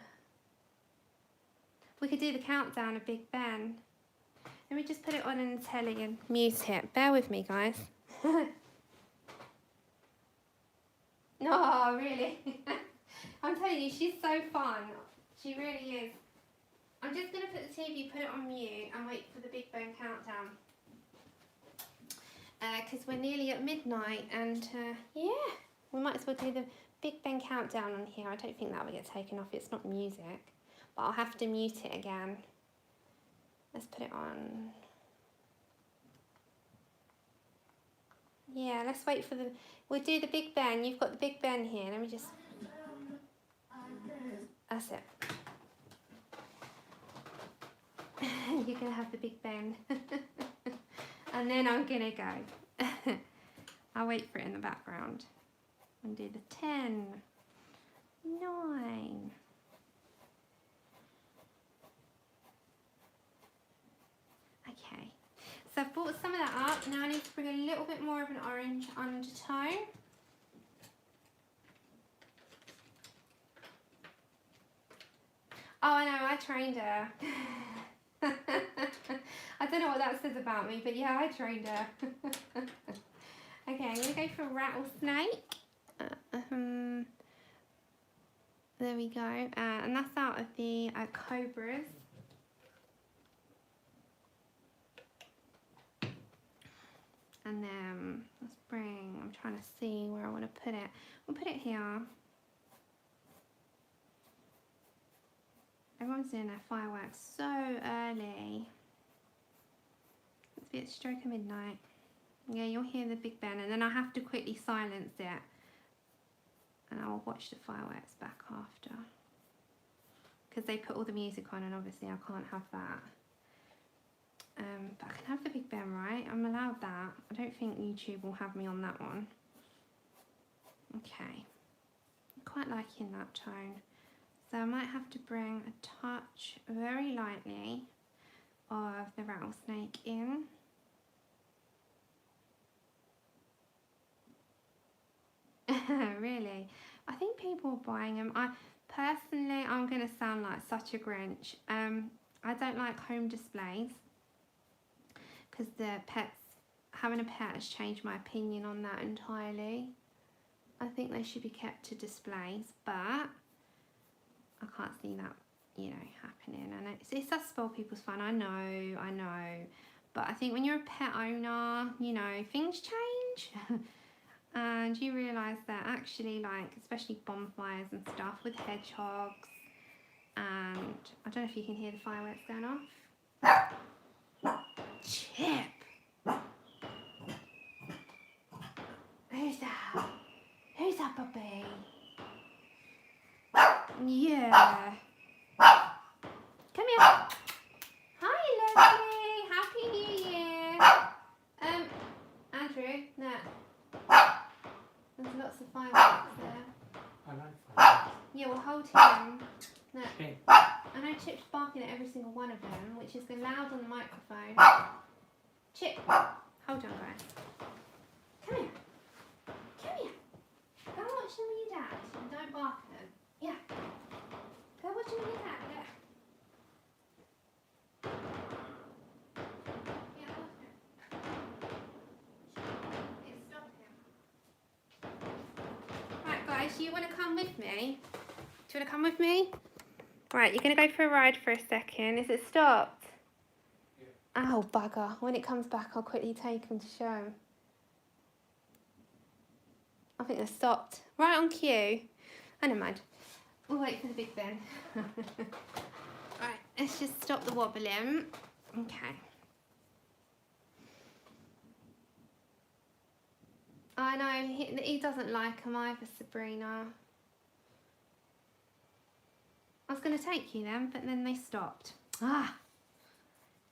We could do the countdown of Big Ben. Let me just put it on in the telly and mute it. Bear with me, guys. No, really. I'm telling you, she's so fun. She really is. I'm just going to put the TV, put it on mute, and wait for the Big Ben countdown. Because we're nearly at midnight, and yeah, we might as well do the Big Ben countdown on here. I don't think that will get taken off. It's not music, but I'll have to mute it again. Let's put it on. Yeah, let's wait for the... We'll do the Big Ben. You've got the Big Ben here. Let me just... That's it. You're going to have the Big Ben. And then I'm going to go. I'll wait for it in the background. And do the 10, 9. Okay. So I've brought some of that up. Now I need to bring a little bit more of an orange undertone. Oh, I know, I trained her. I don't know what that says about me, but yeah, I trained her. Okay, I'm going to go for rattlesnake. There we go. And that's out of the cobras. And then let's bring, I'm trying to see where I want to put it. We'll put it here. Everyone's doing their fireworks so early. It's a bit stroke of midnight. Yeah, you'll hear the Big Ben, and then I have to quickly silence it. And I'll watch the fireworks back after. Because they put all the music on, and obviously I can't have that. But I can have the Big Ben, right? I'm allowed that. I don't think YouTube will have me on that one. Okay. I'm quite liking that tone. So I might have to bring a touch, very lightly, of the rattlesnake in. Really? I think people are buying them. Personally, I'm going to sound like such a Grinch. I don't like home displays. Because having a pet has changed my opinion on that entirely. I think they should be kept to displays, but I can't see that, you know, happening. And it's just spoil people's fun. I know. But I think when you're a pet owner, you know, things change. And you realise that actually, like, especially bonfires and stuff with hedgehogs. And I don't know if you can hear the fireworks going off. Chip. There Who's that? Who's that, puppy? Yeah. Come here. Hi, lovely. Happy New Year. Andrew, no. There's lots of fireworks there. I like fireworks. Yeah, we'll hold him. No. Okay. I know Chip's barking at every single one of them, which is loud on the microphone. Chip, hold on, guys. Come here. Come here. Go watch them with your dad and don't bark at them. Yeah. Go watch them with your dad. Yeah. Yeah, watch him. It's stopped him. Right, guys, you want to come with me? Do you want to come with me? Right, you're going to go for a ride for a second. Is it stopped? Yeah. Oh, bugger. When it comes back, I'll quickly take him to show him. I think they're stopped. Right on cue. I don't mind. We'll wait for the Big Ben. Right, let's just stop the wobbling. Okay. I know, he doesn't like them either, Sabrina. I was going to take you then, but then they stopped. Ah!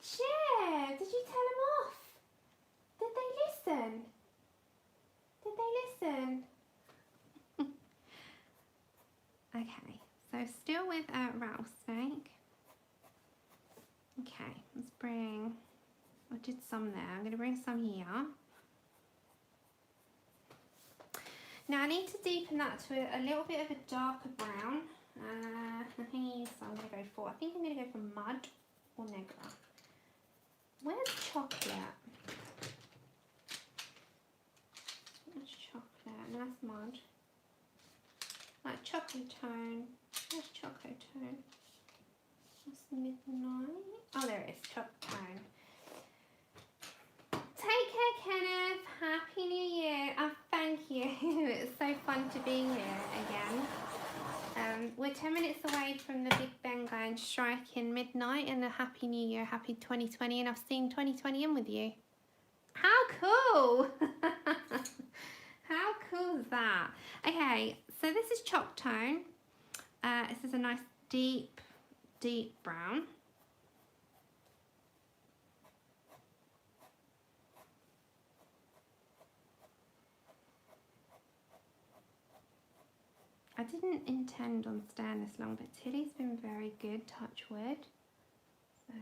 Chip, did you tell them off? Did they listen? Did they listen? Okay, so still with rattlesnake. Okay, let's bring, I did some there, I'm going to bring some here. Now I need to deepen that to a little bit of a darker brown. I think I'm going to go for, I think I'm going to go for mud or negra. Where's chocolate? Where's chocolate? No, that's mud. Like chocolate tone. Where's chocolate tone? That's midnight. Oh, there it is. Chocolate tone. Take care, Kenneth. Happy New Year. Oh, thank you. It's so fun to be here again. We're 10 minutes away from the Big Ben going striking midnight, and a Happy New Year, Happy 2020, and I've seen 2020 in with you. How cool! How cool is that? Okay, so this is chalk tone. This is a nice deep, deep brown. I didn't intend on staying this long, but Tilly's been very good, touch wood. So,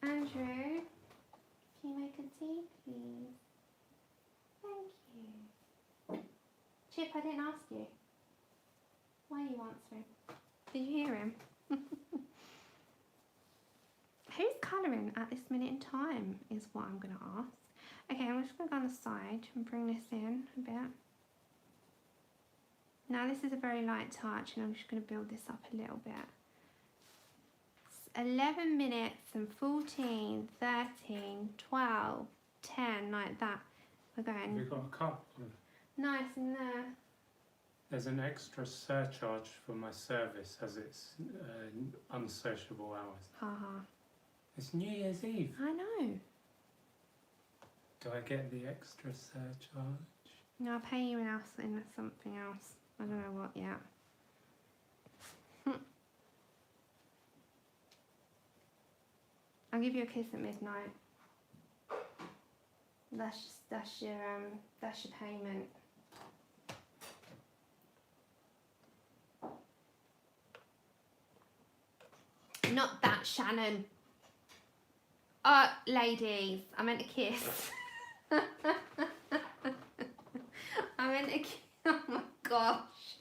Andrew, can you make a tea, please? Thank you. Chip, I didn't ask you. Why are you answering? Did you hear him? Who's colouring at this minute in time is what I'm going to ask. Okay, I'm just going to go on the side and bring this in a bit. Now this is a very light touch, and I'm just going to build this up a little bit. It's 11 minutes and 14, 13, 12, 10, like that. We're going. Have you got a cup? Nice in there. There's an extra surcharge for my service as it's unsociable hours. Haha. It's New Year's Eve. I know. Do I get the extra surcharge? No, I'll pay you in something else. I don't know what yet. I'll give you a kiss at midnight. That's your payment. Not that, Shannon. Ladies, I meant a kiss. I meant a kiss. Oh my gosh.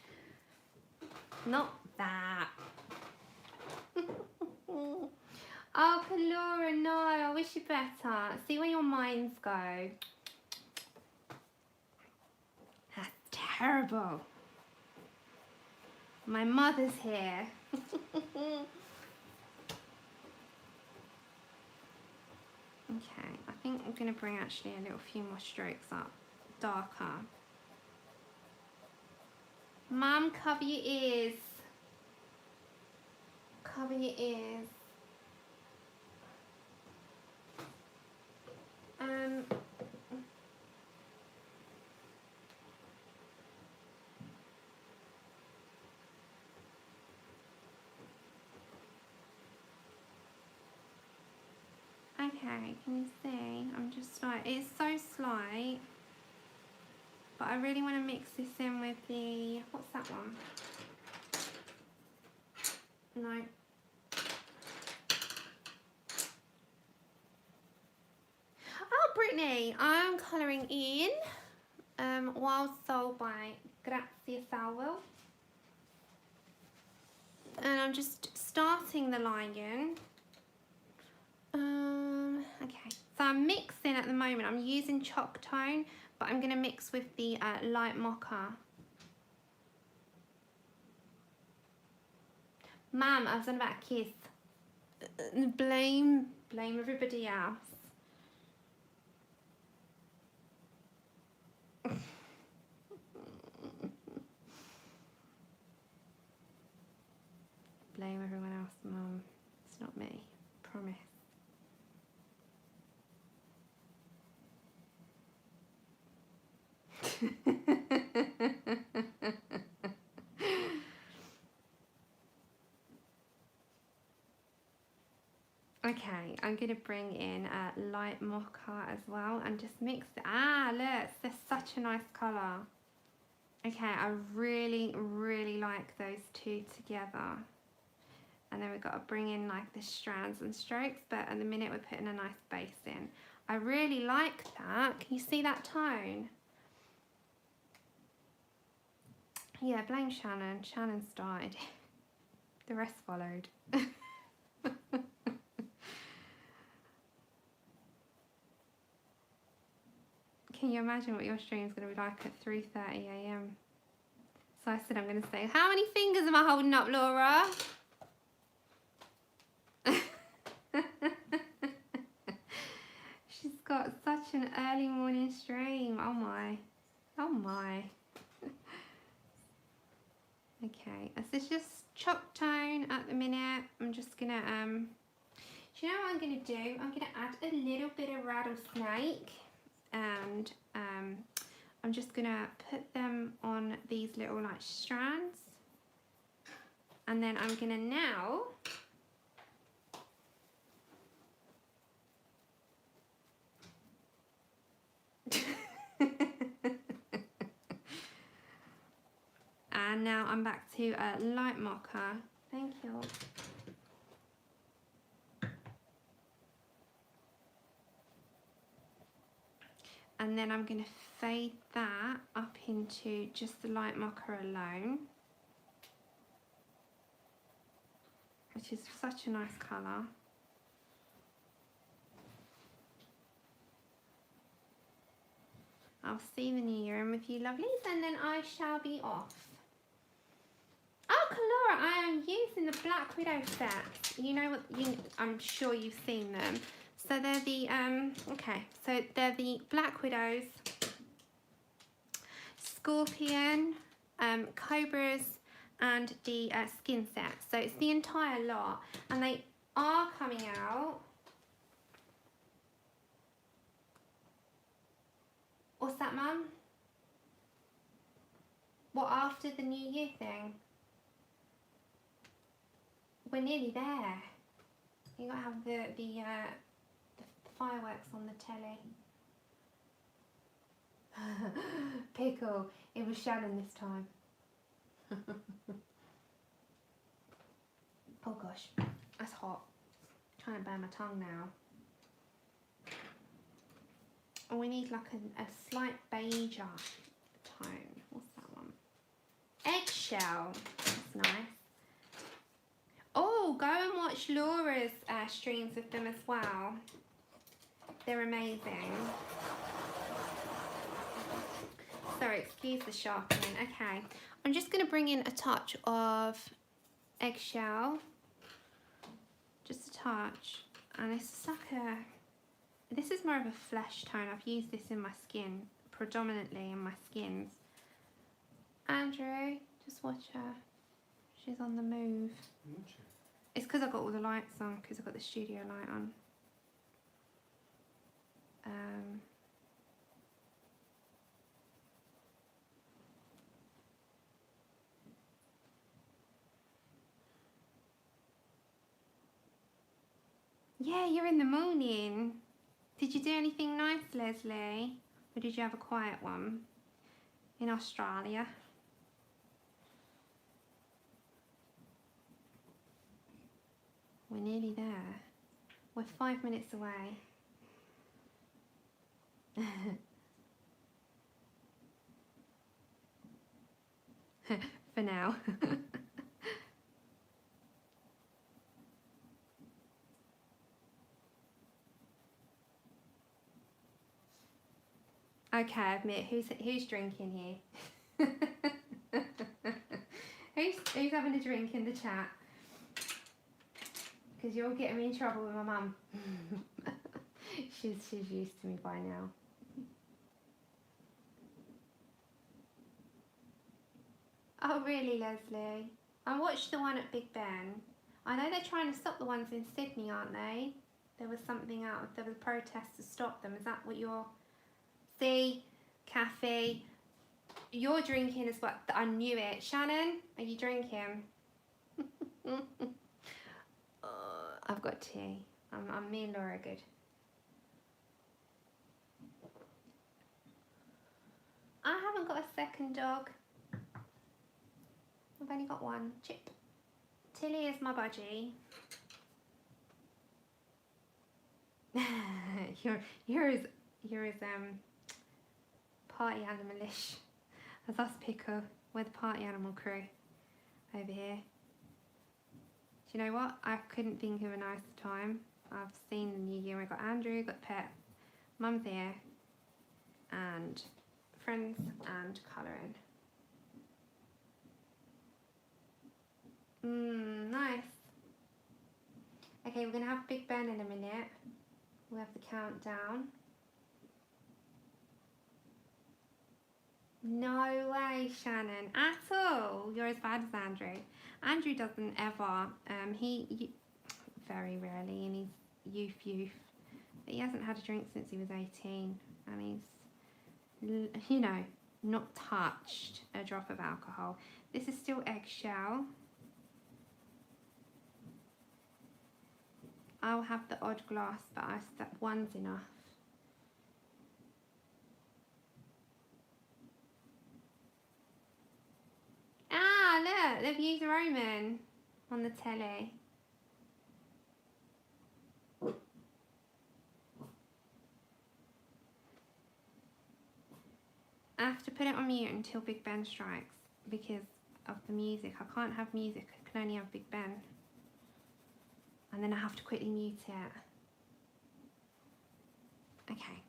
Not that. Oh, Kalora, no, I wish you better. See where your minds go. That's terrible. My mother's here. Okay, I think I'm going to bring actually a little few more strokes up, darker. Mum, cover your ears. Cover your ears. Okay, can you see? I'm just like, it's so slight, but I really want to mix this in with the, what's that one? No. Oh, Brittany, I'm colouring in Wild Soul by Grazia Salvo. And I'm just starting the line. Okay, so I'm mixing at the moment. I'm using chalk tone, but I'm going to mix with the light mocha. Mum, I was on about a kiss. Blame everybody else. Blame everyone else, Mum. It's not me. Promise. Okay, I'm going to bring in a light mocha as well and just mix it. Ah, look, they're such a nice colour. Okay, I really, really like those two together. And then we've got to bring in like the strands and strokes, but at the minute we're putting a nice base in. I really like that. Can you see that tone? Yeah, blame Shannon. Shannon started. The rest followed. Can you imagine what your stream's going to be like at 3:30 AM? So I said I'm going to say, how many fingers am I holding up, Laura? She's got such an early morning stream. Oh my. Oh my. Okay, this is just chalk tone at the minute. I'm just gonna do you know what I'm gonna do? I'm gonna add a little bit of rattlesnake, and I'm just gonna put them on these little like strands, and then I'm gonna now and now I'm back to light mocha. Thank you. And then I'm going to fade that up into just the light mocha alone, which is such a nice colour. I'll see the new year in with you lovelies, and then I shall be off. Oh, Kalora, I am using the Black Widow set. You know what? I'm sure you've seen them. So they're the so they're the Black Widows, Scorpion, Cobras, and the skin set. So it's the entire lot, and they are coming out. What's that, Mum? What, after the New Year thing? We're nearly there. You gotta have the fireworks on the telly. Pickle. It was Shannon this time. Oh gosh, that's hot. I'm trying to burn my tongue now. And we need like a slight beige tone. What's that one? Eggshell. That's nice. Oh, go and watch Laura's streams with them as well. They're amazing. Sorry, excuse the sharpening. Okay, I'm just going to bring in a touch of eggshell. Just a touch. And it's like this is more of a flesh tone. I've used this in my skin, predominantly in my skins. Andrew, just watch her. She's on the move. It's because I've got all the lights on, because I've got the studio light on. Yeah, you're in the morning. Did you do anything nice, Leslie? Or did you have a quiet one in Australia? We're nearly there. We're 5 minutes away. For now. Okay, I admit, who's drinking here? who's having a drink in the chat? Because you're getting me in trouble with my mum. she's used to me by now. Oh really, Leslie? I watched the one at Big Ben. I know they're trying to stop the ones in Sydney, aren't they? There was something out, there was a protest to stop them. Is that what you're... See, Kathy, you're drinking as well. I knew it. Shannon, are you drinking? I've got tea. Me and Laura are good. I haven't got a second dog. I've only got one. Chip. Tilly is my budgie. you're as party animalish as us Picker. We're the party animal crew over here. Do you know what? I couldn't think of a nicer time. I've seen the new year. We've got Andrew, got Pet, Mum's here, and friends and colouring. Nice. Okay, we're gonna have Big Ben in a minute. We'll have the countdown. No way, Shannon, at all. You're as bad as Andrew. Andrew doesn't ever, he very rarely in his youth, but he hasn't had a drink since he was 18, and he's, you know, not touched a drop of alcohol. This is still eggshell. I'll have the odd glass, but one's enough. Ah, look, they've used Roman on the telly. I have to put it on mute until Big Ben strikes because of the music. I can't have music, I can only have Big Ben. And then I have to quickly mute it. Okay,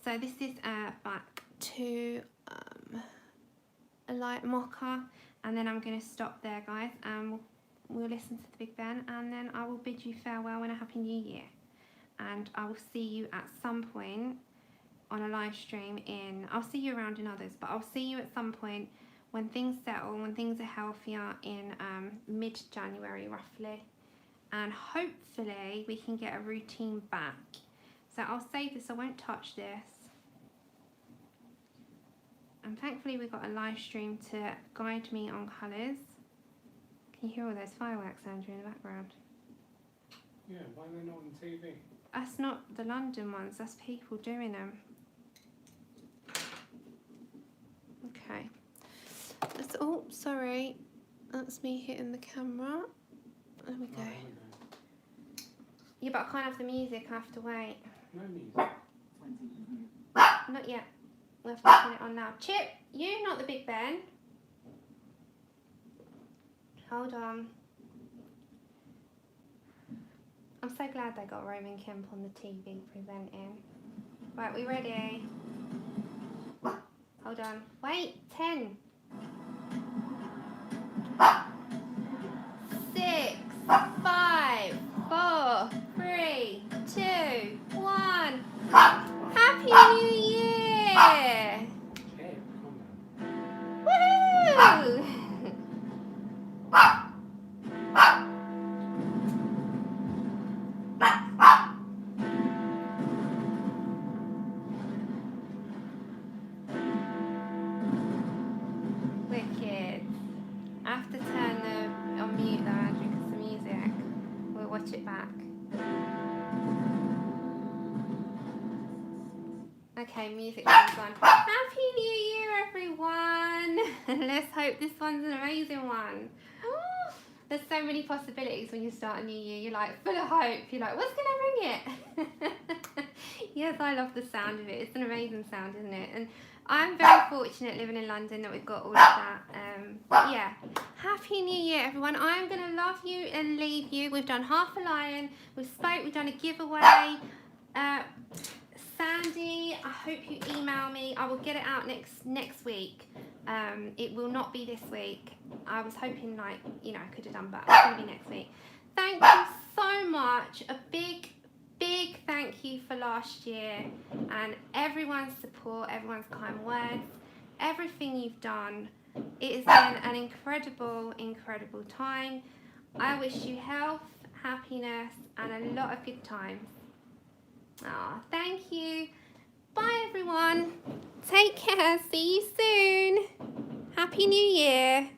so this is back to a light mocha, and then I'm going to stop there, guys, and we'll listen to the Big Ben, and then I will bid you farewell and a Happy New Year. And I will see you at some point on a live stream I'll see you around in others, but I'll see you at some point when things settle, when things are healthier in mid-January roughly. And hopefully we can get a routine back. So I'll save this, I won't touch this. And thankfully we've got a live stream to guide me on colours. Can you hear all those fireworks, Andrew, in the background? Yeah, why are they not on TV? That's not the London ones, that's people doing them. Okay. Oh, sorry. That's me hitting the camera. There we go. Yeah, but I can't have the music, I have to wait. No music. Not yet. We'll have to put it on now. Chip, you, not the Big Ben. Hold on. I'm so glad they got Roman Kemp on the TV presenting. Right, we ready? Hold on. Wait, 10. 6, 5, 4, 3, 2, 1. Happy New Year! Okay, come on. Woohoo! Okay, music comes on. Happy New Year, everyone! Let's hope this one's an amazing one. There's so many possibilities when you start a new year. You're like full of hope. You're like, what's gonna bring it? Yes, I love the sound of it. It's an amazing sound, isn't it? And I'm very fortunate living in London that we've got all of that. But yeah, Happy New Year, everyone. I'm gonna love you and leave you. We've done half a lion. We've done a giveaway. Sandy, I hope you email me. I will get it out next week. It will not be this week. I was hoping, like, you know, I could have done, but it's going to be next week. Thank you so much. A big thank you for last year and everyone's support, everyone's kind words, everything you've done. It has been an incredible, incredible time. I wish you health, happiness, and a lot of good times. Thank you. Bye, everyone. Take care. See you soon. Happy New Year.